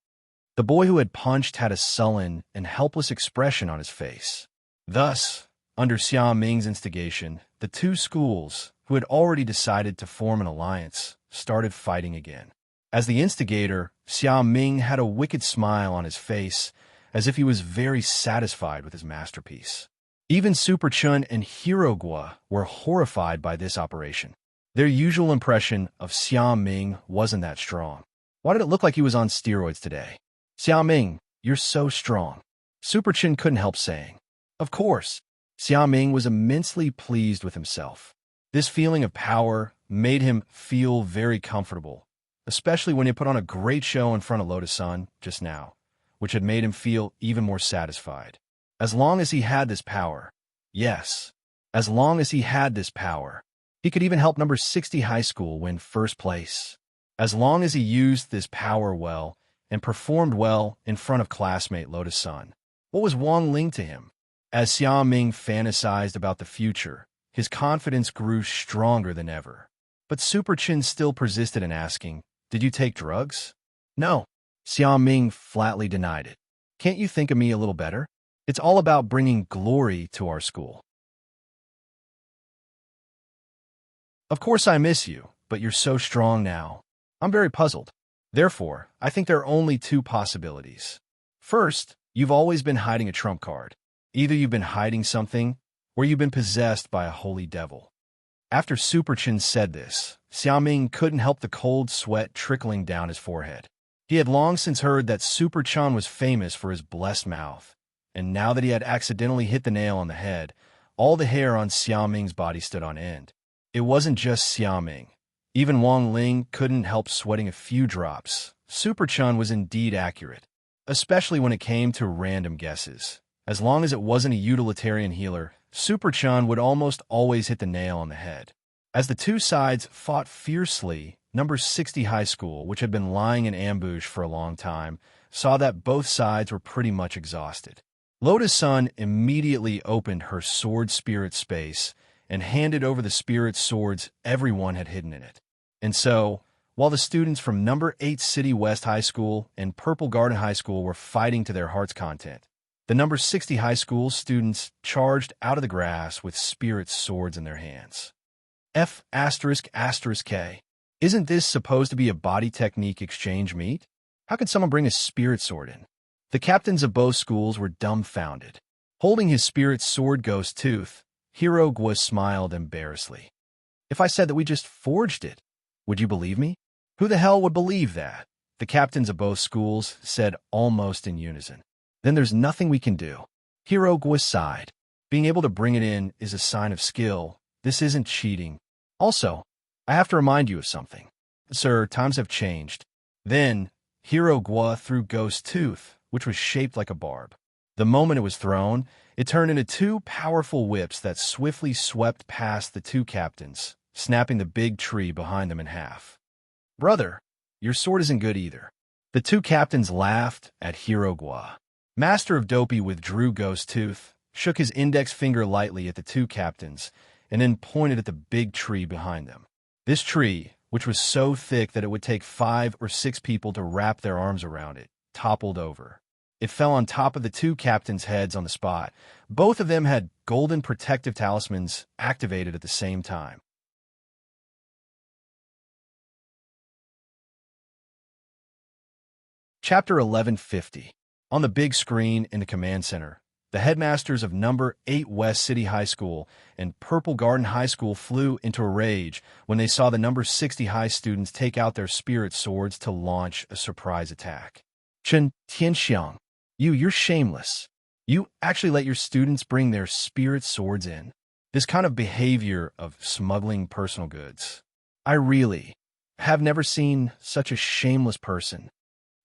The boy who had punched had a sullen and helpless expression on his face. Thus, under Xiao Ming's instigation, the two schools, who had already decided to form an alliance, started fighting again. As the instigator, Xiao Ming had a wicked smile on his face, as if he was very satisfied with his masterpiece. Even Super Chun and Hero Gua were horrified by this operation. Their usual impression of Xiao Ming wasn't that strong. Why did it look like he was on steroids today? Xiao Ming, you're so strong. Super Chun couldn't help saying. Of course. Xiao Ming was immensely pleased with himself. This feeling of power made him feel very comfortable, especially when he put on a great show in front of Lotus-san just now, which had made him feel even more satisfied. As long as he had this power, yes, as long as he had this power, he could even help number 60 high school win first place. As long as he used this power well and performed well in front of classmate Lotus-san. What was Wang Ling to him? As Xiao Ming fantasized about the future, his confidence grew stronger than ever. But Super Chin still persisted in asking, "Did you take drugs?" "No." Xiao Ming flatly denied it. "Can't you think of me a little better? It's all about bringing glory to our school." "Of course I miss you, but you're so strong now. I'm very puzzled. Therefore, I think there are only two possibilities. First, you've always been hiding a trump card. Either you've been hiding something, or you've been possessed by a holy devil." After Super Chin said this, Xiao Ming couldn't help the cold sweat trickling down his forehead. He had long since heard that Super Chan was famous for his blessed mouth, and now that he had accidentally hit the nail on the head, all the hair on Xiao Ming's body stood on end. It wasn't just Xiao Ming. Even Wang Ling couldn't help sweating a few drops. Super Chan was indeed accurate, especially when it came to random guesses. As long as it wasn't a utilitarian healer, Super Chan would almost always hit the nail on the head. As the two sides fought fiercely, number 60 high school, which had been lying in ambush for a long time, saw that both sides were pretty much exhausted. Lotus-san immediately opened her sword spirit space and handed over the spirit swords everyone had hidden in it. And so, while the students from number 8 City West High School and Purple Garden High School were fighting to their heart's content. The number 60 High School students charged out of the grass with spirit swords in their hands. F***K. Isn't this supposed to be a body technique exchange meet? How could someone bring a spirit sword in? The captains of both schools were dumbfounded. Holding his spirit sword ghost tooth, Hero Gwa smiled embarrassedly. If I said that we just forged it, would you believe me? Who the hell would believe that? The captains of both schools said almost in unison. Then there's nothing we can do. Hero Gwa sighed. Being able to bring it in is a sign of skill. This isn't cheating. Also, I have to remind you of something. Sir, times have changed. Then, Hero Gwa threw Ghost Tooth, which was shaped like a barb. The moment it was thrown, it turned into 2 powerful whips that swiftly swept past the 2 captains, snapping the big tree behind them in half. Brother, your sword isn't good either. The 2 captains laughed at Hero Gwa. Master of Dopey withdrew Ghost Tooth, shook his index finger lightly at the 2 captains, and then pointed at the big tree behind them. This tree, which was so thick that it would take 5 or 6 people to wrap their arms around it, toppled over. It fell on top of the 2 captains' heads on the spot. Both of them had golden protective talismans activated at the same time. Chapter 1150. On the big screen in the command center, the headmasters of number 8 West City High School and Purple Garden High School flew into a rage when they saw the number 60 high students take out their spirit swords to launch a surprise attack. Chen Tianxiang, you're shameless. You actually let your students bring their spirit swords in. This kind of behavior of smuggling personal goods. I really have never seen such a shameless person.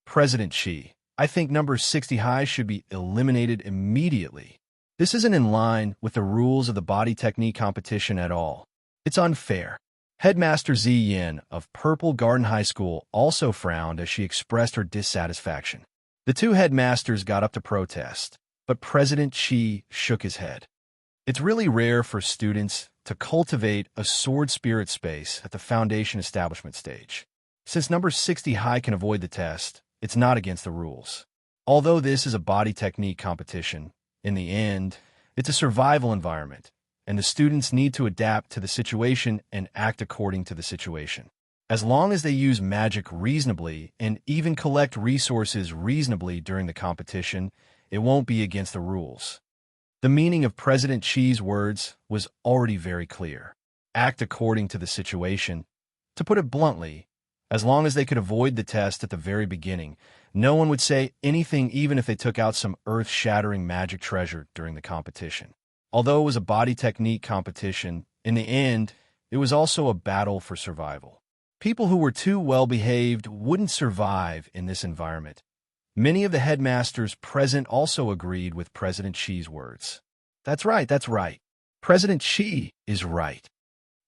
President Xi, I think number 60 high should be eliminated immediately. This isn't in line with the rules of the body technique competition at all. It's unfair. Headmaster Zi Yin of Purple Garden High School also frowned as she expressed her dissatisfaction. The 2 headmasters got up to protest, but President Xi shook his head. It's really rare for students to cultivate a sword spirit space at the foundation establishment stage. Since number 60 high can avoid the test, it's not against the rules. Although this is a body technique competition, in the end, it's a survival environment, and the students need to adapt to the situation and act according to the situation. As long as they use magic reasonably and even collect resources reasonably during the competition, it won't be against the rules. The meaning of President Xi's words was already very clear. Act according to the situation. To put it bluntly, as long as they could avoid the test at the very beginning, no one would say anything even if they took out some earth-shattering magic treasure during the competition. Although it was a body technique competition, in the end, it was also a battle for survival. People who were too well-behaved wouldn't survive in this environment. Many of the headmasters present also agreed with President Xi's words. That's right. President Xi is right.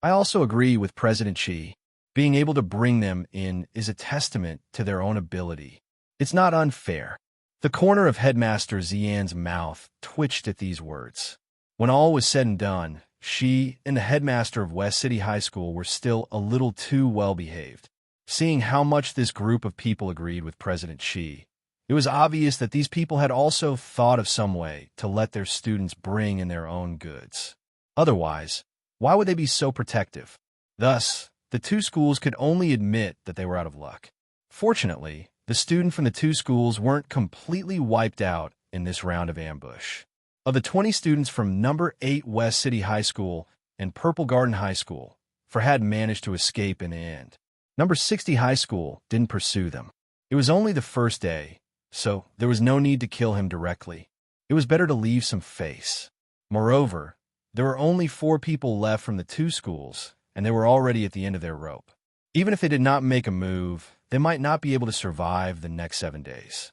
I also agree with President Xi. Being able to bring them in is a testament to their own ability. It's not unfair. The corner of Headmaster Ziyan's mouth twitched at these words. When all was said and done, she and the headmaster of West City High School were still a little too well-behaved. Seeing how much this group of people agreed with President Xi, it was obvious that these people had also thought of some way to let their students bring in their own goods. Otherwise, why would they be so protective? Thus, the 2 schools could only admit that they were out of luck. Fortunately, the students from the 2 schools weren't completely wiped out in this round of ambush. Of the 20 students from number 8 West City High School and Purple Garden High School, 4 had managed to escape in the end. Number 60 High School didn't pursue them. It was only the first day, so there was no need to kill him directly. It was better to leave some face. Moreover, there were only 4 people left from the 2 schools, and they were already at the end of their rope. Even if they did not make a move, they might not be able to survive the next 7 days.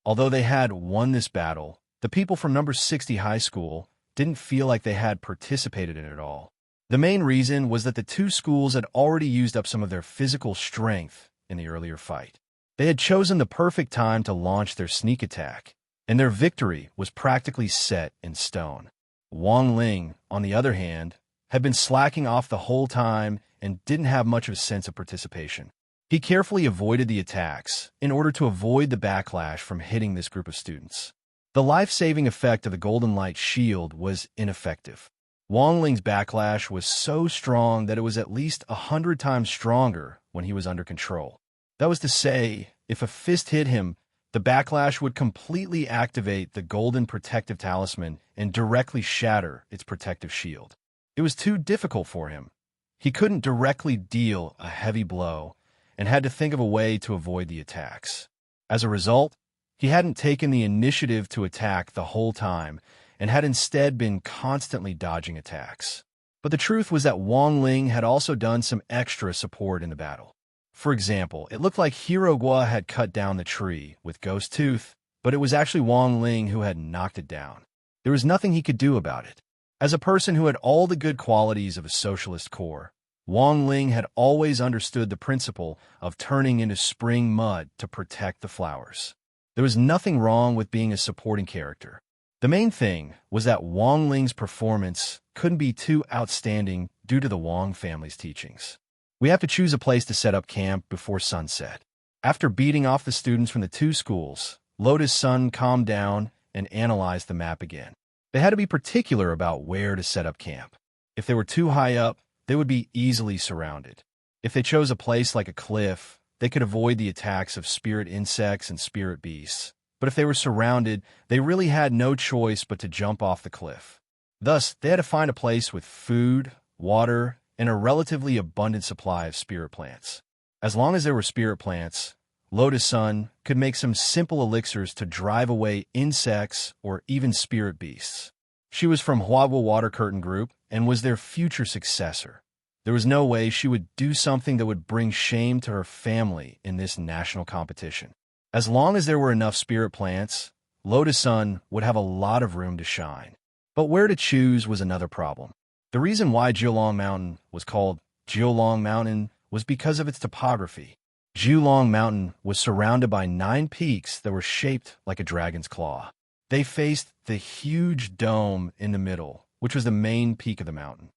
Although they had won this battle, the people from number 60 High School didn't feel like they had participated in it at all. The main reason was that the 2 schools had already used up some of their physical strength in the earlier fight. They had chosen the perfect time to launch their sneak attack, and their victory was practically set in stone. Wang Ling, on the other hand, had been slacking off the whole time and didn't have much of a sense of participation. He carefully avoided the attacks in order to avoid the backlash from hitting this group of students. The life-saving effect of the Golden Light Shield was ineffective. Wang Ling's backlash was so strong that it was at least 100 times stronger when he was under control. That was to say, if a fist hit him, the backlash would completely activate the Golden Protective Talisman and directly shatter its protective shield. It was too difficult for him. He couldn't directly deal a heavy blow and had to think of a way to avoid the attacks. As a result, he hadn't taken the initiative to attack the whole time and had instead been constantly dodging attacks. But the truth was that Wang Ling had also done some extra support in the battle. For example, it looked like Hero Gua had cut down the tree with Ghost Tooth, but it was actually Wang Ling who had knocked it down. There was nothing he could do about it. As a person who had all the good qualities of a socialist core, Wang Ling had always understood the principle of turning into spring mud to protect the flowers. There was nothing wrong with being a supporting character. The main thing was that Wang Ling's performance couldn't be too outstanding due to the Wang family's teachings. We have to choose a place to set up camp before sunset. After beating off the students from the two schools, Lotus Sun calmed down and analyzed the map again. They had to be particular about where to set up camp. If they were too high up, they would be easily surrounded. If they chose a place like a cliff, they could avoid the attacks of spirit insects and spirit beasts. But if they were surrounded, they really had no choice but to jump off the cliff. Thus, they had to find a place with food, water, and a relatively abundant supply of spirit plants. As long as there were spirit plants, Lotus Sun could make some simple elixirs to drive away insects or even spirit beasts. She was from Huawu Water Curtain Group and was their future successor. There was no way she would do something that would bring shame to her family in this national competition. As long as there were enough spirit plants, Lotus Sun would have a lot of room to shine. But where to choose was another problem. The reason why Jiulong Mountain was called Jiulong Mountain was because of its topography. Jiulong Mountain was surrounded by 9 peaks that were shaped like a dragon's claw. They faced the huge dome in the middle, which was the main peak of the mountain.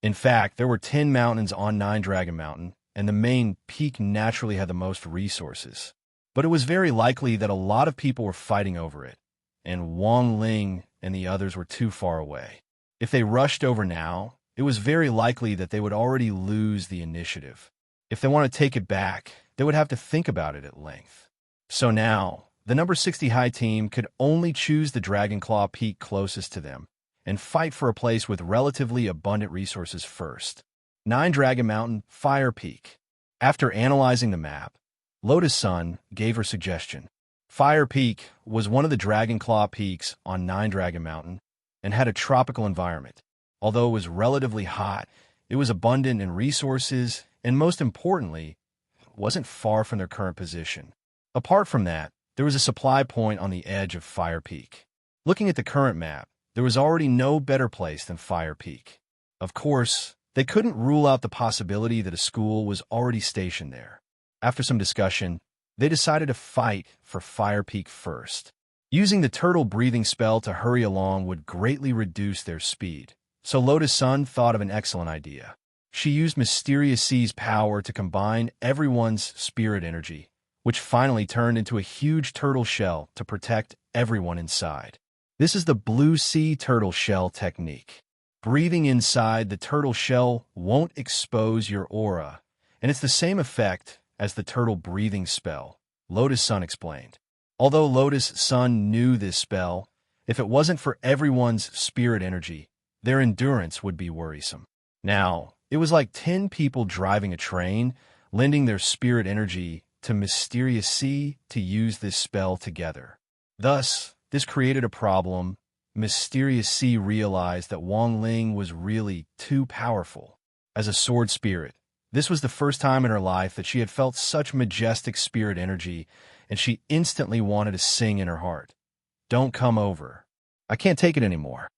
In fact, there were 10 mountains on 9 Dragon Mountain, and the main peak naturally had the most resources. But it was very likely that a lot of people were fighting over it, and Wang Ling and the others were too far away. If they rushed over now, it was very likely that they would already lose the initiative. If they want to take it back, they would have to think about it at length. So now, the number 60 high team could only choose the Dragonclaw Peak closest to them and fight for a place with relatively abundant resources first. 9 Dragon Mountain, Fire Peak. After analyzing the map, Lotus Sun gave her suggestion. Fire Peak was one of the Dragonclaw peaks on 9 Dragon Mountain and had a tropical environment. Although it was relatively hot, it was abundant in resources and, most importantly, wasn't far from their current position. Apart from that, there was a supply point on the edge of Fire Peak. Looking at the current map, there was already no better place than Fire Peak. Of course, they couldn't rule out the possibility that a school was already stationed there. After some discussion, they decided to fight for Fire Peak first. Using the turtle breathing spell to hurry along would greatly reduce their speed, so Lotus Sun thought of an excellent idea. She used Mysterious Sea's power to combine everyone's spirit energy, which finally turned into a huge turtle shell to protect everyone inside. This is the Blue Sea Turtle Shell technique. Breathing inside the turtle shell won't expose your aura, and it's the same effect as the turtle breathing spell, Lotus Sun explained. Although Lotus Sun knew this spell, if it wasn't for everyone's spirit energy, their endurance would be worrisome. Now, it was like 10 people driving a train, lending their spirit energy to Mysterious Sea to use this spell together. Thus, this created a problem. Mysterious Sea realized that Wang Ling was really too powerful. As a sword spirit, this was the first time in her life that she had felt such majestic spirit energy, and she instantly wanted to sing in her heart, "Don't come over. I can't take it anymore."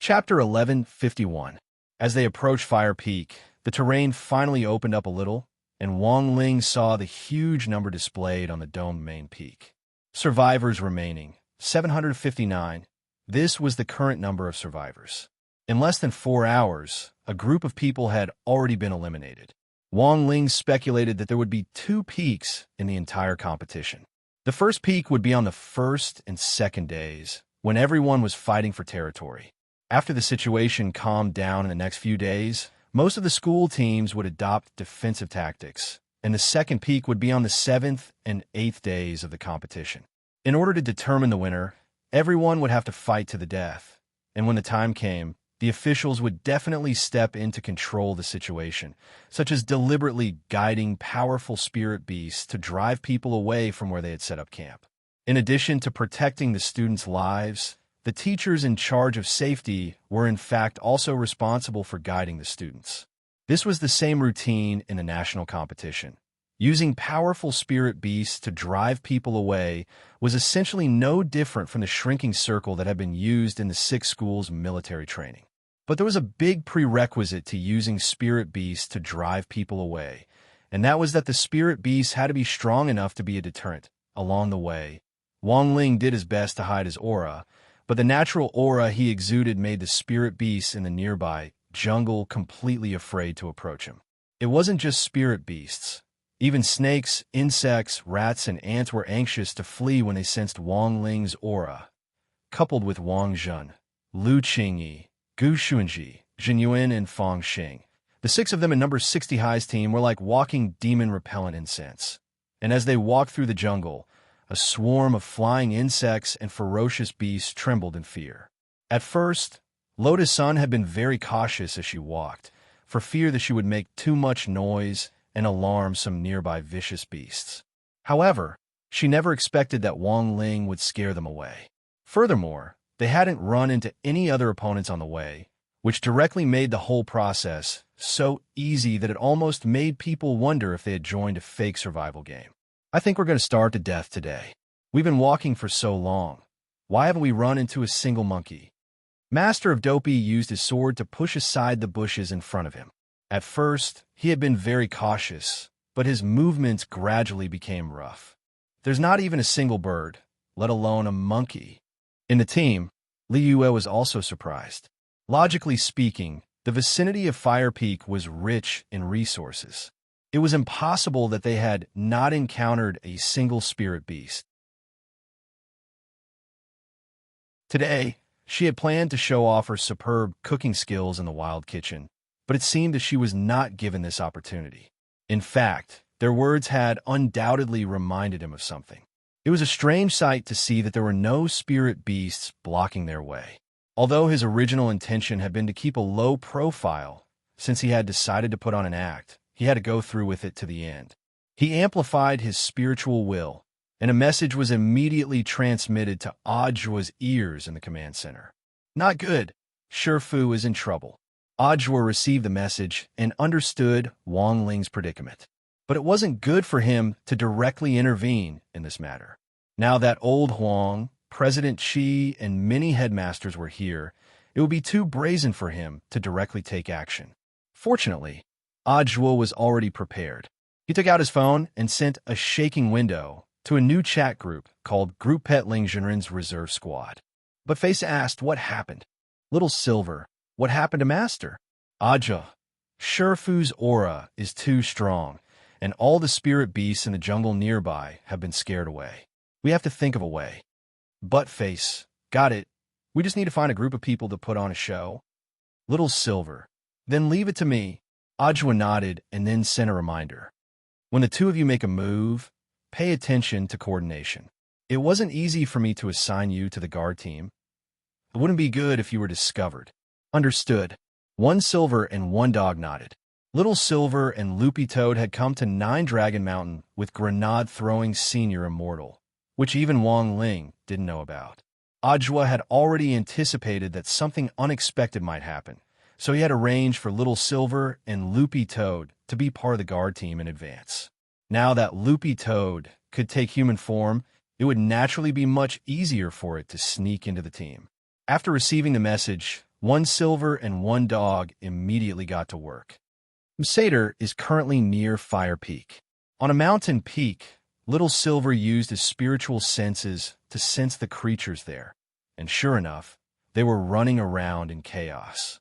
Chapter 1151. As they approached Fire Peak, the terrain finally opened up a little, and Wang Ling saw the huge number displayed on the domed main peak. Survivors remaining, 759. This was the current number of survivors. In less than 4 hours, a group of people had already been eliminated. Wang Ling speculated that there would be 2 peaks in the entire competition. The first peak would be on the first and second days, when everyone was fighting for territory. After the situation calmed down in the next few days, most of the school teams would adopt defensive tactics, and the second peak would be on the 7th and 8th days of the competition. In order to determine the winner, everyone would have to fight to the death, and when the time came, the officials would definitely step in to control the situation, such as deliberately guiding powerful spirit beasts to drive people away from where they had set up camp. In addition to protecting the students' lives, the teachers in charge of safety were in fact also responsible for guiding the students. This was the same routine in the national competition. Using powerful spirit beasts to drive people away was essentially no different from the shrinking circle that had been used in the 6 schools' military training. But there was a big prerequisite to using spirit beasts to drive people away, and that was that the spirit beasts had to be strong enough to be a deterrent. Along the way, Wang Ling did his best to hide his aura, but the natural aura he exuded made the spirit beasts in the nearby jungle completely afraid to approach him. It wasn't just spirit beasts. Even snakes, insects, rats, and ants were anxious to flee when they sensed Wang Ling's aura. Coupled with Wang Zhen, Lu Qingyi, Gu Xuanji, Jin Yuan, and Fang Xing, the 6 of them in number 60 High's team were like walking demon-repellent incense. And as they walked through the jungle, a swarm of flying insects and ferocious beasts trembled in fear. At first, Lotus Sun had been very cautious as she walked, for fear that she would make too much noise and alarm some nearby vicious beasts. However, she never expected that Wang Ling would scare them away. Furthermore, they hadn't run into any other opponents on the way, which directly made the whole process so easy that it almost made people wonder if they had joined a fake survival game. I think we're going to starve to death today. We've been walking for so long. Why haven't we run into a single monkey? Master of Dopey used his sword to push aside the bushes in front of him. At first, he had been very cautious, but his movements gradually became rough. There's not even a single bird, let alone a monkey. In the team, Li Yue was also surprised. Logically speaking, the vicinity of Fire Peak was rich in resources. It was impossible that they had not encountered a single spirit beast. Today, she had planned to show off her superb cooking skills in the wild kitchen, but it seemed that she was not given this opportunity. In fact, their words had undoubtedly reminded him of something. It was a strange sight to see that there were no spirit beasts blocking their way. Although his original intention had been to keep a low profile, since he had decided to put on an act, he had to go through with it to the end. He amplified his spiritual will, and a message was immediately transmitted to Ajua's ears in the command center. Not good. Shifu is in trouble. Ajua received the message and understood Wang Ling's predicament. But it wasn't good for him to directly intervene in this matter. Now that old Huang, President Qi, and many headmasters were here, it would be too brazen for him to directly take action. Fortunately, Ajua was already prepared. He took out his phone and sent a shaking window to a new chat group called Group Pet Ling Jinren's Reserve Squad. But Face asked what happened. Little Silver, what happened to Master? Ajua, Shifu's aura is too strong, and all the spirit beasts in the jungle nearby have been scared away. We have to think of a way. Butt Face, got it. We just need to find a group of people to put on a show. Little Silver, then leave it to me. Ajua nodded and then sent a reminder. When the 2 of you make a move, pay attention to coordination. It wasn't easy for me to assign you to the guard team. It wouldn't be good if you were discovered. Understood. 1 Silver and 1 Dog nodded. Little Silver and Loopy Toad had come to 9 Dragon Mountain with grenade-throwing senior immortal, which even Wang Ling didn't know about. Ajua had already anticipated that something unexpected might happen, so he had arranged for Little Silver and Loopy Toad to be part of the guard team in advance. Now that Loopy Toad could take human form, it would naturally be much easier for it to sneak into the team. After receiving the message, 1 Silver and 1 Dog immediately got to work. Msader is currently near Fire Peak. On a mountain peak, Little Silver used his spiritual senses to sense the creatures there, and sure enough, they were running around in chaos.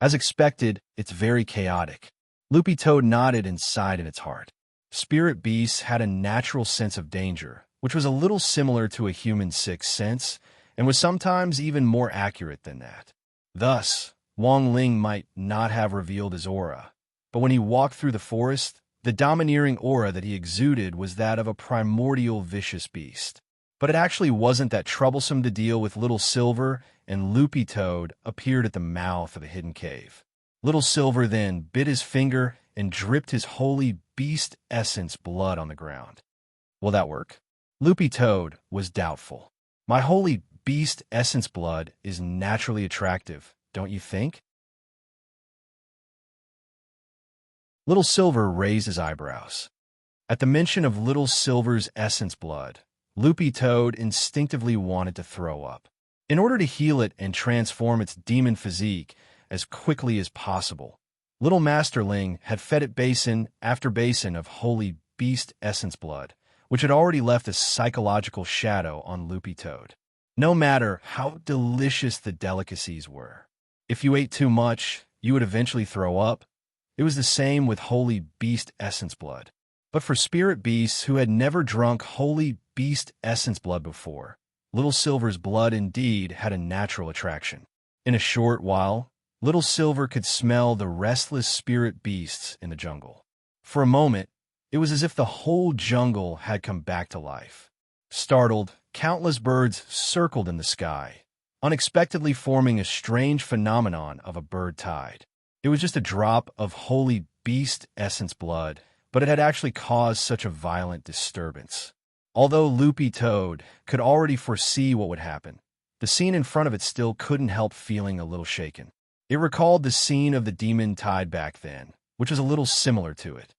As expected, it's very chaotic. Loopy Toad nodded and sighed in its heart. Spirit beasts had a natural sense of danger, which was a little similar to a human's sixth sense, and was sometimes even more accurate than that. Thus, Wang Ling might not have revealed his aura, but when he walked through the forest, the domineering aura that he exuded was that of a primordial vicious beast. But it actually wasn't that troublesome to deal with. Little Silver and Loopy Toad appeared at the mouth of a hidden cave. Little Silver then bit his finger and dripped his holy beast essence blood on the ground. Will that work? Loopy Toad was doubtful. My holy beast essence blood is naturally attractive, don't you think? Little Silver raised his eyebrows. At the mention of Little Silver's essence blood, Loopy Toad instinctively wanted to throw up. In order to heal it and transform its demon physique as quickly as possible, Little Masterling had fed it basin after basin of holy beast essence blood, which had already left a psychological shadow on Loopy Toad. No matter how delicious the delicacies were, if you ate too much, you would eventually throw up. It was the same with holy beast essence blood. But for spirit beasts who had never drunk holy beast essence blood before, Little Silver's blood indeed had a natural attraction. In a short while, Little Silver could smell the restless spirit beasts in the jungle. For a moment, it was as if the whole jungle had come back to life. Startled, countless birds circled in the sky, unexpectedly forming a strange phenomenon of a bird tide. It was just a drop of holy beast essence blood, but it had actually caused such a violent disturbance. Although Loopy Toad could already foresee what would happen, the scene in front of it still couldn't help feeling a little shaken. It recalled the scene of the demon tide back then, which was a little similar to it.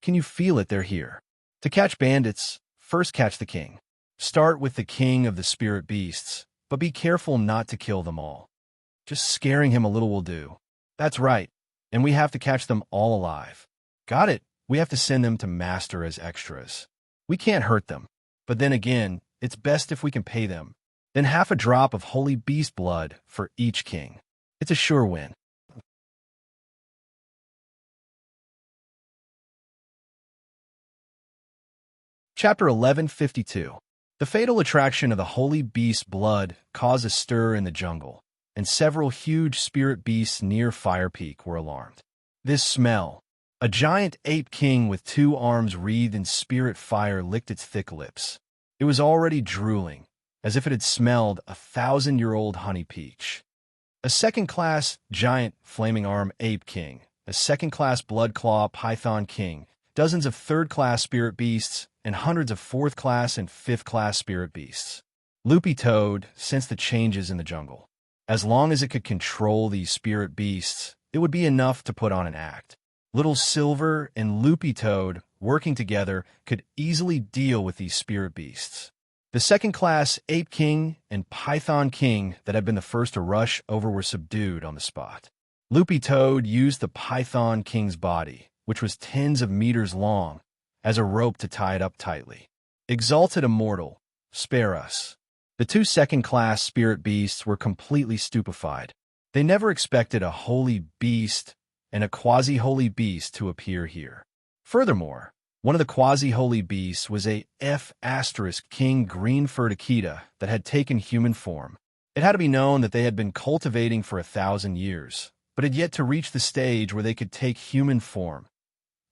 Can you feel it? They're here. To catch bandits, first catch the king. Start with the king of the spirit beasts, but be careful not to kill them all. Just scaring him a little will do. That's right, and we have to catch them all alive. Got it. We have to send them to Master as extras. We can't hurt them, but then again, it's best if we can pay them. Then half a drop of holy beast blood for each king. It's a sure win. Chapter 1152. The fatal attraction of the holy beast's blood caused a stir in the jungle, and several huge spirit beasts near Fire Peak were alarmed. This smell, a giant ape king with 2 arms wreathed in spirit fire, licked its thick lips. It was already drooling, as if it had smelled a 1,000-year-old honey peach. A second-class giant flaming arm ape king, a second-class blood claw python king, dozens of third-class spirit beasts, and hundreds of fourth-class and fifth-class spirit beasts. Loopy Toad sensed the changes in the jungle. As long as it could control these spirit beasts, it would be enough to put on an act. Little Silver and Loopy Toad, working together, could easily deal with these spirit beasts. The second-class Ape King and Python King that had been the first to rush over were subdued on the spot. Loopy Toad used the Python King's body, which was tens of meters long, as a rope to tie it up tightly. Exalted Immortal, spare us. The 2 second-class spirit beasts were completely stupefied. They never expected a holy beast and a quasi-holy beast to appear here. Furthermore, one of the quasi-holy beasts was a F** King green-furred Akita that had taken human form. It had to be known that they had been cultivating for 1,000 years, but had yet to reach the stage where they could take human form.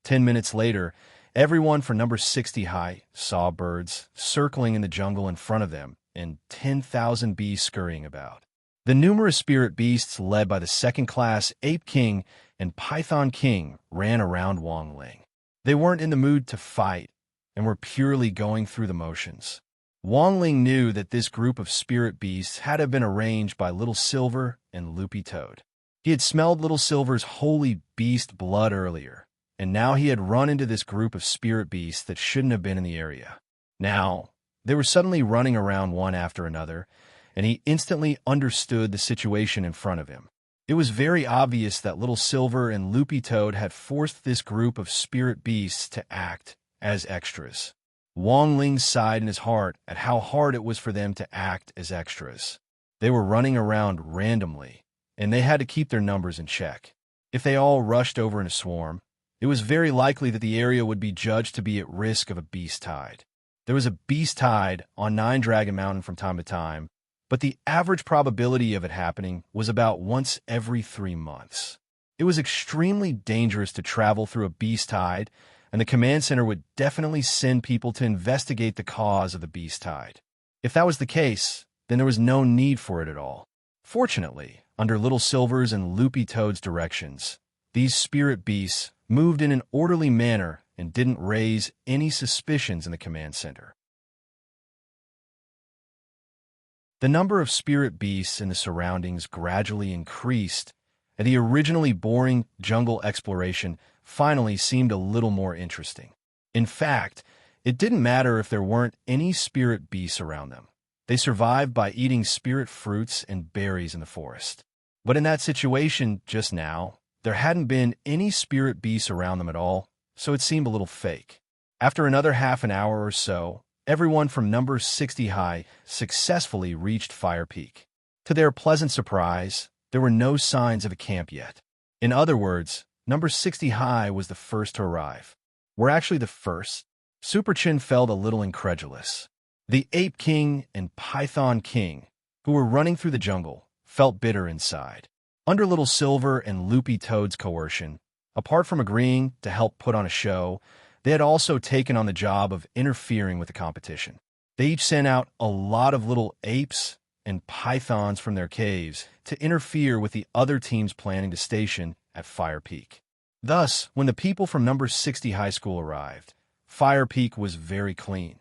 10 minutes later, everyone for number 60 high saw birds circling in the jungle in front of them and 10,000 bees scurrying about. The numerous spirit beasts led by the second-class Ape King and Python King ran around Wang Ling. They weren't in the mood to fight and were purely going through the motions. Wang Ling knew that this group of spirit beasts had to have been arranged by Little Silver and Loopy Toad. He had smelled Little Silver's holy beast blood earlier, and now he had run into this group of spirit beasts that shouldn't have been in the area. Now, they were suddenly running around one after another, and he instantly understood the situation in front of him. It was very obvious that Little Silver and Loopy Toad had forced this group of spirit beasts to act as extras. Wang Ling sighed in his heart at how hard it was for them to act as extras. They were running around randomly, and they had to keep their numbers in check. If they all rushed over in a swarm, it was very likely that the area would be judged to be at risk of a beast tide. There was a beast tide on Nine Dragon Mountain from time to time, but the average probability of it happening was about once every 3 months. It was extremely dangerous to travel through a beast tide, and the command center would definitely send people to investigate the cause of the beast tide. If that was the case, then there was no need for it at all. Fortunately, under Little Silver's and Loopy Toad's directions, these spirit beasts moved in an orderly manner and didn't raise any suspicions in the command center. The number of spirit beasts in the surroundings gradually increased, and the originally boring jungle exploration finally seemed a little more interesting. In fact, it didn't matter if there weren't any spirit beasts around them. They survived by eating spirit fruits and berries in the forest. But in that situation just now, there hadn't been any spirit beasts around them at all, so it seemed a little fake. After another half an hour or so, everyone from number 60 high successfully reached Fire Peak. To their pleasant surprise, there were no signs of a camp yet. In other words, number 60 high was the first to arrive. We're actually the first? Super Chin felt a little incredulous. The Ape King and Python King, who were running through the jungle, felt bitter inside. Under Little Silver and Loopy Toad's coercion, apart from agreeing to help put on a show, they had also taken on the job of interfering with the competition. They each sent out a lot of little apes and pythons from their caves to interfere with the other teams planning to station at Fire Peak. Thus, when the people from number 60 high school arrived, Fire Peak was very clean.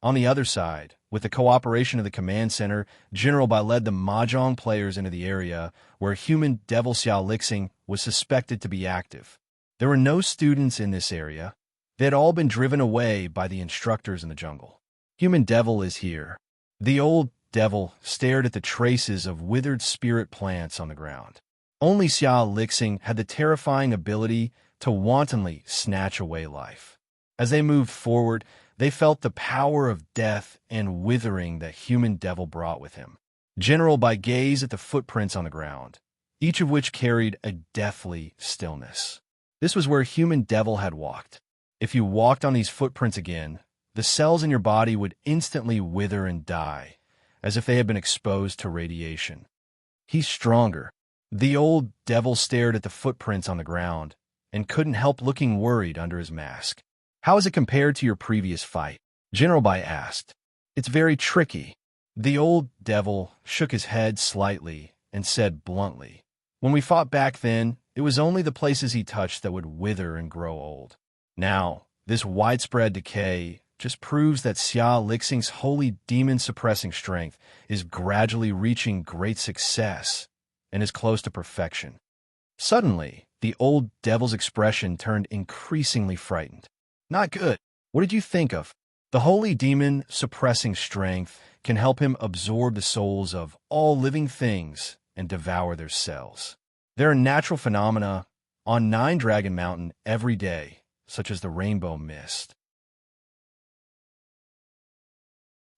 On the other side, with the cooperation of the command center, General Bai led the mahjong players into the area where human devil Xiao Lixing was suspected to be active. There were no students in this area. They had all been driven away by the instructors in the jungle. Human devil is here. The old devil stared at the traces of withered spirit plants on the ground. Only Xiao Lixing had the terrifying ability to wantonly snatch away life. As they moved forward, they felt the power of death and withering that human devil brought with him. General Bai gazed at the footprints on the ground, each of which carried a deathly stillness. This was where human devil had walked. If you walked on these footprints again, the cells in your body would instantly wither and die, as if they had been exposed to radiation. He's stronger. The old devil stared at the footprints on the ground and couldn't help looking worried under his mask. How is it compared to your previous fight? General Bai asked. It's very tricky. The old devil shook his head slightly and said bluntly, when we fought back then, it was only the places he touched that would wither and grow old. Now, this widespread decay just proves that Xia Lixing's holy demon-suppressing strength is gradually reaching great success and is close to perfection. Suddenly, the old devil's expression turned increasingly frightened. Not good. What did you think of? The holy demon-suppressing strength can help him absorb the souls of all living things and devour their cells. There are natural phenomena on Nine Dragon Mountain every day, such as the rainbow mist.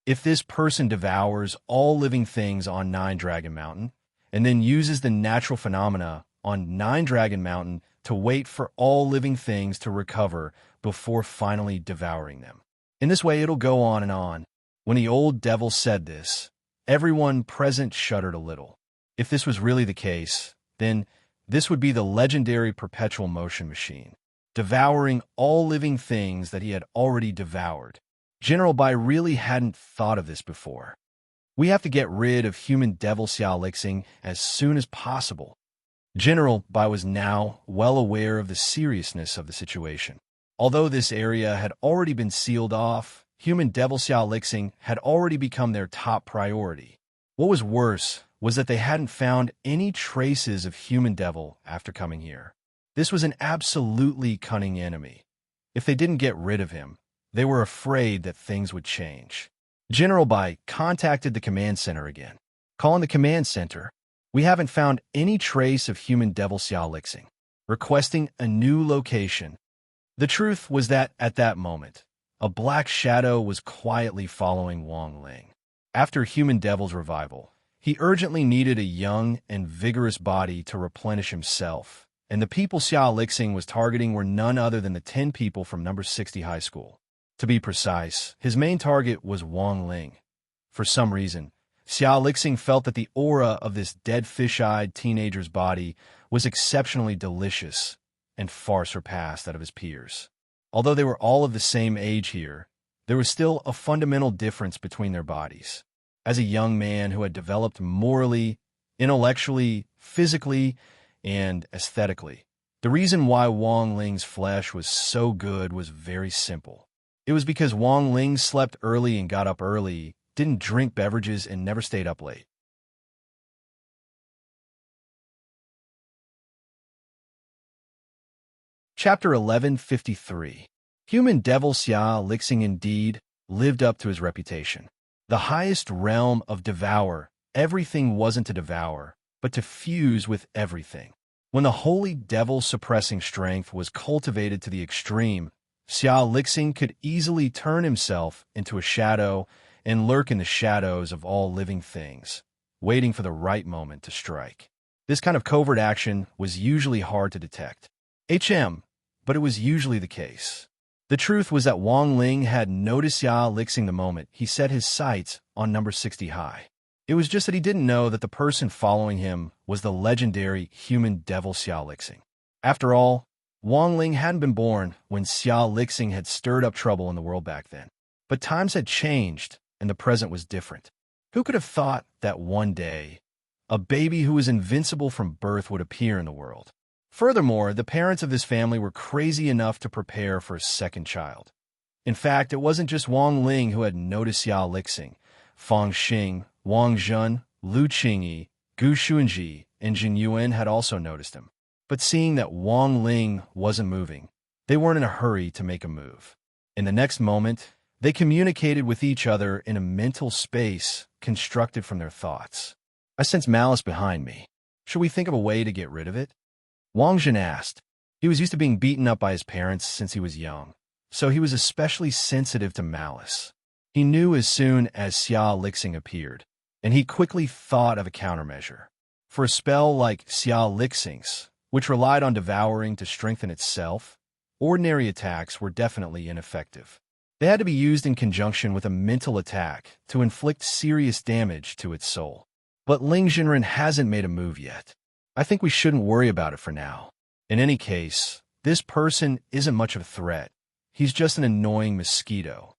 If this person devours all living things on Nine Dragon Mountain and then uses the natural phenomena on Nine Dragon Mountain to wait for all living things to recover before finally devouring them. In this way, it'll go on and on. When the old devil said this, everyone present shuddered a little. If this was really the case, then this would be the legendary perpetual motion machine, devouring all living things that he had already devoured. General Bai really hadn't thought of this before. We have to get rid of human devil Xiao Lixing as soon as possible. General Bai was now well aware of the seriousness of the situation. Although this area had already been sealed off, human devil Xiao Lixing had already become their top priority. What was worse was that they hadn't found any traces of human devil after coming here. This was an absolutely cunning enemy. If they didn't get rid of him, they were afraid that things would change. General Bai contacted the command center again. Calling the command center, we haven't found any trace of human devil Xiao Lixing. Requesting a new location. The truth was that at that moment, a black shadow was quietly following Wang Ling. After Human Devil's revival, he urgently needed a young and vigorous body to replenish himself, and the people Xia Lixing was targeting were none other than the 10 people from number 60 high school. To be precise, his main target was Wang Ling. For some reason, Xia Lixing felt that the aura of this dead fish-eyed teenager's body was exceptionally delicious and far surpassed that of his peers. Although they were all of the same age here, there was still a fundamental difference between their bodies. As a young man who had developed morally, intellectually, physically, and aesthetically, the reason why Wang Ling's flesh was so good was very simple. It was because Wang Ling slept early and got up early, didn't drink beverages, and never stayed up late. Chapter 1153. Human Devil Xia Lixing indeed lived up to his reputation. The highest realm of devour, everything wasn't to devour, but to fuse with everything. When the holy devil suppressing strength was cultivated to the extreme, Xia Lixing could easily turn himself into a shadow and lurk in the shadows of all living things, waiting for the right moment to strike. This kind of covert action was usually hard to detect. But it was usually the case. The truth was that Wang Ling had noticed Xia Lixing the moment he set his sights on number 60 high. It was just that he didn't know that the person following him was the legendary Human Devil Xia Lixing. After all, Wang Ling hadn't been born when Xia Lixing had stirred up trouble in the world back then. But times had changed, and the present was different. Who could have thought that one day, a baby who was invincible from birth would appear in the world? Furthermore, the parents of this family were crazy enough to prepare for a second child. In fact, it wasn't just Wang Ling who had noticed Xia Lixing. Fang Xing, Wang Zhen, Lu Qingyi, Gu Xuanji, and Jin Yuan had also noticed him. But seeing that Wang Ling wasn't moving, they weren't in a hurry to make a move. In the next moment, they communicated with each other in a mental space constructed from their thoughts. I sense malice behind me. Should we think of a way to get rid of it? Wang Zhen asked. He was used to being beaten up by his parents since he was young, so he was especially sensitive to malice. He knew as soon as Xia Lixing appeared, and he quickly thought of a countermeasure. For a spell like Xia Lixing's, which relied on devouring to strengthen itself, ordinary attacks were definitely ineffective. They had to be used in conjunction with a mental attack to inflict serious damage to its soul. But Ling Jinren hasn't made a move yet. I think we shouldn't worry about it for now. In any case, this person isn't much of a threat. He's just an annoying mosquito.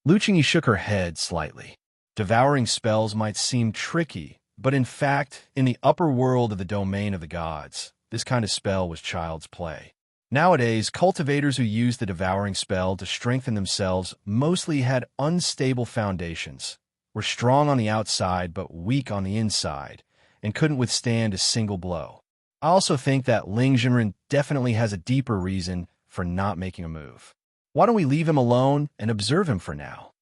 Lu Qingyi shook her head slightly. Devouring spells might seem tricky, but in fact, in the upper world of the domain of the gods, this kind of spell was child's play. Nowadays, cultivators who used the devouring spell to strengthen themselves mostly had unstable foundations, were strong on the outside but weak on the inside, and couldn't withstand a single blow. I also think that Ling Jinren definitely has a deeper reason for not making a move. Why don't we leave him alone and observe him for now?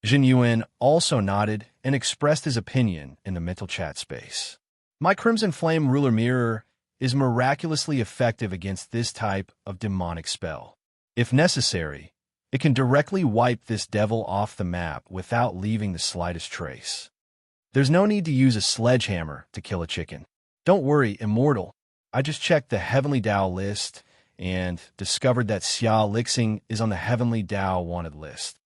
Jin Yuan also nodded and expressed his opinion in the mental chat space. My Crimson Flame Ruler Mirror is miraculously effective against this type of demonic spell. If necessary, it can directly wipe this devil off the map without leaving the slightest trace. There's no need to use a sledgehammer to kill a chicken. Don't worry, Immortal. I just checked the Heavenly Dao list and discovered that Xia Lixing is on the Heavenly Dao wanted list.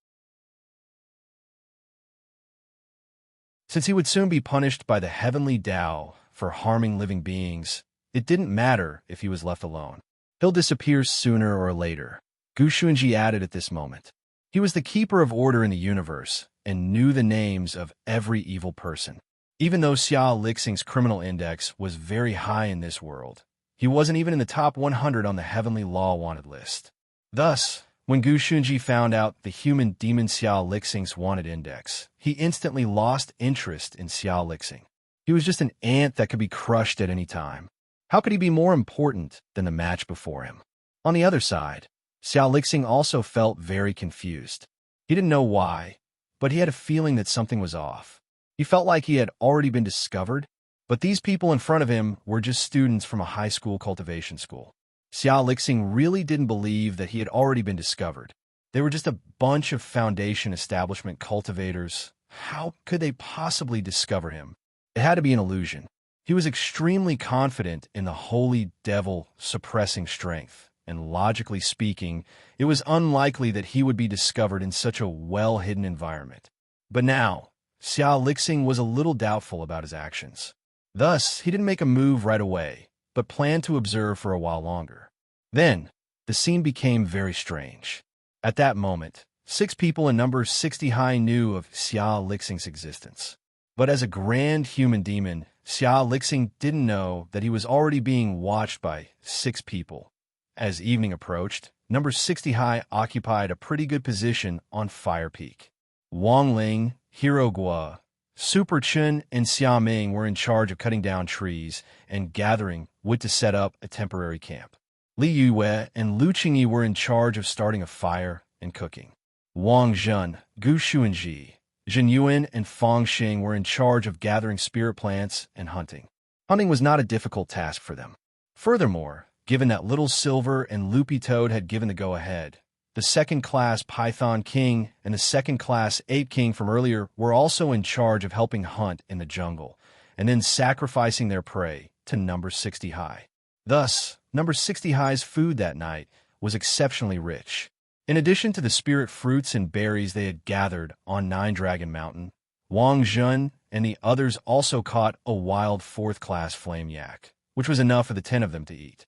Since he would soon be punished by the Heavenly Dao for harming living beings, it didn't matter if he was left alone. He'll disappear sooner or later, Gu Xuanji added at this moment. He was the keeper of order in the universe and knew the names of every evil person. Even though Xia Lixing's criminal index was very high in this world, he wasn't even in the top 100 on the Heavenly Law wanted list. Thus, when Gu Xuanji found out the human demon Xia Lixing's wanted index, he instantly lost interest in Xia Lixing. He was just an ant that could be crushed at any time. How could he be more important than the match before him? On the other side, Xia Lixing also felt very confused. He didn't know why, but he had a feeling that something was off. He felt like he had already been discovered, but these people in front of him were just students from a high school cultivation school. Xia Lixing really didn't believe that he had already been discovered. They were just a bunch of Foundation establishment cultivators. How could they possibly discover him? It had to be an illusion. He was extremely confident in the holy devil suppressing strength, and logically speaking, it was unlikely that he would be discovered in such a well-hidden environment. But now, Xia Lixing was a little doubtful about his actions. Thus, he didn't make a move right away, but planned to observe for a while longer. Then, the scene became very strange. At that moment, 6 people in number 60 high knew of Xia Lixing's existence. But as a grand human demon, Xia Lixing didn't know that he was already being watched by 6 people. As evening approached, number 60 high occupied a pretty good position on Fire Peak. Wang Ling, Hero Guo, Super Chun, and Xia Ming were in charge of cutting down trees and gathering wood to set up a temporary camp. Li Yue and Lu Qingyi were in charge of starting a fire and cooking. Wang Zhen, Gu Xuanji, Zhen Yuan, and Fang Xing were in charge of gathering spirit plants and hunting. Hunting was not a difficult task for them. Furthermore, given that Little Silver and Loopy Toad had given the go-ahead, the second-class Python King and the second-class Ape King from earlier were also in charge of helping hunt in the jungle, and then sacrificing their prey to number 60 high. Thus, number 60 high's food that night was exceptionally rich. In addition to the spirit fruits and berries they had gathered on Nine Dragon Mountain, Wang Zhen and the others also caught a wild 4th-class flame yak, which was enough for the 10 of them to eat.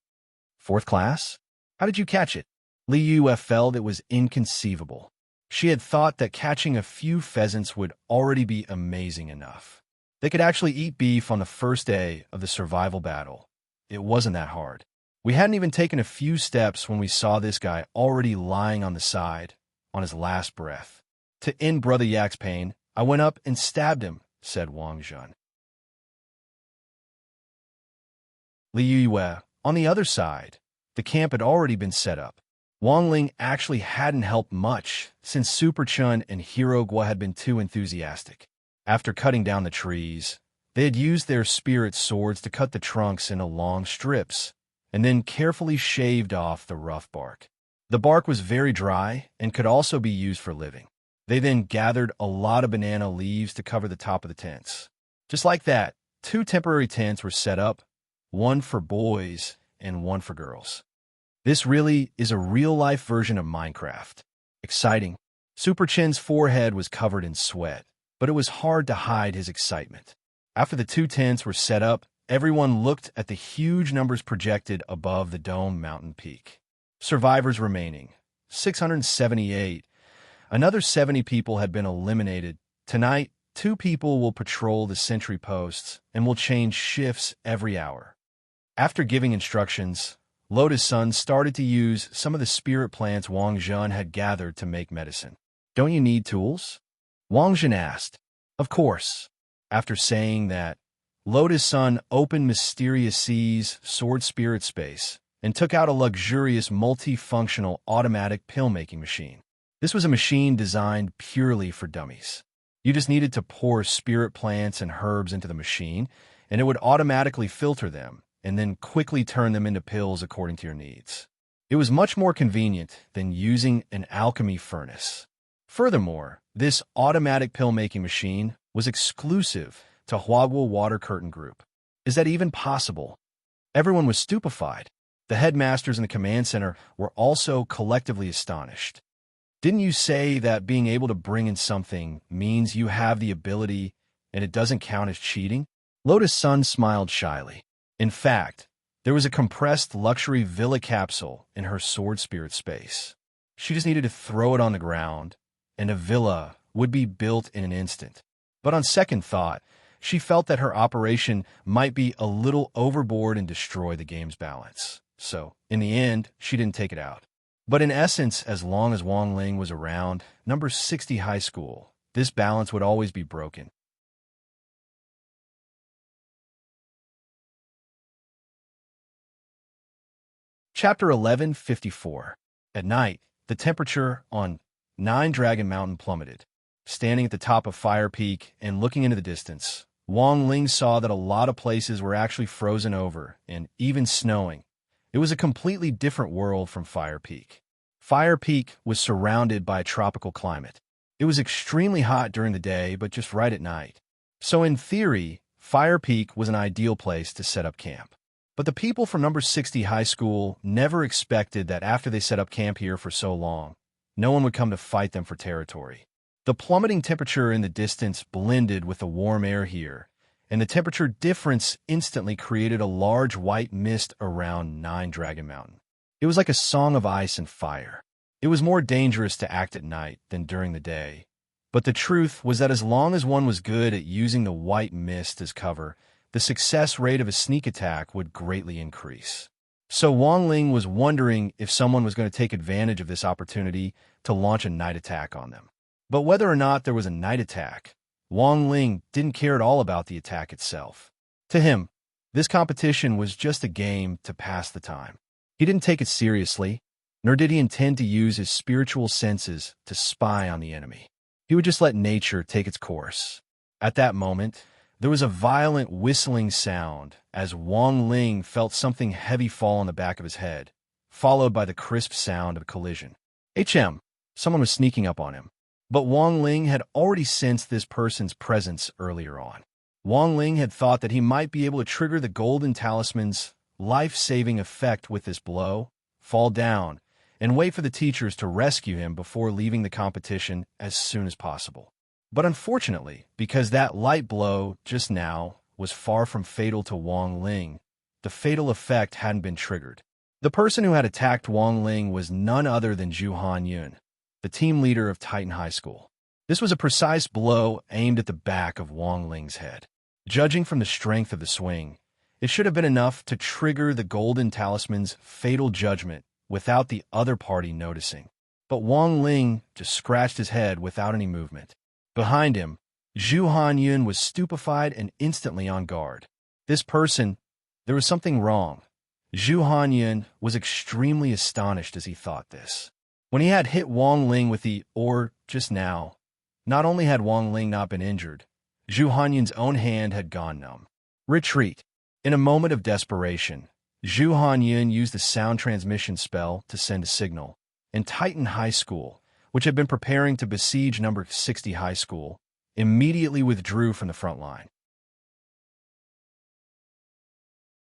4th class? How did you catch it? Li Yue felt it was inconceivable. She had thought that catching a few pheasants would already be amazing enough. They could actually eat beef on the first day of the survival battle. It wasn't that hard. We hadn't even taken a few steps when we saw this guy already lying on the side, on his last breath. To end Brother Yak's pain, I went up and stabbed him, said Wang Zhen. Li Yue, on the other side, the camp had already been set up. Wang Ling actually hadn't helped much since Super Chun and Hero Guo had been too enthusiastic. After cutting down the trees, they had used their spirit swords to cut the trunks into long strips, and then carefully shaved off the rough bark. The bark was very dry and could also be used for living. They then gathered a lot of banana leaves to cover the top of the tents. Just like that, 2 temporary tents were set up, one for boys and one for girls. This really is a real-life version of Minecraft. Exciting. Super Chin's forehead was covered in sweat, but it was hard to hide his excitement. After the 2 tents were set up, everyone looked at the huge numbers projected above the dome mountain peak. Survivors remaining, 678. Another 70 people had been eliminated. Tonight, 2 people will patrol the sentry posts and will change shifts every hour. After giving instructions, Lotus Sun started to use some of the spirit plants Wang Zhen had gathered to make medicine. Don't you need tools? Wang Zhen asked. Of course. After saying that, Lotus Sun opened Mysterious Sea's sword spirit space and took out a luxurious multifunctional automatic pill-making machine. This was a machine designed purely for dummies. You just needed to pour spirit plants and herbs into the machine, and it would automatically filter them and then quickly turn them into pills according to your needs. It was much more convenient than using an alchemy furnace. Furthermore, this automatic pill-making machine was exclusive to Huaguo Water Curtain Group. Is that even possible? Everyone was stupefied. The headmasters in the command center were also collectively astonished. Didn't you say that being able to bring in something means you have the ability and it doesn't count as cheating? Lotus Sun smiled shyly. In fact, there was a compressed luxury villa capsule in her sword spirit space. She just needed to throw it on the ground, and a villa would be built in an instant. But on second thought, she felt that her operation might be a little overboard and destroy the game's balance. So, in the end, she didn't take it out. But in essence, as long as Wang Ling was around, number 60 high school, this balance would always be broken. Chapter 1154. At night, the temperature on Nine Dragon Mountain plummeted. Standing at the top of Fire Peak and looking into the distance, Wang Ling saw that a lot of places were actually frozen over and even snowing. It was a completely different world from Fire Peak. Fire Peak was surrounded by a tropical climate. It was extremely hot during the day, but just right at night. So in theory, Fire Peak was an ideal place to set up camp. But the people from number 60 high school never expected that after they set up camp here for so long, no one would come to fight them for territory. The plummeting temperature in the distance blended with the warm air here, and the temperature difference instantly created a large white mist around Nine Dragon Mountain. It was like a song of ice and fire. It was more dangerous to act at night than during the day. But the truth was that as long as one was good at using the white mist as cover, the success rate of a sneak attack would greatly increase. So Wang Ling was wondering if someone was going to take advantage of this opportunity to launch a night attack on them. But whether or not there was a night attack, Wang Ling didn't care at all about the attack itself. To him, this competition was just a game to pass the time. He didn't take it seriously, nor did he intend to use his spiritual senses to spy on the enemy. He would just let nature take its course. At that moment, there was a violent whistling sound as Wang Ling felt something heavy fall on the back of his head, followed by the crisp sound of a collision. Someone was sneaking up on him. But Wang Ling had already sensed this person's presence earlier on. Wang Ling had thought that he might be able to trigger the golden talisman's life-saving effect with this blow, fall down, and wait for the teachers to rescue him before leaving the competition as soon as possible. But unfortunately, because that light blow just now was far from fatal to Wang Ling, the fatal effect hadn't been triggered. The person who had attacked Wang Ling was none other than Zhu Hanyun, the team leader of Titan High School. This was a precise blow aimed at the back of Wang Ling's head. Judging from the strength of the swing, it should have been enough to trigger the golden talisman's fatal judgment without the other party noticing. But Wang Ling just scratched his head without any movement. Behind him, Zhu Hanyun was stupefied and instantly on guard. There was something wrong. Zhu Hanyun was extremely astonished as he thought this. When he had hit Wang Ling with the "or" just now, not only had Wang Ling not been injured, Zhu Hanyun's own hand had gone numb. Retreat. In a moment of desperation, Zhu Hanyun used the sound transmission spell to send a signal, and Titan High School, which had been preparing to besiege number 60 High School, immediately withdrew from the front line.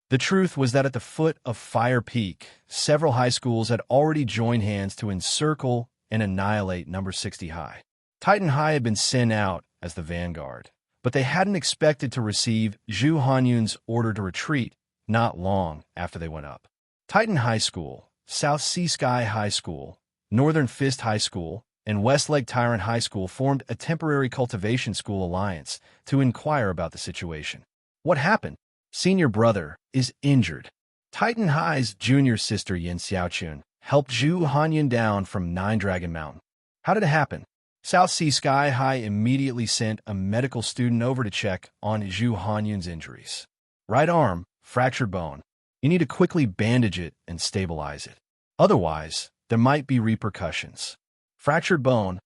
The truth was that at the foot of Fire Peak, several high schools had already joined hands to encircle and annihilate number 60 High. Titan High had been sent out as the vanguard, but they hadn't expected to receive Zhu Hanyun's order to retreat not long after they went up. Titan High School, South Sea Sky High School, Northern Fist High School, and West Leg Tyrant High School formed a temporary cultivation school alliance to inquire about the situation. What happened? Senior brother is injured. Titan High's junior sister Yin Xiaochun helped Zhu Hanyun down from Nine Dragon Mountain. How did it happen? South Sea Sky High immediately sent a medical student over to check on Zhu Hanyun's injuries. Right arm, fractured bone. You need to quickly bandage it and stabilize it. Otherwise, there might be repercussions. Fractured bone.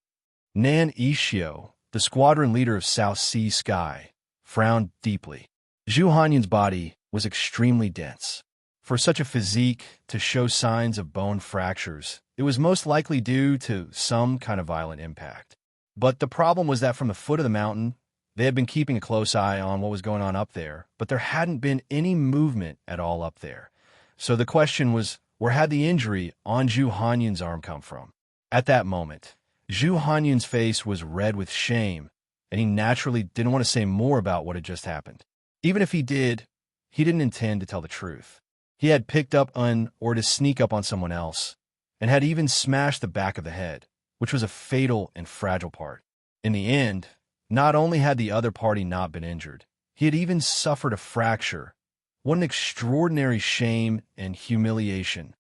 Nan Ishio, the squadron leader of South Sea Sky, frowned deeply. Zhu Hanyun's body was extremely dense. For such a physique to show signs of bone fractures, it was most likely due to some kind of violent impact. But the problem was that from the foot of the mountain, they had been keeping a close eye on what was going on up there, but there hadn't been any movement at all up there. So the question was, where had the injury on Zhu Hanyun's arm come from? At that moment, Zhu Hanyun's face was red with shame, and he naturally didn't want to say more about what had just happened. Even if he did, he didn't intend to tell the truth. He had picked up or to sneak up on someone else, and had even smashed the back of the head, which was a fatal and fragile part. In the end, not only had the other party not been injured, he had even suffered a fracture. What an extraordinary shame and humiliation.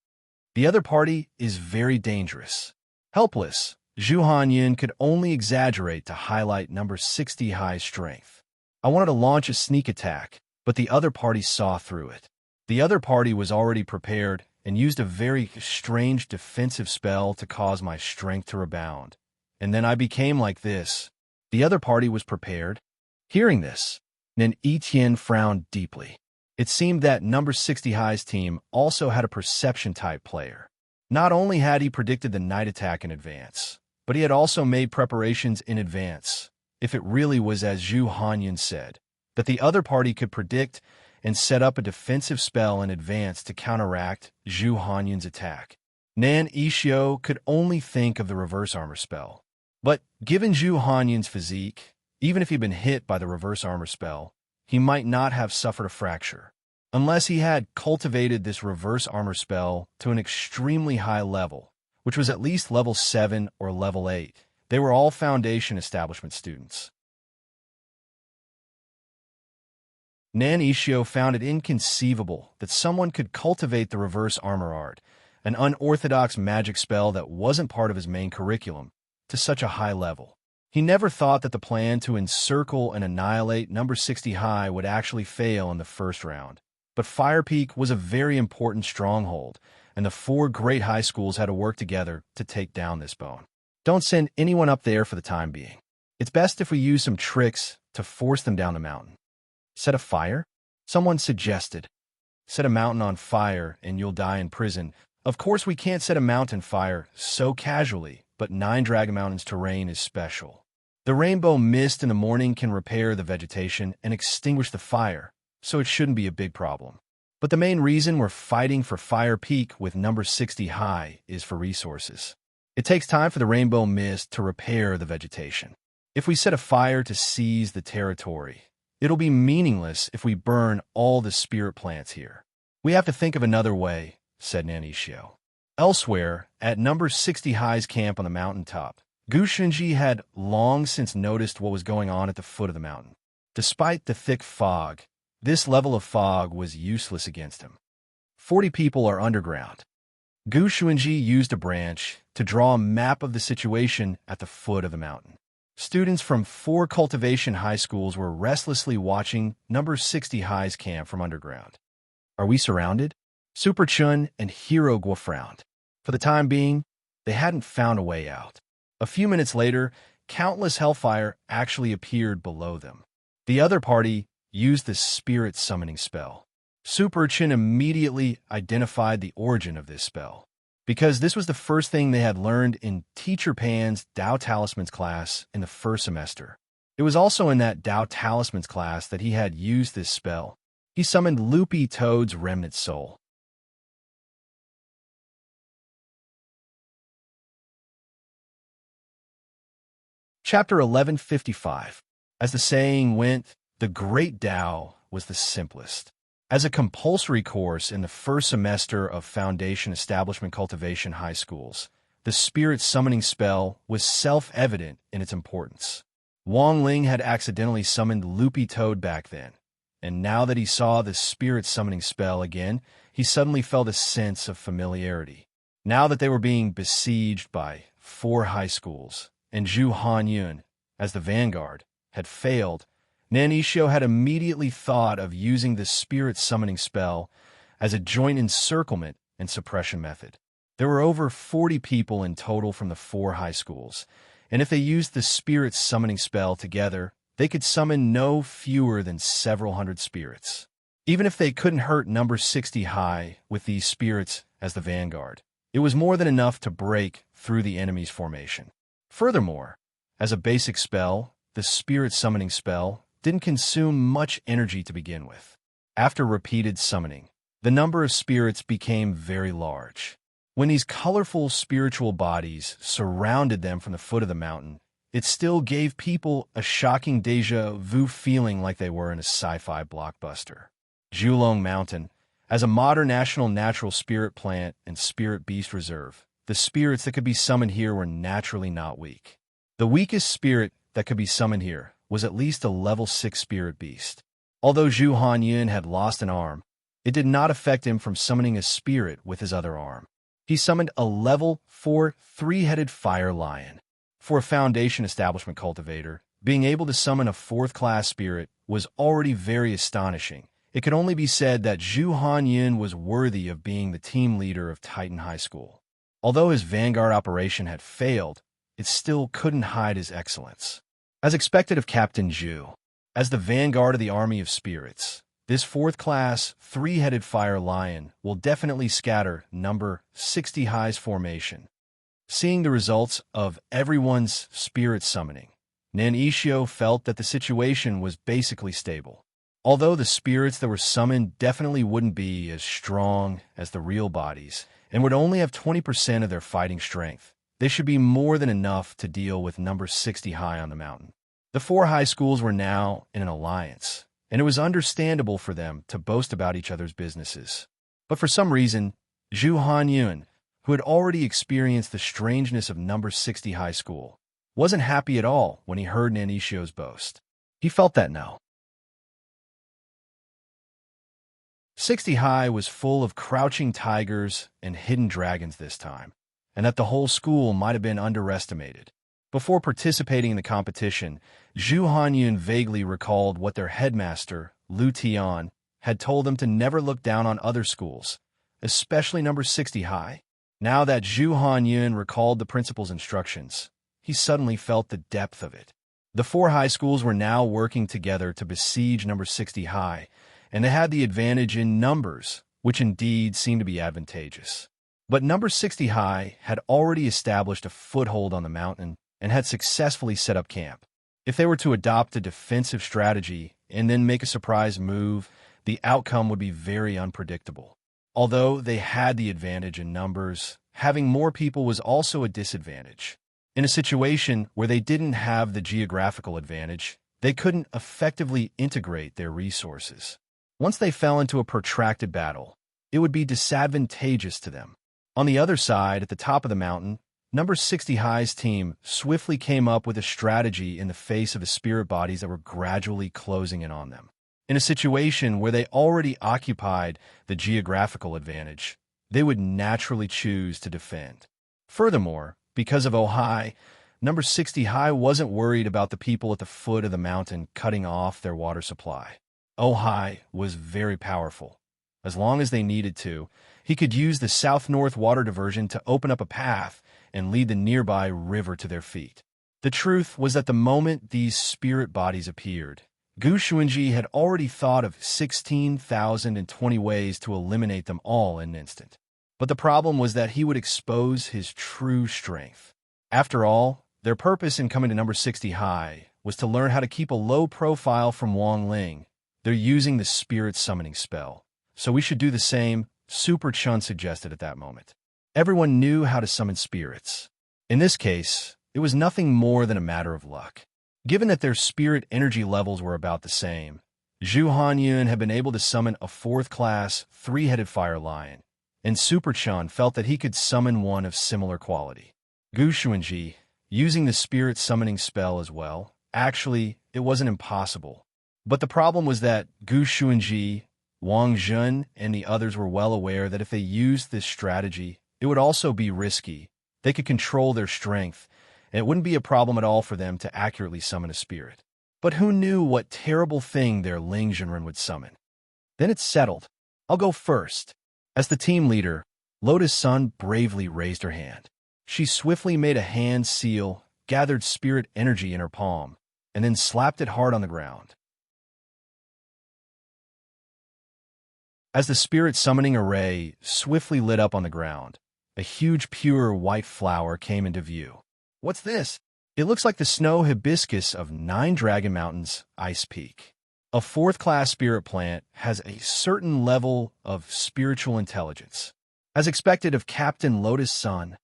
The other party is very dangerous. Helpless, Zhu Hanyun could only exaggerate to highlight number 60 High's strength. I wanted to launch a sneak attack, but the other party saw through it. The other party was already prepared and used a very strange defensive spell to cause my strength to rebound. And then I became like this. The other party was prepared. Hearing this, Nen Etienne frowned deeply. It seemed that number 60 High's team also had a perception-type player. Not only had he predicted the night attack in advance, but he had also made preparations in advance, if it really was as Zhu Hanyun said, that the other party could predict and set up a defensive spell in advance to counteract Zhu Hanyun's attack. Nan Yixio could only think of the reverse armor spell. But given Zhu Hanyun's physique, even if he'd been hit by the reverse armor spell, he might not have suffered a fracture, unless he had cultivated this reverse armor spell to an extremely high level, which was at least level 7 or level 8. They were all Foundation establishment students. Nan Yixio found it inconceivable that someone could cultivate the reverse armor art, an unorthodox magic spell that wasn't part of his main curriculum, to such a high level. He never thought that the plan to encircle and annihilate number 60 high would actually fail in the first round. But Fire Peak was a very important stronghold, and the 4 great high schools had to work together to take down this bone. Don't send anyone up there for the time being. It's best if we use some tricks to force them down the mountain. Set a fire? Someone suggested. Set a mountain on fire and you'll die in prison. Of course we can't set a mountain fire so casually, but 9 Dragon Mountain's terrain is special. The rainbow mist in the morning can repair the vegetation and extinguish the fire, so it shouldn't be a big problem. But the main reason we're fighting for Fire Peak with number 60 high is for resources. It takes time for the rainbow mist to repair the vegetation. If we set a fire to seize the territory, it'll be meaningless if we burn all the spirit plants here. We have to think of another way, said Nan Yixio. Elsewhere, at number 60 high's camp on the mountaintop, Gu Shunji had long since noticed what was going on at the foot of the mountain. Despite the thick fog, this level of fog was useless against him. 40 people are underground. Gu Shunji used a branch to draw a map of the situation at the foot of the mountain. Students from 4 cultivation high schools were restlessly watching number 60 high's camp from underground. Are we surrounded? Super Chun and Hero Guo frowned. For the time being, they hadn't found a way out. A few minutes later, countless hellfire actually appeared below them. The other party used the spirit summoning spell. Super Chun immediately identified the origin of this spell, because this was the first thing they had learned in Teacher Pan's Tao Talismans class in the first semester. It was also in that Tao Talismans class that he had used this spell. He summoned Loopy Toad's remnant soul. Chapter 1155. As the saying went, the Great Tao was the simplest. As a compulsory course in the first semester of Foundation Establishment Cultivation High Schools, the spirit summoning spell was self-evident in its importance. Wang Ling had accidentally summoned Loopy Toad back then, and now that he saw the spirit summoning spell again, he suddenly felt a sense of familiarity. Now that they were being besieged by 4 high schools, and Zhu Hanyun, as the vanguard, had failed, Nan Yixio had immediately thought of using the spirit summoning spell as a joint encirclement and suppression method. There were over 40 people in total from the 4 high schools, and if they used the spirit summoning spell together, they could summon no fewer than several hundred spirits. Even if they couldn't hurt number 60 high with these spirits as the vanguard, it was more than enough to break through the enemy's formation. Furthermore, as a basic spell, the spirit summoning spell didn't consume much energy to begin with. After repeated summoning, the number of spirits became very large. When these colorful spiritual bodies surrounded them from the foot of the mountain, it still gave people a shocking deja vu feeling like they were in a sci-fi blockbuster. Julong Mountain, as a modern national natural spirit plant and spirit beast reserve, the spirits that could be summoned here were naturally not weak. The weakest spirit that could be summoned here was at least a level 6 spirit beast. Although Zhu Hanyun had lost an arm, it did not affect him from summoning a spirit with his other arm. He summoned a level 4 3-headed fire lion. For a Foundation Establishment cultivator, being able to summon a 4th-class spirit was already very astonishing. It could only be said that Zhu Hanyun was worthy of being the team leader of Titan High School. Although his vanguard operation had failed, it still couldn't hide his excellence. As expected of Captain Zhu, as the vanguard of the army of spirits, This fourth-class, three-headed fire lion will definitely scatter number 60 high's formation. Seeing the results of everyone's spirit summoning, Nanishio felt that the situation was basically stable. Although the spirits that were summoned definitely wouldn't be as strong as the real bodies and would only have 20% of their fighting strength, they should be more than enough to deal with number 60 high on the mountain. The four high schools were now in an alliance, and it was understandable for them to boast about each other's businesses. But for some reason, Zhu Hanyun, who had already experienced the strangeness of number 60 high school, wasn't happy at all when he heard Nanishio's boast. He felt that no. 60 high was full of crouching tigers and hidden dragons this time, and that the whole school might have been underestimated. Before participating in the competition, Zhu Hanyun vaguely recalled what their headmaster, Lu Tian, had told them to never look down on other schools, especially number 60 high. Now that Zhu Hanyun recalled the principal's instructions, he suddenly felt the depth of it. The four high schools were now working together to besiege number 60 high, and they had the advantage in numbers, which indeed seemed to be advantageous. But number 60 high had already established a foothold on the mountain and had successfully set up camp. If they were to adopt a defensive strategy and then make a surprise move, the outcome would be very unpredictable. Although they had the advantage in numbers, having more people was also a disadvantage. In a situation where they didn't have the geographical advantage, they couldn't effectively integrate their resources. Once they fell into a protracted battle, it would be disadvantageous to them. On the other side, at the top of the mountain, number 60 high's team swiftly came up with a strategy in the face of the spirit bodies that were gradually closing in on them. In a situation where they already occupied the geographical advantage, they would naturally choose to defend. Furthermore, because of Ohai, number 60 high wasn't worried about the people at the foot of the mountain cutting off their water supply. Ohai was very powerful. As long as they needed to, he could use the south-north water diversion to open up a path and lead the nearby river to their feet. The truth was that the moment these spirit bodies appeared, Gu Xuanji had already thought of 16,020 ways to eliminate them all in an instant. But the problem was that he would expose his true strength. After all, their purpose in coming to number 60 high was to learn how to keep a low profile from Wang Ling. They're using the spirit summoning spell, so we should do the same, Super Chun suggested at that moment. Everyone knew how to summon spirits. In this case, it was nothing more than a matter of luck. Given that their spirit energy levels were about the same, Zhu Hanyun had been able to summon a fourth-class, three-headed fire lion, and Super Chun felt that he could summon one of similar quality. Gu Xuanji, using the spirit summoning spell as well, actually, it wasn't impossible. But the problem was that Gu Xuanji, Wang Zhun, and the others were well aware that if they used this strategy, it would also be risky. They could control their strength, and it wouldn't be a problem at all for them to accurately summon a spirit. But who knew what terrible thing their Ling Zhenren would summon? Then it's settled. I'll go first. As the team leader, Lotus Sun bravely raised her hand. She swiftly made a hand seal, gathered spirit energy in her palm, and then slapped it hard on the ground. As the spirit summoning array swiftly lit up on the ground, a huge pure white flower came into view. What's this? It looks like the snow hibiscus of 9 Dragon Mountains, Ice Peak. A fourth-class spirit plant has a certain level of spiritual intelligence. As expected of Captain Lotus Sun,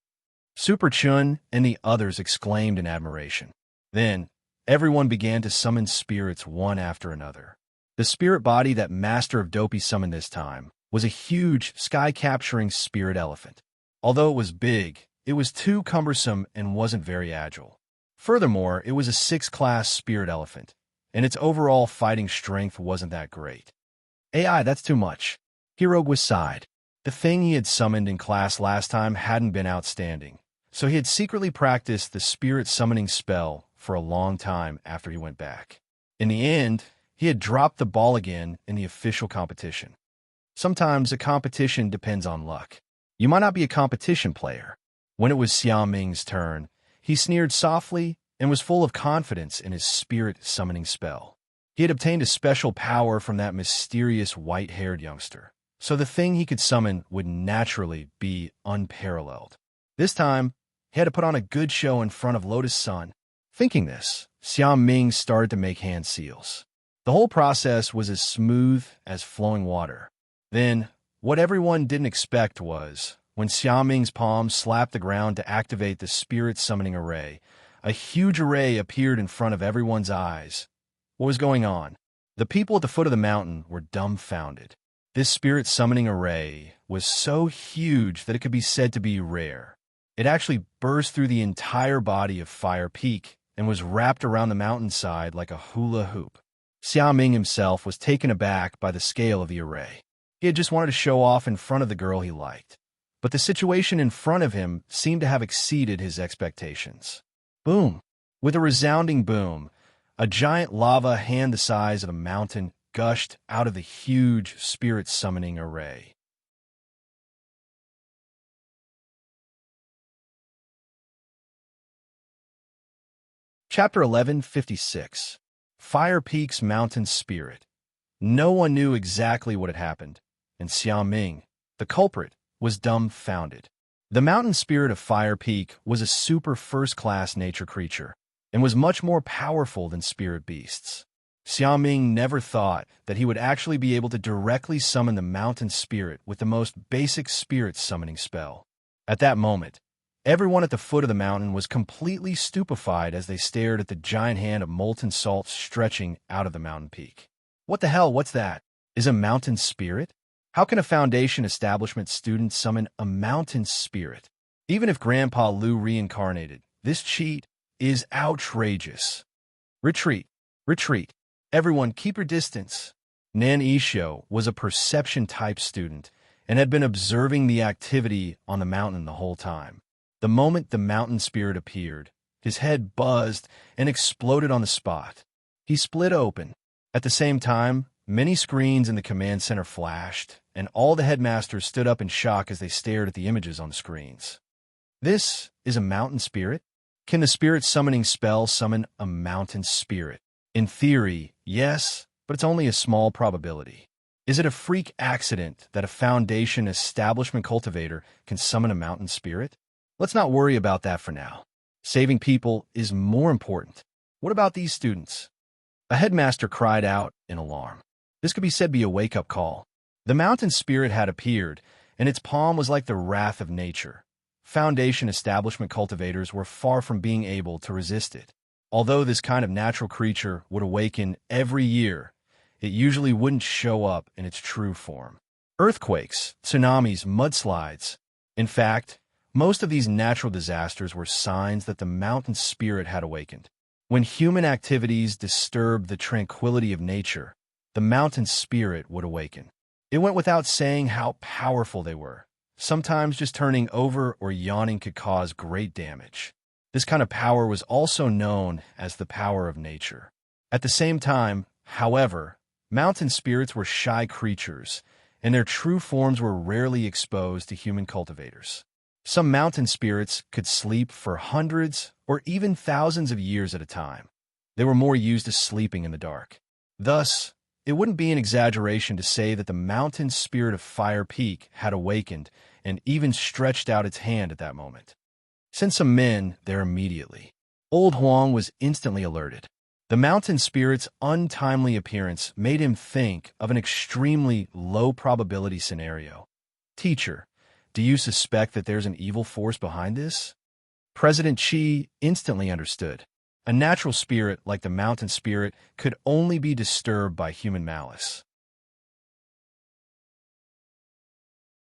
Super Chun and the others exclaimed in admiration. Then, everyone began to summon spirits one after another. The spirit body that Master of Dopey summoned this time was a huge, sky-capturing spirit elephant. Although it was big, it was too cumbersome and wasn't very agile. Furthermore, it was a 6th-class spirit elephant, and its overall fighting strength wasn't that great. AI, that's too much. Hirogwa sighed. The thing he had summoned in class last time hadn't been outstanding, so he had secretly practiced the spirit summoning spell for a long time after he went back. In the end, he had dropped the ball again in the official competition. Sometimes a competition depends on luck. You might not be a competition player. When it was Xiaoming's turn, he sneered softly and was full of confidence in his spirit summoning spell. He had obtained a special power from that mysterious white-haired youngster, so the thing he could summon would naturally be unparalleled. This time, he had to put on a good show in front of Lotus Sun. Thinking this, Xiao Ming started to make hand seals. The whole process was as smooth as flowing water. Then, what everyone didn't expect was, when Xiao Ming's palm slapped the ground to activate the spirit summoning array, a huge array appeared in front of everyone's eyes. What was going on? The people at the foot of the mountain were dumbfounded. This spirit summoning array was so huge that it could be said to be rare. It actually burst through the entire body of Fire Peak and was wrapped around the mountainside like a hula hoop. Xiao Ming himself was taken aback by the scale of the array. He had just wanted to show off in front of the girl he liked, but the situation in front of him seemed to have exceeded his expectations. Boom! With a resounding boom, a giant lava hand the size of a mountain gushed out of the huge spirit summoning array. Chapter 1156. Fire Peak's Mountain Spirit. No one knew exactly what had happened, and Xiao Ming, the culprit, was dumbfounded. The mountain spirit of Fire Peak was a super first-class nature creature, and was much more powerful than spirit beasts. Xiao Ming never thought that he would actually be able to directly summon the mountain spirit with the most basic spirit summoning spell. At that moment, everyone at the foot of the mountain was completely stupefied as they stared at the giant hand of molten salt stretching out of the mountain peak. What the hell, what's that? Is a mountain spirit? How can a Foundation establishment student summon a mountain spirit? Even if Grandpa Lu reincarnated, this cheat is outrageous. Retreat. Retreat. Everyone keep your distance. Nan Yishou was a perception-type student and had been observing the activity on the mountain the whole time. The moment the mountain spirit appeared, his head buzzed and exploded on the spot. He split open. At the same time, many screens in the command center flashed, and all the headmasters stood up in shock as they stared at the images on the screens. This is a mountain spirit? Can the spirit summoning spell summon a mountain spirit? In theory, yes, but it's only a small probability. Is it a freak accident that a Foundation establishment cultivator can summon a mountain spirit? Let's not worry about that for now. Saving people is more important. What about these students? A headmaster cried out in alarm. This could be said to be a wake-up call. The mountain spirit had appeared, and its palm was like the wrath of nature. Foundation establishment cultivators were far from being able to resist it. Although this kind of natural creature would awaken every year, it usually wouldn't show up in its true form. Earthquakes, tsunamis, mudslides. In fact, most of these natural disasters were signs that the mountain spirit had awakened. When human activities disturbed the tranquility of nature, the mountain spirit would awaken. It went without saying how powerful they were. Sometimes just turning over or yawning could cause great damage. This kind of power was also known as the power of nature. At the same time, however, mountain spirits were shy creatures, and their true forms were rarely exposed to human cultivators. Some mountain spirits could sleep for hundreds or even thousands of years at a time. They were more used to sleeping in the dark. Thus, it wouldn't be an exaggeration to say that the mountain spirit of Fire Peak had awakened and even stretched out its hand at that moment. Send some men there immediately. Old Huang was instantly alerted. The mountain spirit's untimely appearance made him think of an extremely low-probability scenario. Teacher, do you suspect that there's an evil force behind this? President Qi instantly understood. A natural spirit like the mountain spirit could only be disturbed by human malice.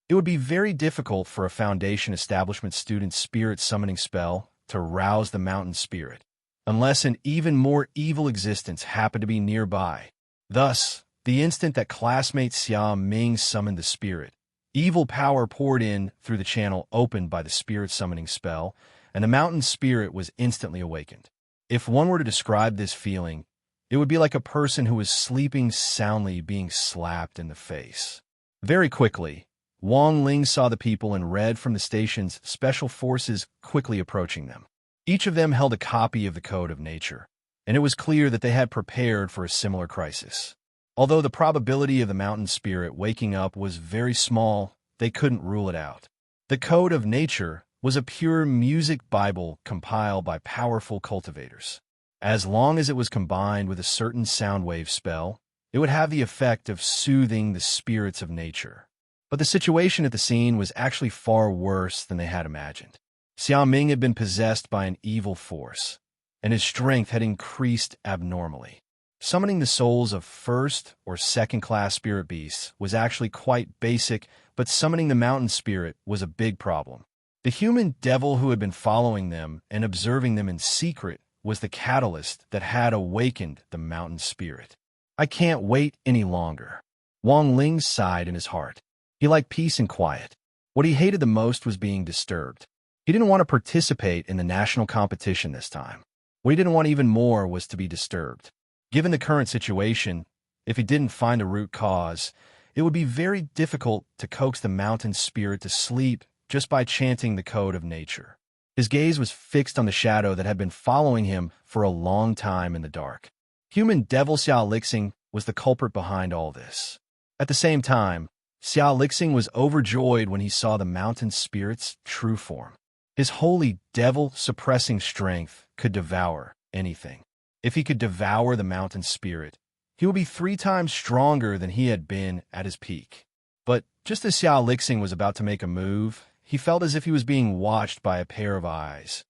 It would be very difficult for a Foundation establishment student's spirit summoning spell to rouse the mountain spirit, unless an even more evil existence happened to be nearby. Thus, the instant that classmate Xiao Ming summoned the spirit, evil power poured in through the channel opened by the spirit summoning spell, and the mountain spirit was instantly awakened. If one were to describe this feeling, it would be like a person who was sleeping soundly being slapped in the face. Very quickly, Wang Ling saw the people in red from the station's special forces quickly approaching them. Each of them held a copy of the Code of Nature, and it was clear that they had prepared for a similar crisis. Although the probability of the mountain spirit waking up was very small, they couldn't rule it out. The Code of Nature was a pure music Bible compiled by powerful cultivators. As long as it was combined with a certain sound wave spell, it would have the effect of soothing the spirits of nature. But the situation at the scene was actually far worse than they had imagined. Xiao Ming had been possessed by an evil force, and his strength had increased abnormally. Summoning the souls of first- or second-class spirit beasts was actually quite basic, but summoning the mountain spirit was a big problem. The human devil who had been following them and observing them in secret was the catalyst that had awakened the mountain spirit. I can't wait any longer. Wang Ling sighed in his heart. He liked peace and quiet. What he hated the most was being disturbed. He didn't want to participate in the national competition this time. What he didn't want even more was to be disturbed. Given the current situation, if he didn't find a root cause, it would be very difficult to coax the mountain spirit to sleep just by chanting the Code of Nature. His gaze was fixed on the shadow that had been following him for a long time in the dark. Human devil Xiao Lixing was the culprit behind all this. At the same time, Xiao Lixing was overjoyed when he saw the mountain spirit's true form. His holy devil-suppressing strength could devour anything. If he could devour the mountain spirit, he would be 3 times stronger than he had been at his peak. But just as Xiao Lixing was about to make a move, he felt as if he was being watched by a pair of eyes.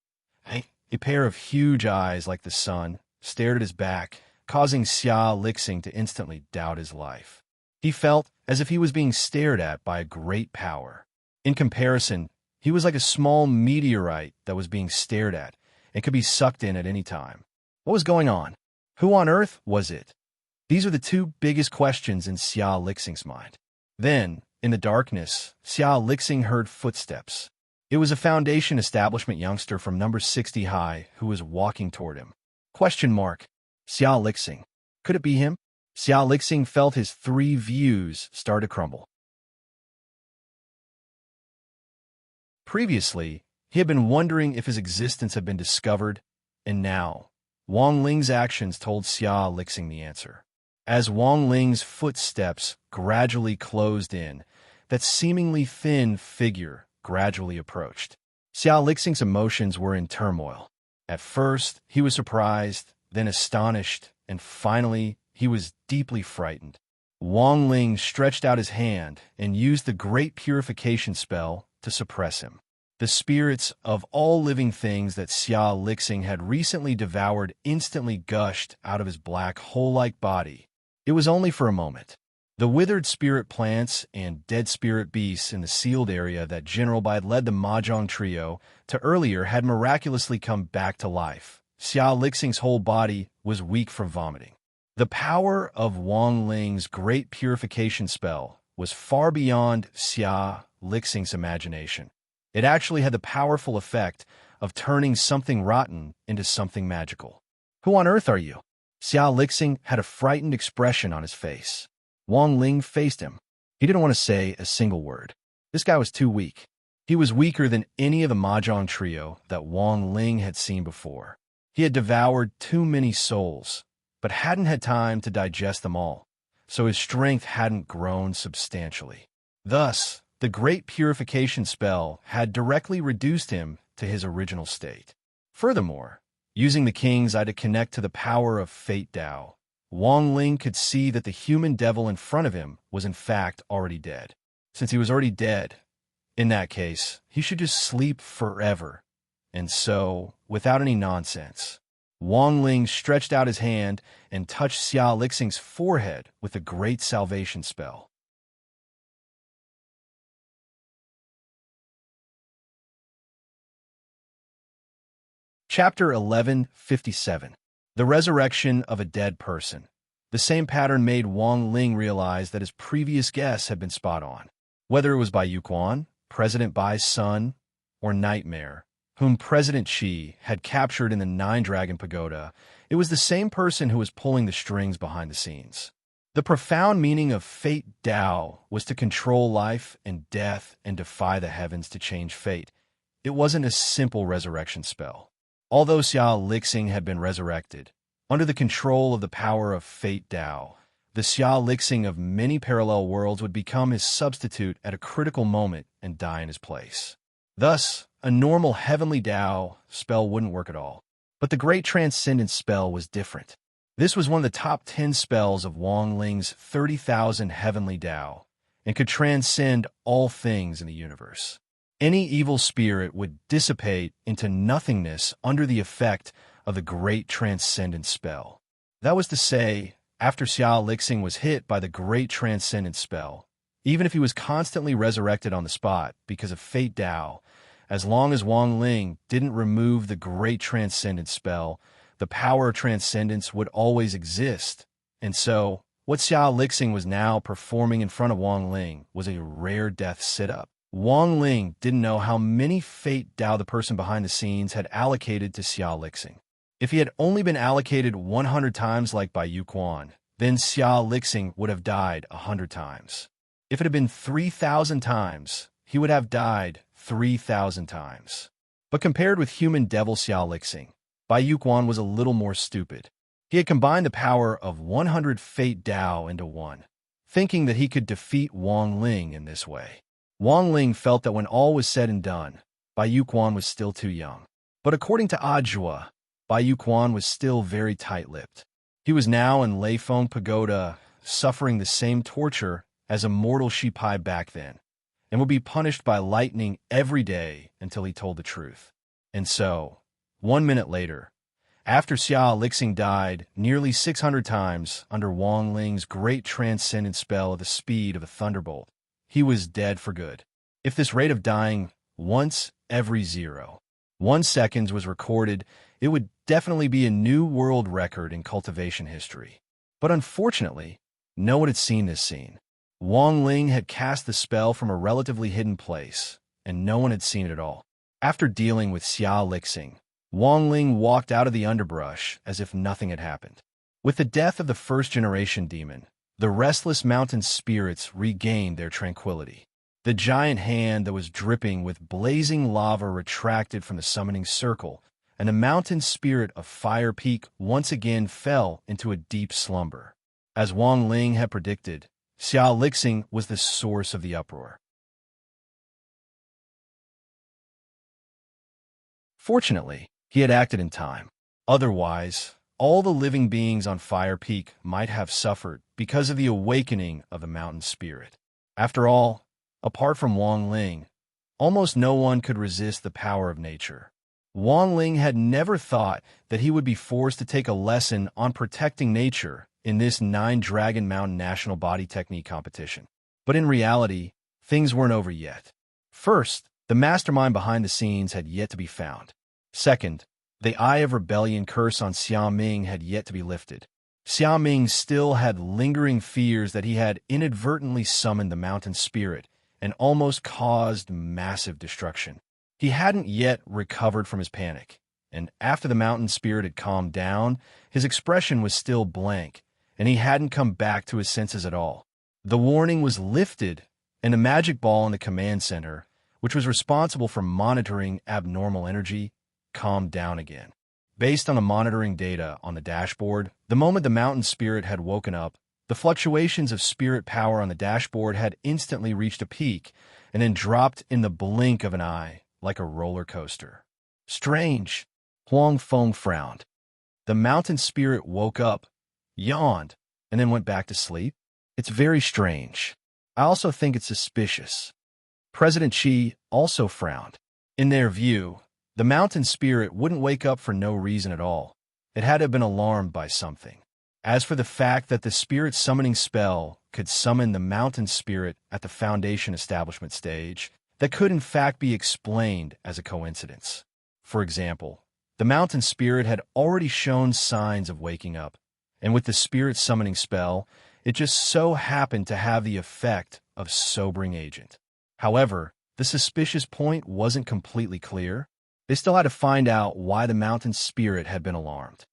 A pair of huge eyes like the sun stared at his back, causing Xiao Lixing to instantly doubt his life. He felt as if he was being stared at by a great power. In comparison, he was like a small meteorite that was being stared at and could be sucked in at any time. What was going on? Who on earth was it? These are the 2 biggest questions in Xiao Lixing's mind. Then, in the darkness, Xiao Lixing heard footsteps. It was a Foundation Establishment youngster from number 60 high who was walking toward him. Question mark. Xiao Lixing. Could it be him? Xiao Lixing felt his 3 views start to crumble. Previously, he had been wondering if his existence had been discovered, and now, Wang Ling's actions told Xiao Lixing the answer. As Wang Ling's footsteps gradually closed in, that seemingly thin figure gradually approached. Xiao Lixing's emotions were in turmoil. At first, he was surprised, then astonished, and finally, he was deeply frightened. Wang Ling stretched out his hand and used the Great Purification spell to suppress him. The spirits of all living things that Xiao Lixing had recently devoured instantly gushed out of his black hole-like body. It was only for a moment. The withered spirit plants and dead spirit beasts in the sealed area that General Bai had led the Mahjong trio to earlier had miraculously come back to life. Xiao Lixing's whole body was weak from vomiting. The power of Wang Ling's Great Purification spell was far beyond Xiao Lixing's imagination. It actually had the powerful effect of turning something rotten into something magical. Who on earth are you? Xiao Lixing had a frightened expression on his face. Wang Ling faced him. He didn't want to say a single word. This guy was too weak. He was weaker than any of the Mahjong trio that Wang Ling had seen before. He had devoured too many souls, but hadn't had time to digest them all, so his strength hadn't grown substantially. Thus, the Great Purification spell had directly reduced him to his original state. Furthermore, using the King's Eye to connect to the power of Fate Tao, Wang Ling could see that the human devil in front of him was in fact already dead. Since he was already dead, in that case, he should just sleep forever. And so, without any nonsense, Wang Ling stretched out his hand and touched Xiao Lixing's forehead with the Great Salvation spell. Chapter 1157. The Resurrection of a Dead Person. The same pattern made Wang Ling realize that his previous guess had been spot on. Whether it was Bai Yuquan, President Bai's son, or Nightmare, whom President Qi had captured in the Nine-Dragon Pagoda, it was the same person who was pulling the strings behind the scenes. The profound meaning of Fate Tao was to control life and death and defy the heavens to change fate. It wasn't a simple resurrection spell. Although Xiao Lixing had been resurrected, Under the control of the power of Fate Tao, the Xia Lixing of many parallel worlds would become his substitute at a critical moment and die in his place. Thus, a normal heavenly Tao spell wouldn't work at all. But the Great Transcendence spell was different. This was one of the top 10 spells of Wang Ling's 30,000 heavenly Tao, and could transcend all things in the universe. Any evil spirit would dissipate into nothingness under the effect of the Great Transcendence spell. That was to say, after Xia Lixing was hit by the Great Transcendence spell, even if he was constantly resurrected on the spot because of Fate Tao, as long as Wang Ling didn't remove the Great Transcendence spell, the power of transcendence would always exist. And so, what Xia Lixing was now performing in front of Wang Ling was a rare death sit-up. Wang Ling didn't know how many Fate Tao the person behind the scenes had allocated to Xia Lixing. If he had only been allocated 100 times like by Yu Quan, then Xia Lixing would have died 100 times. If it had been 3,000 times, he would have died 3,000 times. But compared with human devil Xia Lixing, Bai Yuquan was a little more stupid. He had combined the power of 100 Fate Tao into one, thinking that he could defeat Wang Ling in this way. Wang Ling felt that when all was said and done, Bai Yuquan was still too young. But according to Ajua, Bai Yuquan was still very tight-lipped. He was now in Leifeng Pagoda, suffering the same torture as a mortal Shipai back then, and would be punished by lightning every day until he told the truth. And so, 1 minute later, after Xia Lixing died nearly 600 times under Wang Ling's great transcendent spell of the speed of a thunderbolt, he was dead for good. If this rate of dying once every 0.1 seconds was recorded, it would definitely be a new world record in cultivation history. But unfortunately, no one had seen this scene. Wang Ling had cast the spell from a relatively hidden place, and no one had seen it at all. After dealing with Xia Lixing, Wang Ling walked out of the underbrush as if nothing had happened. With the death of the first-generation demon, the restless mountain spirits regained their tranquility. The giant hand that was dripping with blazing lava retracted from the summoning circle, and the mountain spirit of Fire Peak once again fell into a deep slumber. As Wang Ling had predicted, Xia Lixing was the source of the uproar. Fortunately, he had acted in time. Otherwise, all the living beings on Fire Peak might have suffered because of the awakening of the mountain spirit. After all, apart from Wang Ling, almost no one could resist the power of nature. Wang Ling had never thought that he would be forced to take a lesson on protecting nature in this 9 Dragon Mountain National Body Technique competition. But in reality, things weren't over yet. First, the mastermind behind the scenes had yet to be found. Second, the Eye of Rebellion curse on Xia Ming had yet to be lifted. Xia Ming still had lingering fears that he had inadvertently summoned the mountain spirit and almost caused massive destruction. He hadn't yet recovered from his panic, and after the mountain spirit had calmed down, his expression was still blank, and he hadn't come back to his senses at all. The warning was lifted, and the magic ball in the command center, which was responsible for monitoring abnormal energy, calmed down again. Based on the monitoring data on the dashboard, the moment the mountain spirit had woken up, the fluctuations of spirit power on the dashboard had instantly reached a peak and then dropped in the blink of an eye like a roller coaster. Strange. Huang Feng frowned. The mountain spirit woke up, yawned, and then went back to sleep. It's very strange. I also think it's suspicious. President Qi also frowned. In their view, the mountain spirit wouldn't wake up for no reason at all. It had to have been alarmed by something. As for the fact that the spirit summoning spell could summon the mountain spirit at the Foundation establishment stage, that could in fact be explained as a coincidence. For example, the mountain spirit had already shown signs of waking up, and with the spirit summoning spell, it just so happened to have the effect of sobering agent. However, the suspicious point wasn't completely clear. They still had to find out why the mountain spirit had been alarmed.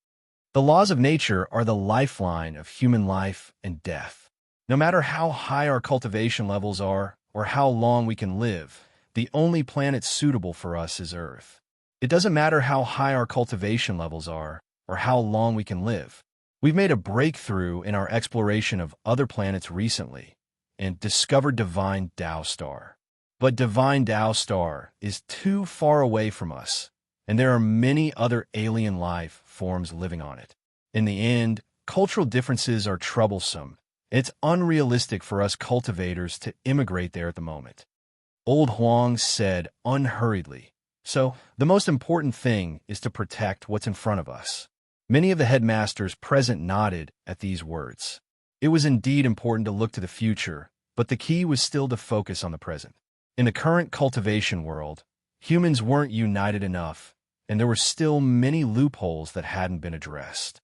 The laws of nature are the lifeline of human life and death. No matter how high our cultivation levels are or how long we can live, the only planet suitable for us is Earth. It doesn't matter how high our cultivation levels are or how long we can live. We've made a breakthrough in our exploration of other planets recently and discovered Divine Tao Star. But Divine Tao Star is too far away from us, and there are many other alien life forms living on it. In the end, cultural differences are troublesome. It's unrealistic for us cultivators to immigrate there at the moment. Old Huang said unhurriedly. So, the most important thing is to protect what's in front of us. Many of the headmasters present nodded at these words. It was indeed important to look to the future, but the key was still to focus on the present. In the current cultivation world, humans weren't united enough, and there were still many loopholes that hadn't been addressed.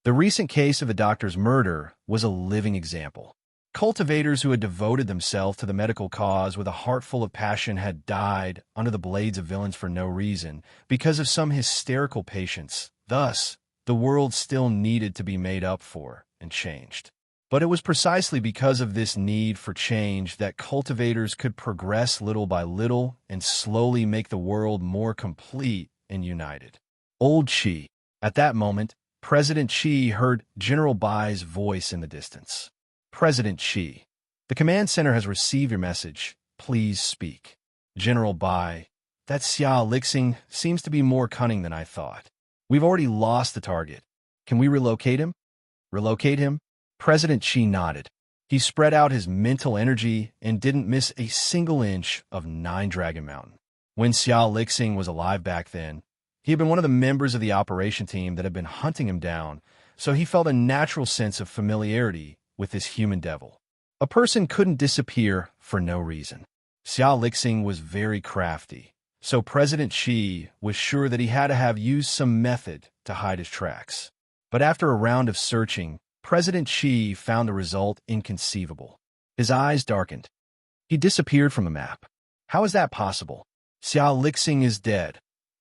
The recent case of a doctor's murder was a living example. Cultivators who had devoted themselves to the medical cause with a heart full of passion had died under the blades of villains for no reason, because of some hysterical patients. Thus, the world still needed to be made up for and changed. But it was precisely because of this need for change that cultivators could progress little by little and slowly make the world more complete and united. Old Qi. At that moment, President Qi heard General Bai's voice in the distance. President Qi, the command center has received your message. Please speak. General Bai, that Xia Lixing seems to be more cunning than I thought. We've already lost the target. Can we relocate him? Relocate him? President Qi nodded. He spread out his mental energy and didn't miss a single inch of Nine Dragon Mountain. When Xia Lixing was alive back then, he had been one of the members of the operation team that had been hunting him down, so he felt a natural sense of familiarity with this human devil. A person couldn't disappear for no reason. Xia Lixing was very crafty, so President Qi was sure that he had to have used some method to hide his tracks. But after a round of searching, President Qi found the result inconceivable. His eyes darkened. He disappeared from the map. How is that possible? Xia Lixing is dead,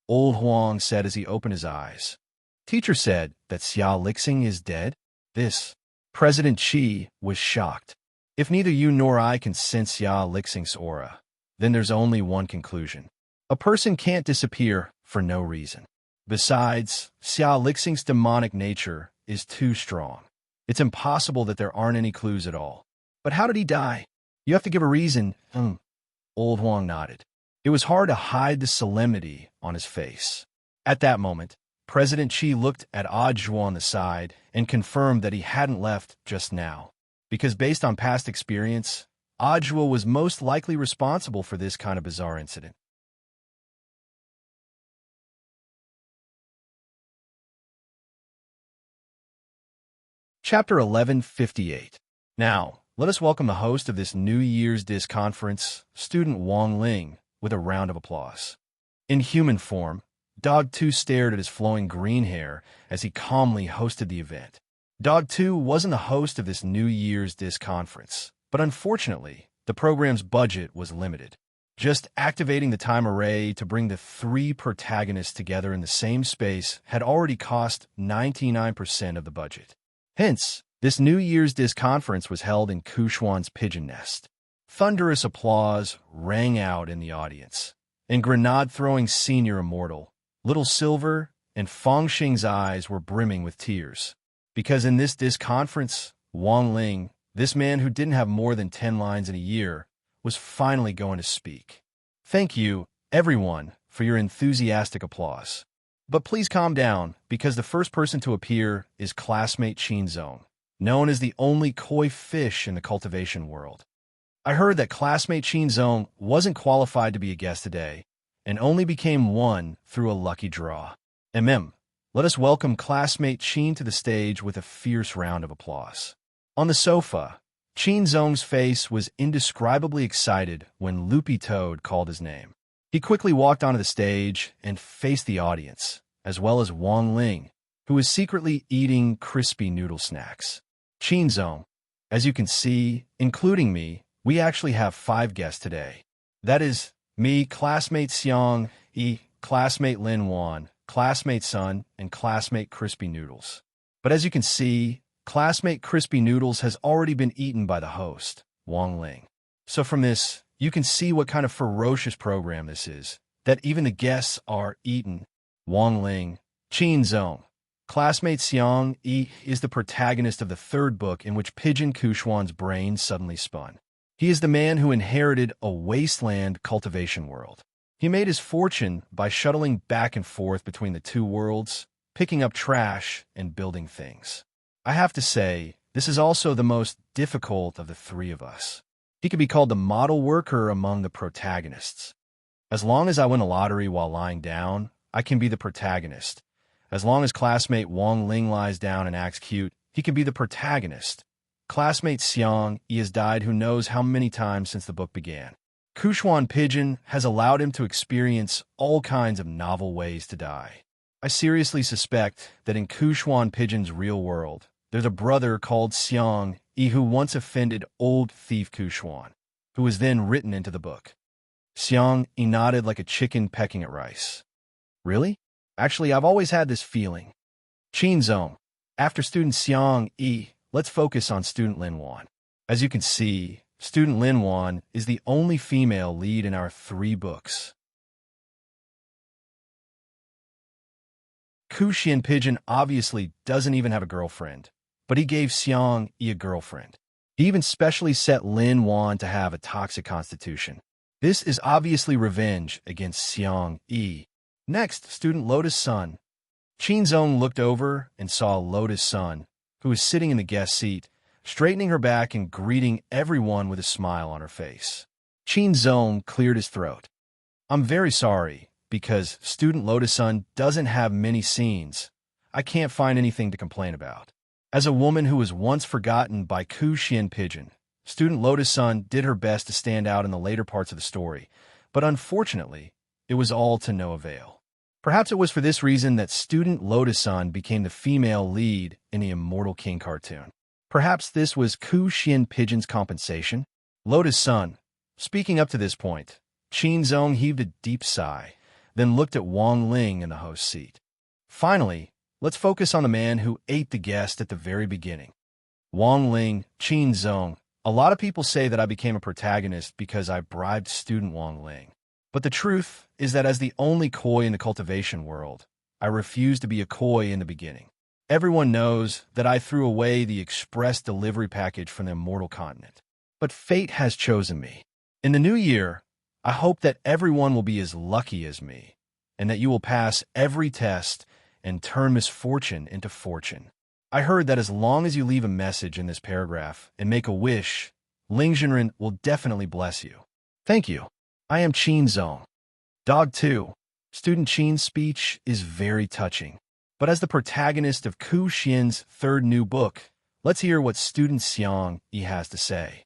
Old Huang said as he opened his eyes. Teacher said that Xia Lixing is dead? This. President Qi was shocked. If neither you nor I can sense Xia Lixing's aura, then there's only one conclusion. A person can't disappear for no reason. Besides, Xia Lixing's demonic nature is too strong. It's impossible that there aren't any clues at all. But how did he die? You have to give a reason. Old Huang nodded. It was hard to hide the solemnity on his face. At that moment, President Qi looked at Zhuo on the side and confirmed that he hadn't left just now, because based on past experience, Zhuo was most likely responsible for this kind of bizarre incident. Chapter 1158. Now, let us welcome the host of this New Year's Disc Conference, Student Wang Ling, with a round of applause. In human form, Dog 2 stared at his flowing green hair as he calmly hosted the event. Dog 2 wasn't the host of this New Year's Disc Conference, but unfortunately, the program's budget was limited. Just activating the time array to bring the three protagonists together in the same space had already cost 99% of the budget. Hence, this New Year's Disc Conference was held in Kushuan's pigeon nest. Thunderous applause rang out in the audience, and grenade-throwing senior immortal, Little Silver, and Fongxing's eyes were brimming with tears, because in this disc conference, Wang Ling, this man who didn't have more than 10 lines in a year, was finally going to speak. Thank you, everyone, for your enthusiastic applause. But please calm down, because the first person to appear is classmate Qinzong, known as the only koi fish in the cultivation world. I heard that classmate Qinzong wasn't qualified to be a guest today, and only became one through a lucky draw. Let us welcome classmate Qin to the stage with a fierce round of applause. On the sofa, Qinzong's face was indescribably excited when Loopy Toad called his name. He quickly walked onto the stage and faced the audience, as well as Wang Ling, who was secretly eating crispy noodle snacks. Qinzong, as you can see, including me, we actually have 5 guests today. That is, me, classmate Xiang, classmate Lin Wan, classmate Sun, and classmate Crispy Noodles. But as you can see, classmate Crispy Noodles has already been eaten by the host, Wang Ling. So from this, you can see what kind of ferocious program this is. that even the guests are eaten. Wang Ling, Qin Zong. Classmate Xiang Yi is the protagonist of the third book in which Pigeon Kuxuan's brain suddenly spun. He is the man who inherited a wasteland cultivation world. He made his fortune by shuttling back and forth between the two worlds, picking up trash and building things. I have to say, this is also the most difficult of the three of us. He could be called the model worker among the protagonists. As long as I win a lottery while lying down, I can be the protagonist. As long as classmate Wang Ling lies down and acts cute, he can be the protagonist. Classmate Xiang Yi has died who knows how many times since the book began. Kuxuan Pigeon has allowed him to experience all kinds of novel ways to die. I seriously suspect that in Kuxuan Pigeon's real world, there's a brother called Xiang Yi who once offended old thief Kuxuan, who was then written into the book. Xiang Yi nodded like a chicken pecking at rice. Really? Actually, I've always had this feeling. Qin Zong. After student Xiang Yi, let's focus on student Lin Wan. As you can see, student Lin Wan is the only female lead in our 3 books. Kuxian Pigeon obviously doesn't even have a girlfriend, but he gave Xiang Yi a girlfriend. He even specially set Lin Wan to have a toxic constitution. This is obviously revenge against Xiang Yi. Next, student Lotus Sun. Qin Zong looked over and saw Lotus Sun, who was sitting in the guest seat, straightening her back and greeting everyone with a smile on her face. Qin Zong cleared his throat. I'm very sorry, because student Lotus Sun doesn't have many scenes. I can't find anything to complain about. As a woman who was once forgotten by Kuxian Pigeon, student Lotus Sun did her best to stand out in the later parts of the story, but unfortunately, it was all to no avail. Perhaps it was for this reason that student Lotus Sun became the female lead in the Immortal King cartoon. Perhaps this was Kuxian Pigeon's compensation? Lotus Sun. Speaking up to this point, Qin Zong heaved a deep sigh, then looked at Wang Ling in the host seat. Finally, let's focus on the man who ate the guest at the very beginning. Wang Ling, Qin Zong. A lot of people say that I became a protagonist because I bribed student Wang Ling. But the truth is that as the only koi in the cultivation world, I refused to be a koi in the beginning. Everyone knows that I threw away the express delivery package from the immortal continent. But fate has chosen me. In the new year, I hope that everyone will be as lucky as me, and that you will pass every test and turn misfortune into fortune. I heard that as long as you leave a message in this paragraph and make a wish, Ling Zhenren will definitely bless you. Thank you. I am Qin Zong. Dog 2. Student Qin's speech is very touching. But as the protagonist of Kuxian's 3rd new book, let's hear what student Xiang Yi has to say.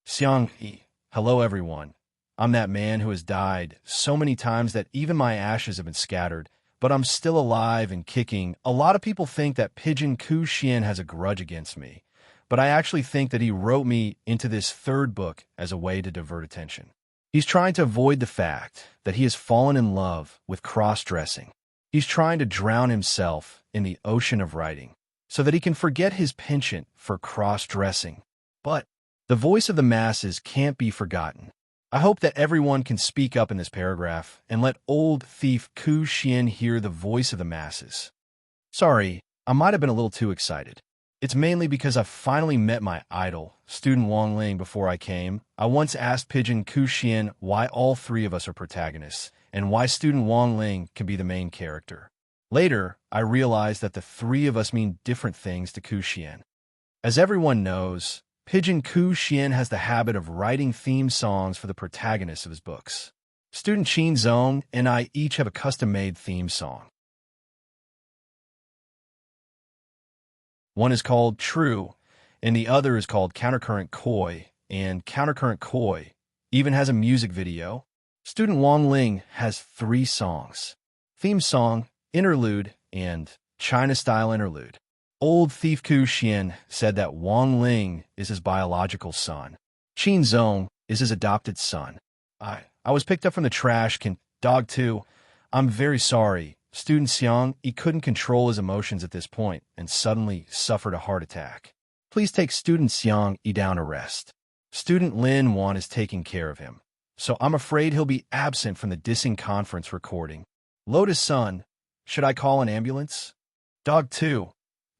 Xiang Yi. Hello everyone. I'm that man who has died so many times that even my ashes have been scattered, but I'm still alive and kicking. A lot of people think that Pigeon Kuxian has a grudge against me, but I actually think that he wrote me into this 3rd book as a way to divert attention. He's trying to avoid the fact that he has fallen in love with cross-dressing. He's trying to drown himself in the ocean of writing so that he can forget his penchant for cross-dressing. But the voice of the masses can't be forgotten. I hope that everyone can speak up in this paragraph and let old thief Kuxian hear the voice of the masses. Sorry, I might have been a little too excited. It's mainly because I finally met my idol, student Wang Ling, before I came. I once asked Pigeon Kuxian why all 3 of us are protagonists, and why student Wang Ling can be the main character. Later, I realized that the 3 of us mean different things to Kuxian. As everyone knows, Pigeon Kuxian has the habit of writing theme songs for the protagonists of his books. Student Qin Zong and I each have a custom-made theme song. One is called True, and the other is called Countercurrent Koi, and Countercurrent Koi even has a music video. Student Wang Ling has 3 songs: theme song, interlude, and China-style interlude. Old thief Kuxian said that Wang Ling is his biological son. Qin Zong is his adopted son. I was picked up from the trash can. Dog 2. I'm very sorry. Student Xiang Yi couldn't control his emotions at this point and suddenly suffered a heart attack. Please take student Xiang Yi down to rest. Student Lin Wan is taking care of him. so I'm afraid he'll be absent from the dissing conference recording. Lotus Sun, should I call an ambulance? Dog 2,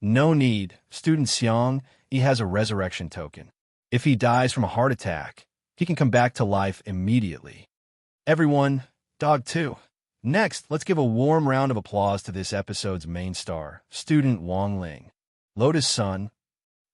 no need. Student Xiang, he has a resurrection token. If he dies from a heart attack, he can come back to life immediately. Everyone, Dog 2. Next, let's give a warm round of applause to this episode's main star, Student Wang Ling. Lotus Sun,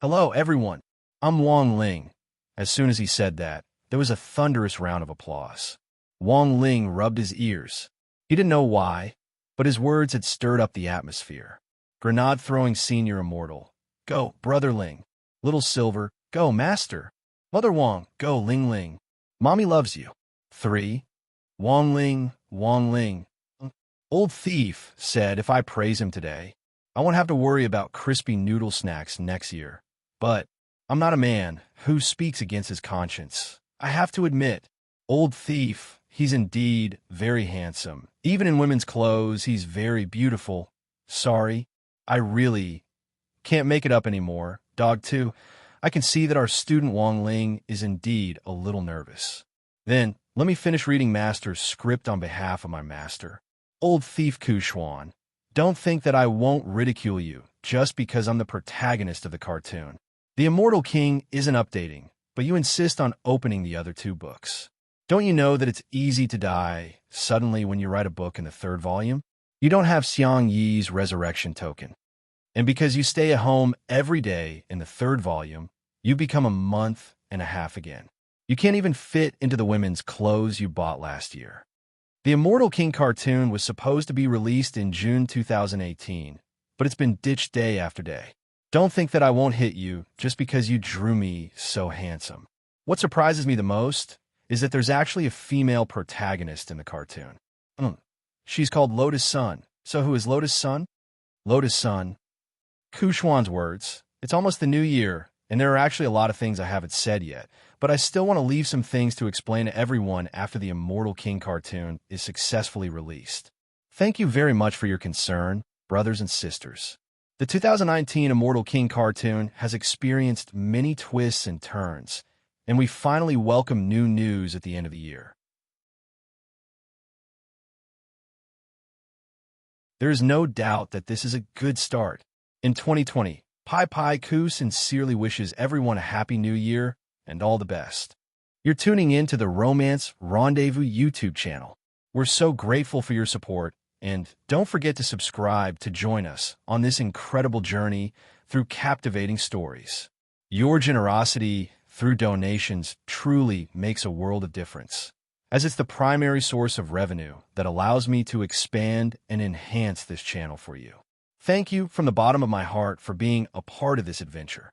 hello everyone, I'm Wang Ling. As soon as he said that, there was a thunderous round of applause. Wang Ling rubbed his ears. He didn't know why, but his words had stirred up the atmosphere. Grenade-throwing senior immortal, go, Brother Ling. Little Silver, go, Master. Mother Wang, go, Ling Ling. Mommy loves you. 3. Wang Ling, Wang Ling. Old Thief said if I praise him today, I won't have to worry about crispy noodle snacks next year. But I'm not a man who speaks against his conscience. I have to admit, Old Thief, he's indeed very handsome. Even in women's clothes, he's very beautiful. Sorry, I really can't make it up anymore. Dog 2, I can see that our student Wang Ling is indeed a little nervous. Then, let me finish reading Master's script on behalf of my master. Old Thief Kushuan, don't think that I won't ridicule you just because I'm the protagonist of the cartoon. The Immortal King isn't updating, but you insist on opening the other 2 books. Don't you know that it's easy to die suddenly when you write a book in the 3rd volume? You don't have Xiang Yi's resurrection token. And because you stay at home every day in the 3rd volume, you become a month and a half again. You can't even fit into the women's clothes you bought last year. The Immortal King cartoon was supposed to be released in June 2018, but it's been ditched day after day. Don't think that I won't hit you just because you drew me so handsome. What surprises me the most is that there's actually a female protagonist in the cartoon. She's called Lotus Sun. So who is Lotus Sun? Lotus Sun. Kushuan's words. It's almost the new year, and there are actually a lot of things I haven't said yet, but I still want to leave some things to explain to everyone after the Immortal King cartoon is successfully released. Thank you very much for your concern, brothers and sisters. The 2019 Immortal King cartoon has experienced many twists and turns, and we finally welcome new news at the end of the year. There is no doubt that this is a good start. In 2020, Pai Ku sincerely wishes everyone a happy new year and all the best. You're tuning in to the Romance Rendezvous YouTube channel. We're so grateful for your support, and don't forget to subscribe to join us on this incredible journey through captivating stories. Your generosity through donations truly makes a world of difference, as it's the primary source of revenue that allows me to expand and enhance this channel for you. Thank you from the bottom of my heart for being a part of this adventure.